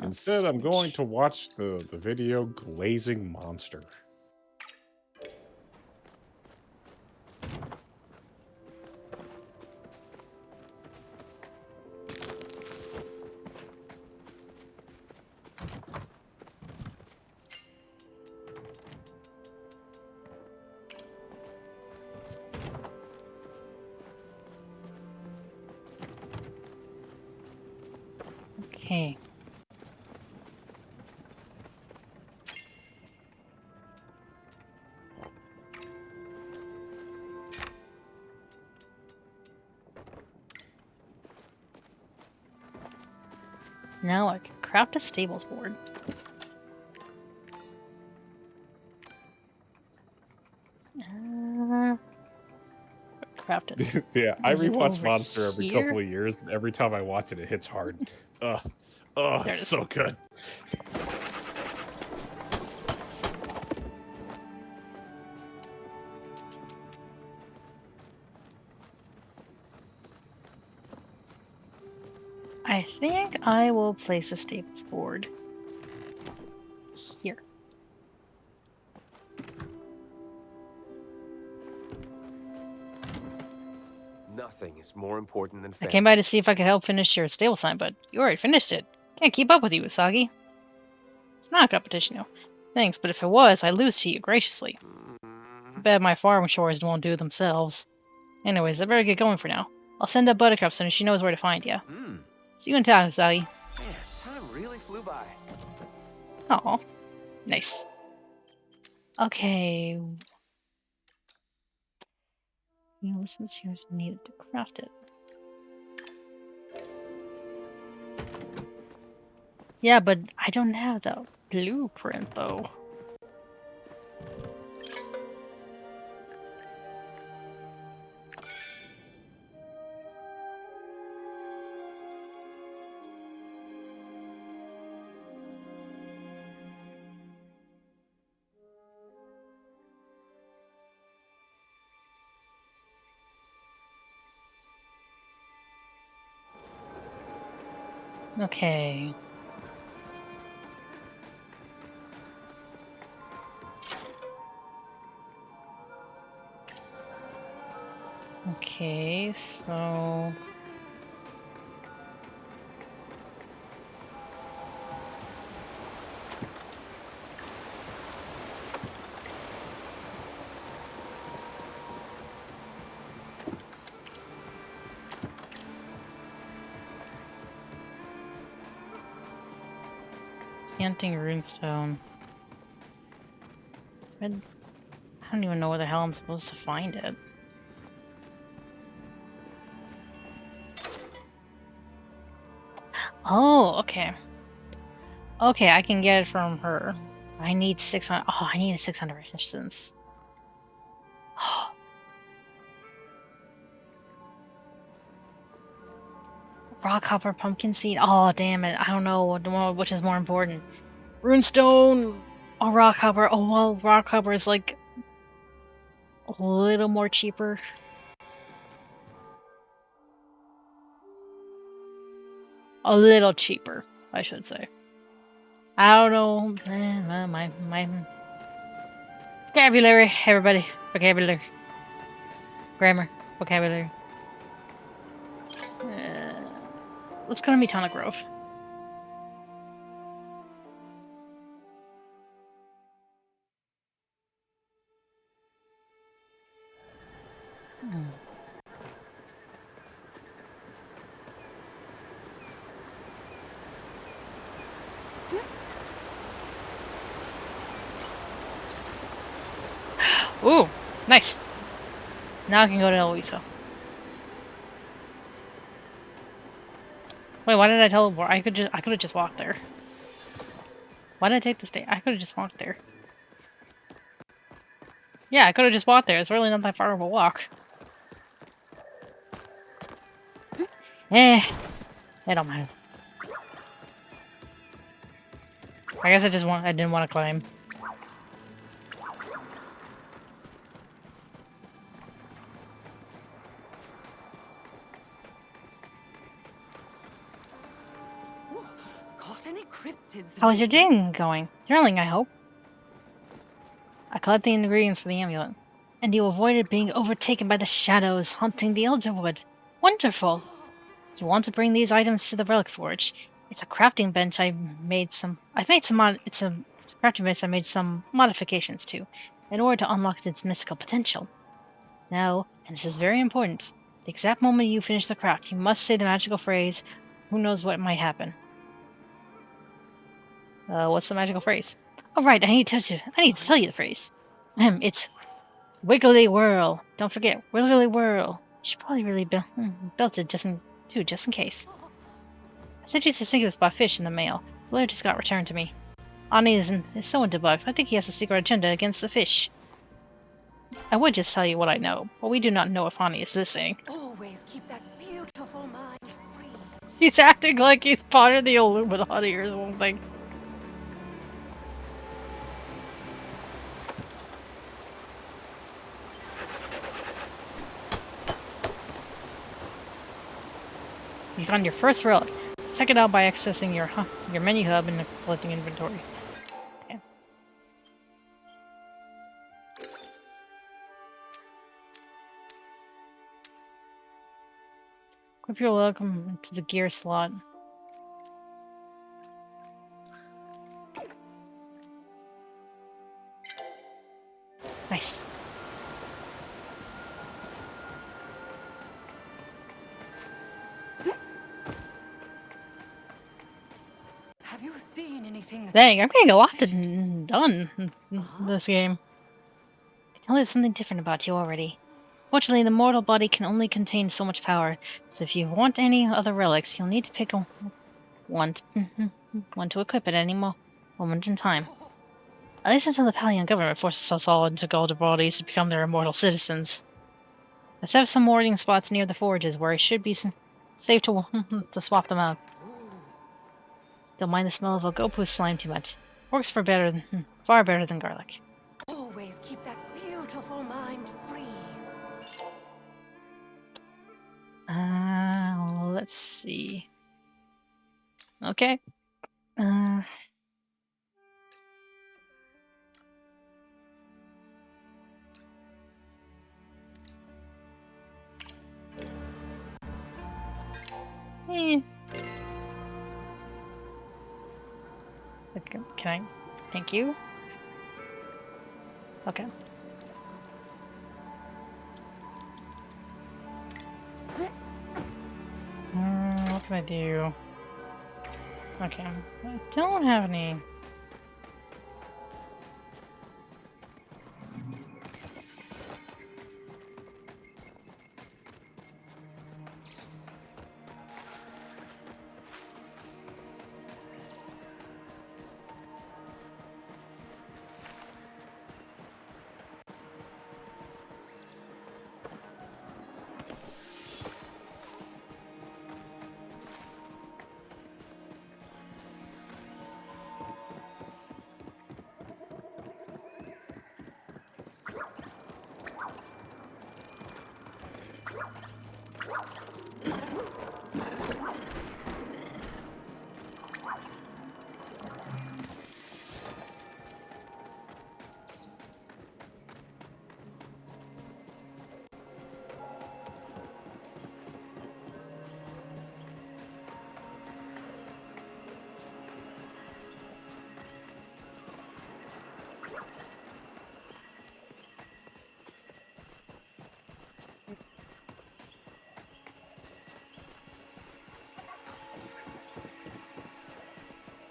instead, I'm going Switch. to watch the video Glazing Monster. Okay. Now I can craft a stables board. Craft it. Yeah, I Is it rewatch over Monster every here? couple of years, and every time I watch it, it hits hard. Ugh. Oh, There it it's is. so good. I think I will place a stables board here. Nothing is more important than I family. came by to see if I could help finish your stable sign, but you already finished it. Can't keep up with you, Usagi. It's not a competition, no. Thanks, but if it was, I'd lose to you graciously. Bet my farm chores won't do themselves. Anyways, I better get going for now. I'll send up Buttercup so she knows where to find you. See you in town, Usagi. Man, time really flew by. Aw. Nice. Okay. Listens here's needed to craft it. Yeah, but I don't have the blueprint though. Okay. Okay, so... Chanting runestone. I don't even know where the hell I'm supposed to find it. Oh, okay. Okay, I can get it from her. I need 600. Oh, I need a 600 instance. Rock hopper, pumpkin seed. Oh, damn it! I don't know which is more important. Runestone or rock hopper. Oh well, rock hopper is like a little more cheaper. A little cheaper, I should say. I don't know. My vocabulary, everybody. Vocabulary. Grammar. Vocabulary. Let's go to Metana Grove. Ooh, nice. Now I can go to Eloisa. Wait, why did I teleport? I could have just walked there. Why did I take this day? I could have just walked there. Yeah, I could have just walked there. It's really not that far of a walk. Eh, it don't matter. I guess I didn't want to climb. Caught any cryptids? How was your lately? day going? Thrilling, I hope. I collected the ingredients for the amulet, and you avoided being overtaken by the shadows haunting the Elderwood. Wonderful! You want to bring these items to the Relic Forge? It's a crafting bench it's a crafting bench I made some modifications to, in order to unlock its mystical potential. Now, and this is very important, the exact moment you finish the craft, you must say the magical phrase. Who knows what might happen? What's the magical phrase? Oh, right, I need to tell you the phrase. It's Wiggly Whirl. Don't forget, Wiggly Whirl. You should probably really built it just in case. I sent you suspicious about fish in the mail. The letter just got returned to me. Ani is so into bugs. I think he has a secret agenda against the fish. I would just tell you what I know, but we do not know if Ani is listening. Always keep that beautiful mind free. He's acting like he's part of the Illuminati or something. You found your first relic. Check it out by accessing your menu hub and selecting inventory. Okay. Equip your welcome to the gear slot. Nice. Have you seen anything? Dang, I'm getting a lot done in this game. I can tell there's something different about you already. Fortunately, the mortal body can only contain so much power, so if you want any other relics, you'll need to pick one to equip at any moment in time. At least until the Palian government forces us all into golden bodies to become their immortal citizens. I set up some warding spots near the forges where it should be safe to swap them out. Don't mind the smell of a gopu slime too much. Works far better than garlic. Always keep that beautiful mind free. Let's see. Okay. Eh. Okay, can I? Thank you. Okay. What can I do? Okay. I don't have any.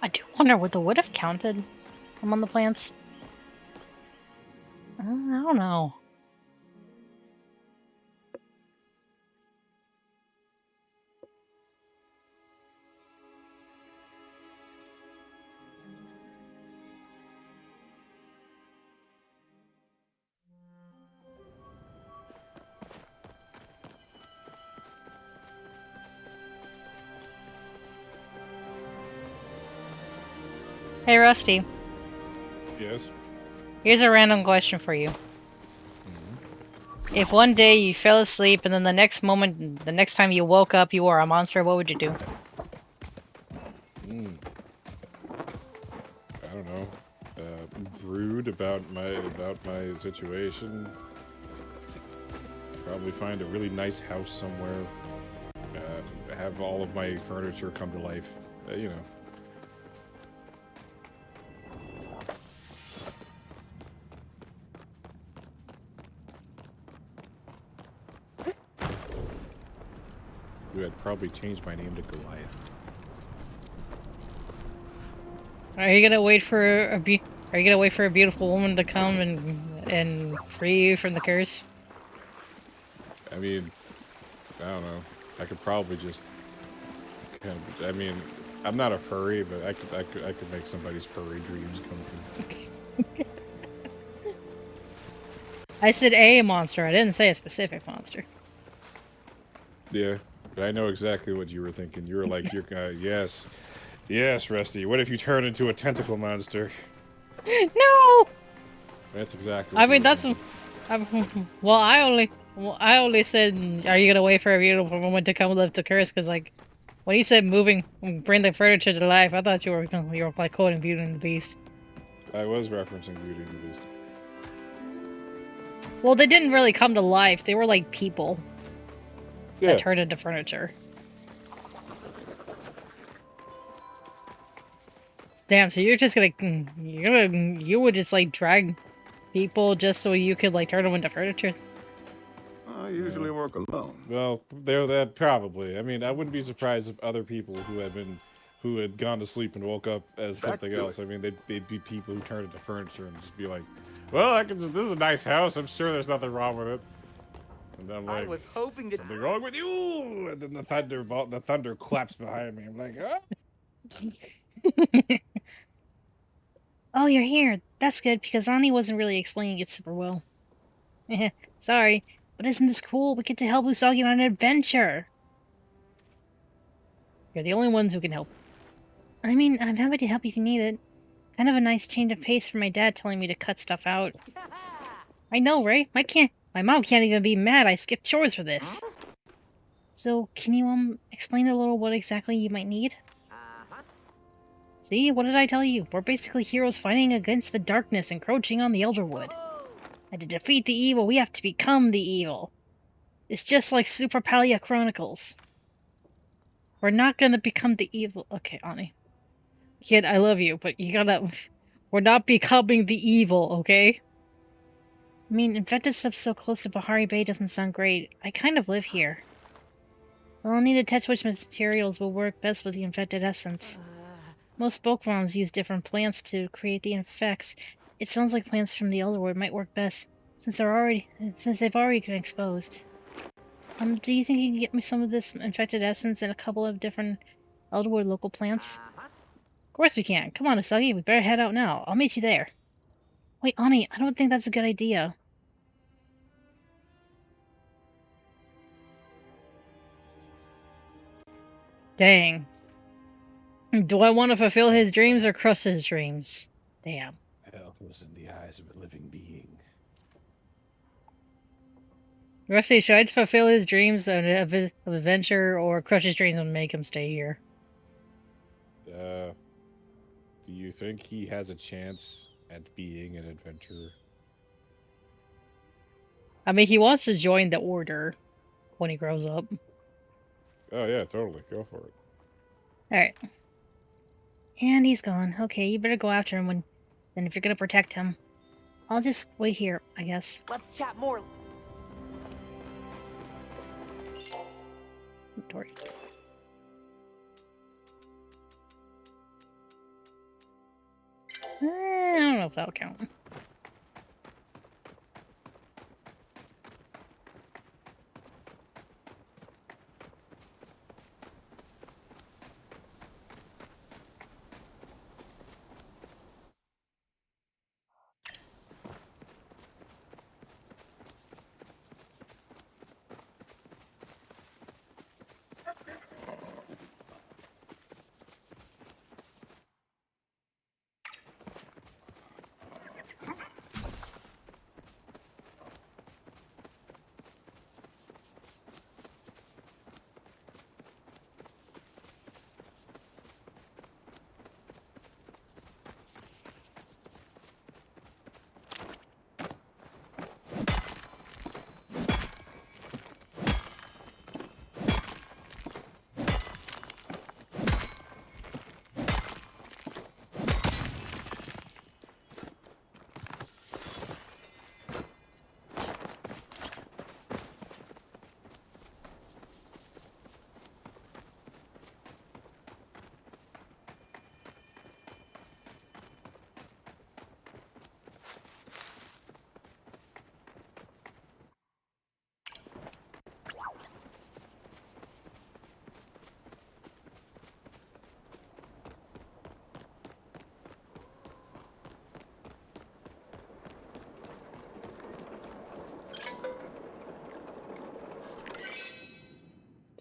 I do wonder what the would have counted among the plants. I don't know. Hey, Rusty. Yes. Here's a random question for you. If one day you fell asleep and then the next time you woke up, you were a monster, what would you do? I don't know. Brood about my situation. Probably find a really nice house somewhere. Have all of my furniture come to life. You know. I'd probably change my name to Goliath. Are you gonna wait for a beautiful woman to come and free you from the curse? I mean, I don't know. I could probably just kind of. I mean, I'm not a furry, but I could make somebody's furry dreams come true. I said a monster. I didn't say a specific monster. Yeah, but I know exactly what you were thinking. You were like, yes, yes, Rusty. What if you turn into a tentacle monster? No. That's exactly I what you mean were that's. thinking. I only said, are you gonna wait for a beautiful woman to come lift the curse? Because like, when you said bring the furniture to life, I thought you were like quoting Beauty and the Beast. I was referencing Beauty and the Beast. Well, they didn't really come to life. They were like people Yeah. that turned into furniture. Damn, so you're just gonna you would just like drag people just so you could like turn them into furniture? I usually work alone. Well, they're that probably. I mean, I wouldn't be surprised if other people who had gone to sleep and woke up as Back something to else. I mean, they'd be people who turned into furniture and just be like, well, this is a nice house. I'm sure there's nothing wrong with it. And I'm like, I was hoping to. something wrong with you. And then the thunder claps behind me. I'm like, ah. Oh, you're here. That's good, because Ani wasn't really explaining it super well. Sorry, but isn't this cool? We get to help Usagi on an adventure! You're the only ones who can help. I mean, I'm happy to help if you need it. Kind of a nice change of pace for my dad telling me to cut stuff out. I know, right? My mom can't even be mad I skipped chores for this. So, can you, explain a little what exactly you might need? See, what did I tell you? We're basically heroes fighting against the darkness encroaching on the Elderwood. And to defeat the evil, we have to become the evil. It's just like Super Palia Chronicles. We're not gonna become the evil. Okay, Ani. Kid, I love you, but you gotta. We're not becoming the evil, okay? I mean, infected stuff so close to Bahari Bay doesn't sound great. I kind of live here. Well, I'll need to test which materials will work best with the infected essence. Most bookworms use different plants to create the infects. It sounds like plants from the Elderwood might work best, since they've already been exposed. Do you think you can get me some of this infected essence and a couple of different Elderwood local plants? Of course we can. Come on, Usagi, we better head out now. I'll meet you there. Wait, Ani, I don't think that's a good idea. Dang. Do I want to fulfill his dreams or crush his dreams? Damn. Hell was in the eyes of a living being. Rusty, should I fulfill his dreams of adventure or crush his dreams and make him stay here? Do you think he has a chance at being an adventurer? I mean, he wants to join the Order when he grows up. Oh yeah, totally. Go for it. Alright. And he's gone. Okay, you better go after him then if you're gonna protect him. I'll just wait here, I guess. Let's chat more. Dory. I don't know if that'll count.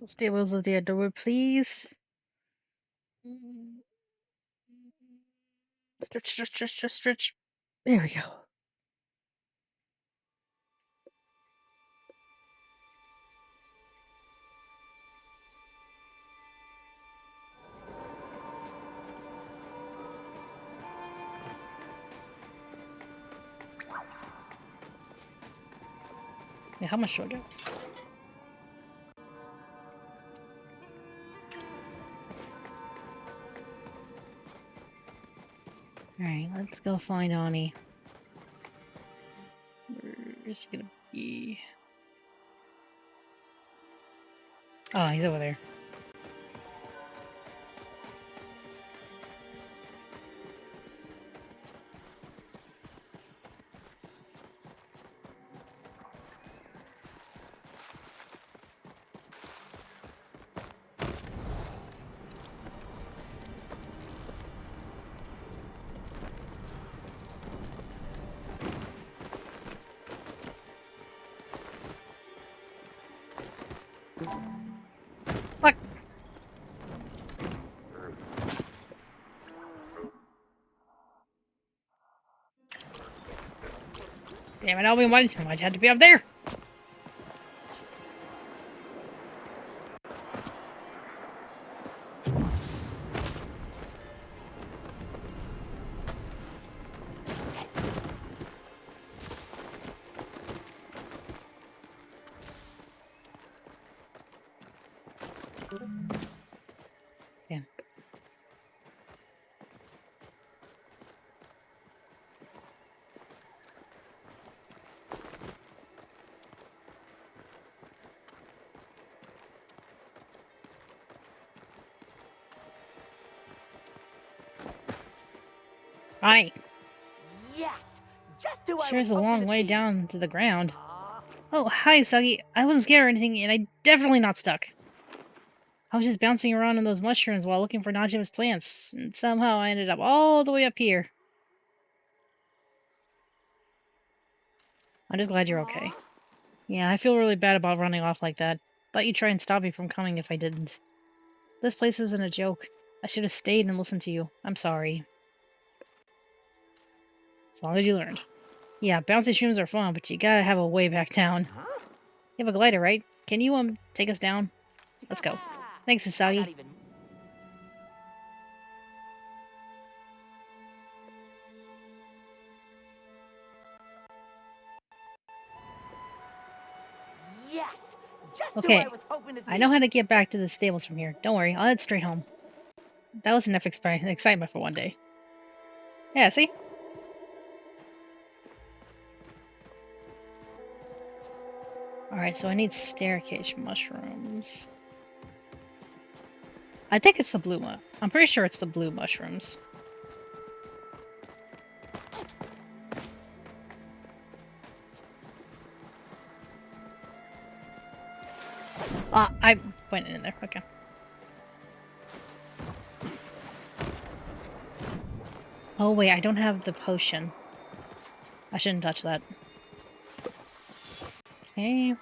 Stables of the Adobe, please. Stretch, stretch, stretch, stretch, stretch. There we go. Yeah, how much do I get? Alright, let's go find Ani. Where's he gonna be? Oh, he's over there. Fuck! Damn it, Alvin, why'd you have to be up there? Yeah. Ani, Yes! Just who I sure was is a hoping long to way see. down to the ground. Aw, Oh, hi, Suggy. I wasn't scared or anything, and I'm definitely not stuck. I was just bouncing around in those mushrooms while looking for Najima's plants, and somehow I ended up all the way up here. I'm just glad you're okay. aw. Yeah, I feel really bad about running off like that. Thought you'd try and stop me from coming if I didn't. This place isn't a joke. I should have stayed and listened to you. I'm sorry. As long as you learned. Yeah, bouncy shrooms are fun, but you gotta have a way back down. Huh? You have a glider, right? Can you, take us down? Let's go. Thanks, I Usagi. got even. Yes! Just who Okay, I was hoping to see. I know how to get back to the stables from here. Don't worry, I'll head straight home. That was enough excitement for one day. Yeah, see? Alright, so I need staircase mushrooms. I think it's the blue one. I'm pretty sure it's the blue mushrooms. Ah, I went in there. Okay. Oh wait, I don't have the potion. I shouldn't touch that. Okay.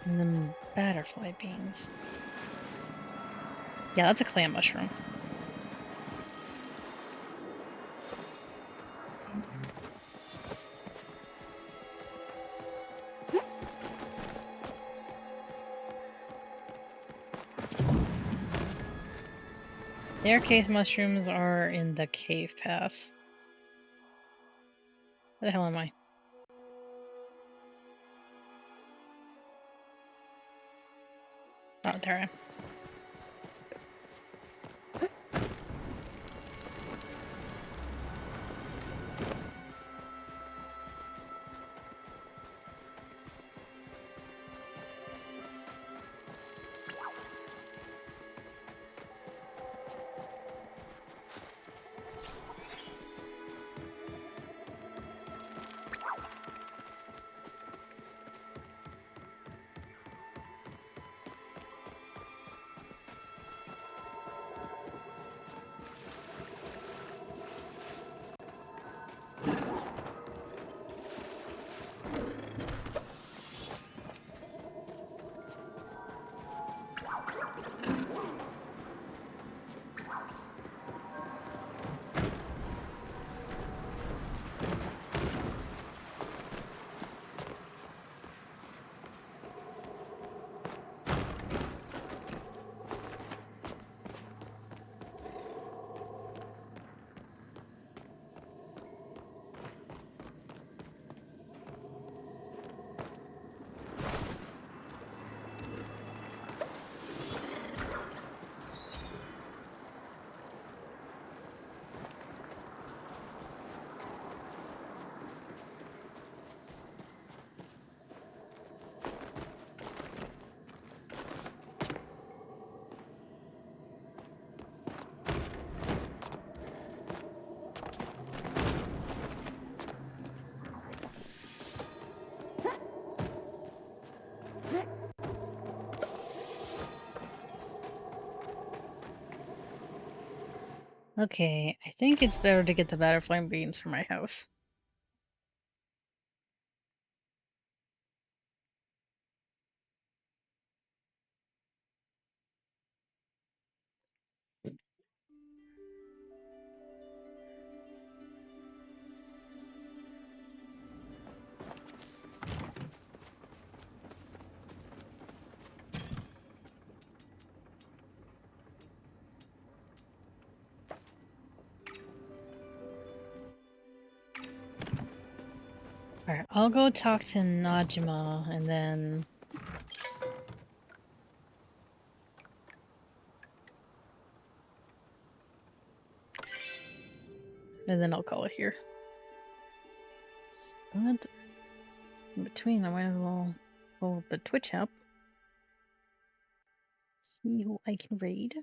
And then butterfly beans. Yeah, that's a clam mushroom. Staircase mushrooms are in the cave pass. Where the hell am I? Oh, there I am. Okay, I think it's better to get the butterfly beans for my house. Alright, I'll go talk to Najima and then... And then I'll call it here. But in between, I might as well pull the Twitch up. See who I can raid.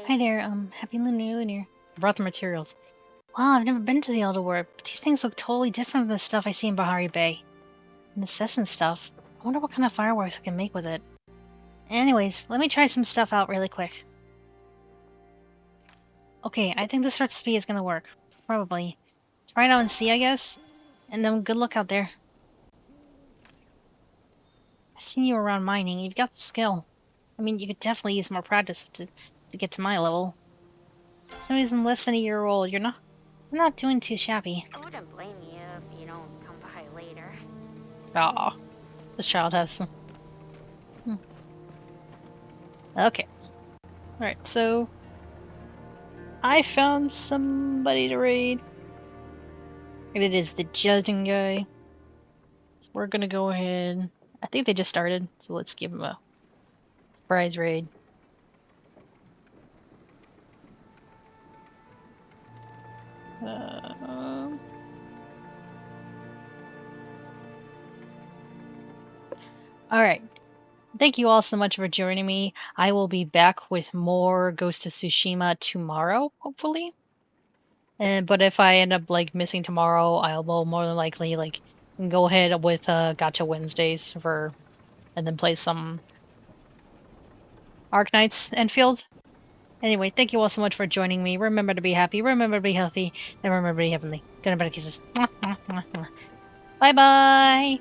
Hi there, happy Lunar. I brought the materials. Wow, I've never been to the Elder World, but these things look totally different from the stuff I see in Bahari Bay. And the Cessin stuff. I wonder what kind of fireworks I can make with it. Anyways, let me try some stuff out really quick. Okay, I think this recipe is gonna work. Probably. Try it out and see, I guess. And then good luck out there. I've seen you around mining. You've got the skill. I mean, you could definitely use more practice to get to my level. Somebody's less than a year old. You're not doing too shabby. I wouldn't blame you if you don't come by later. Aw, this child has some. Okay. Alright, so I found somebody to raid. And it is the judging guy. So we're gonna go ahead. I think they just started, so let's give them a surprise raid. Alright. Thank you all so much for joining me. I will be back with more Ghost of Tsushima tomorrow, hopefully. But if I end up like missing tomorrow, I will more than likely like go ahead with Gacha Wednesdays and then play some Arknights Enfield. Anyway, thank you all so much for joining me. Remember to be happy, remember to be healthy, and remember to be heavenly. Good night, kisses. Bye bye!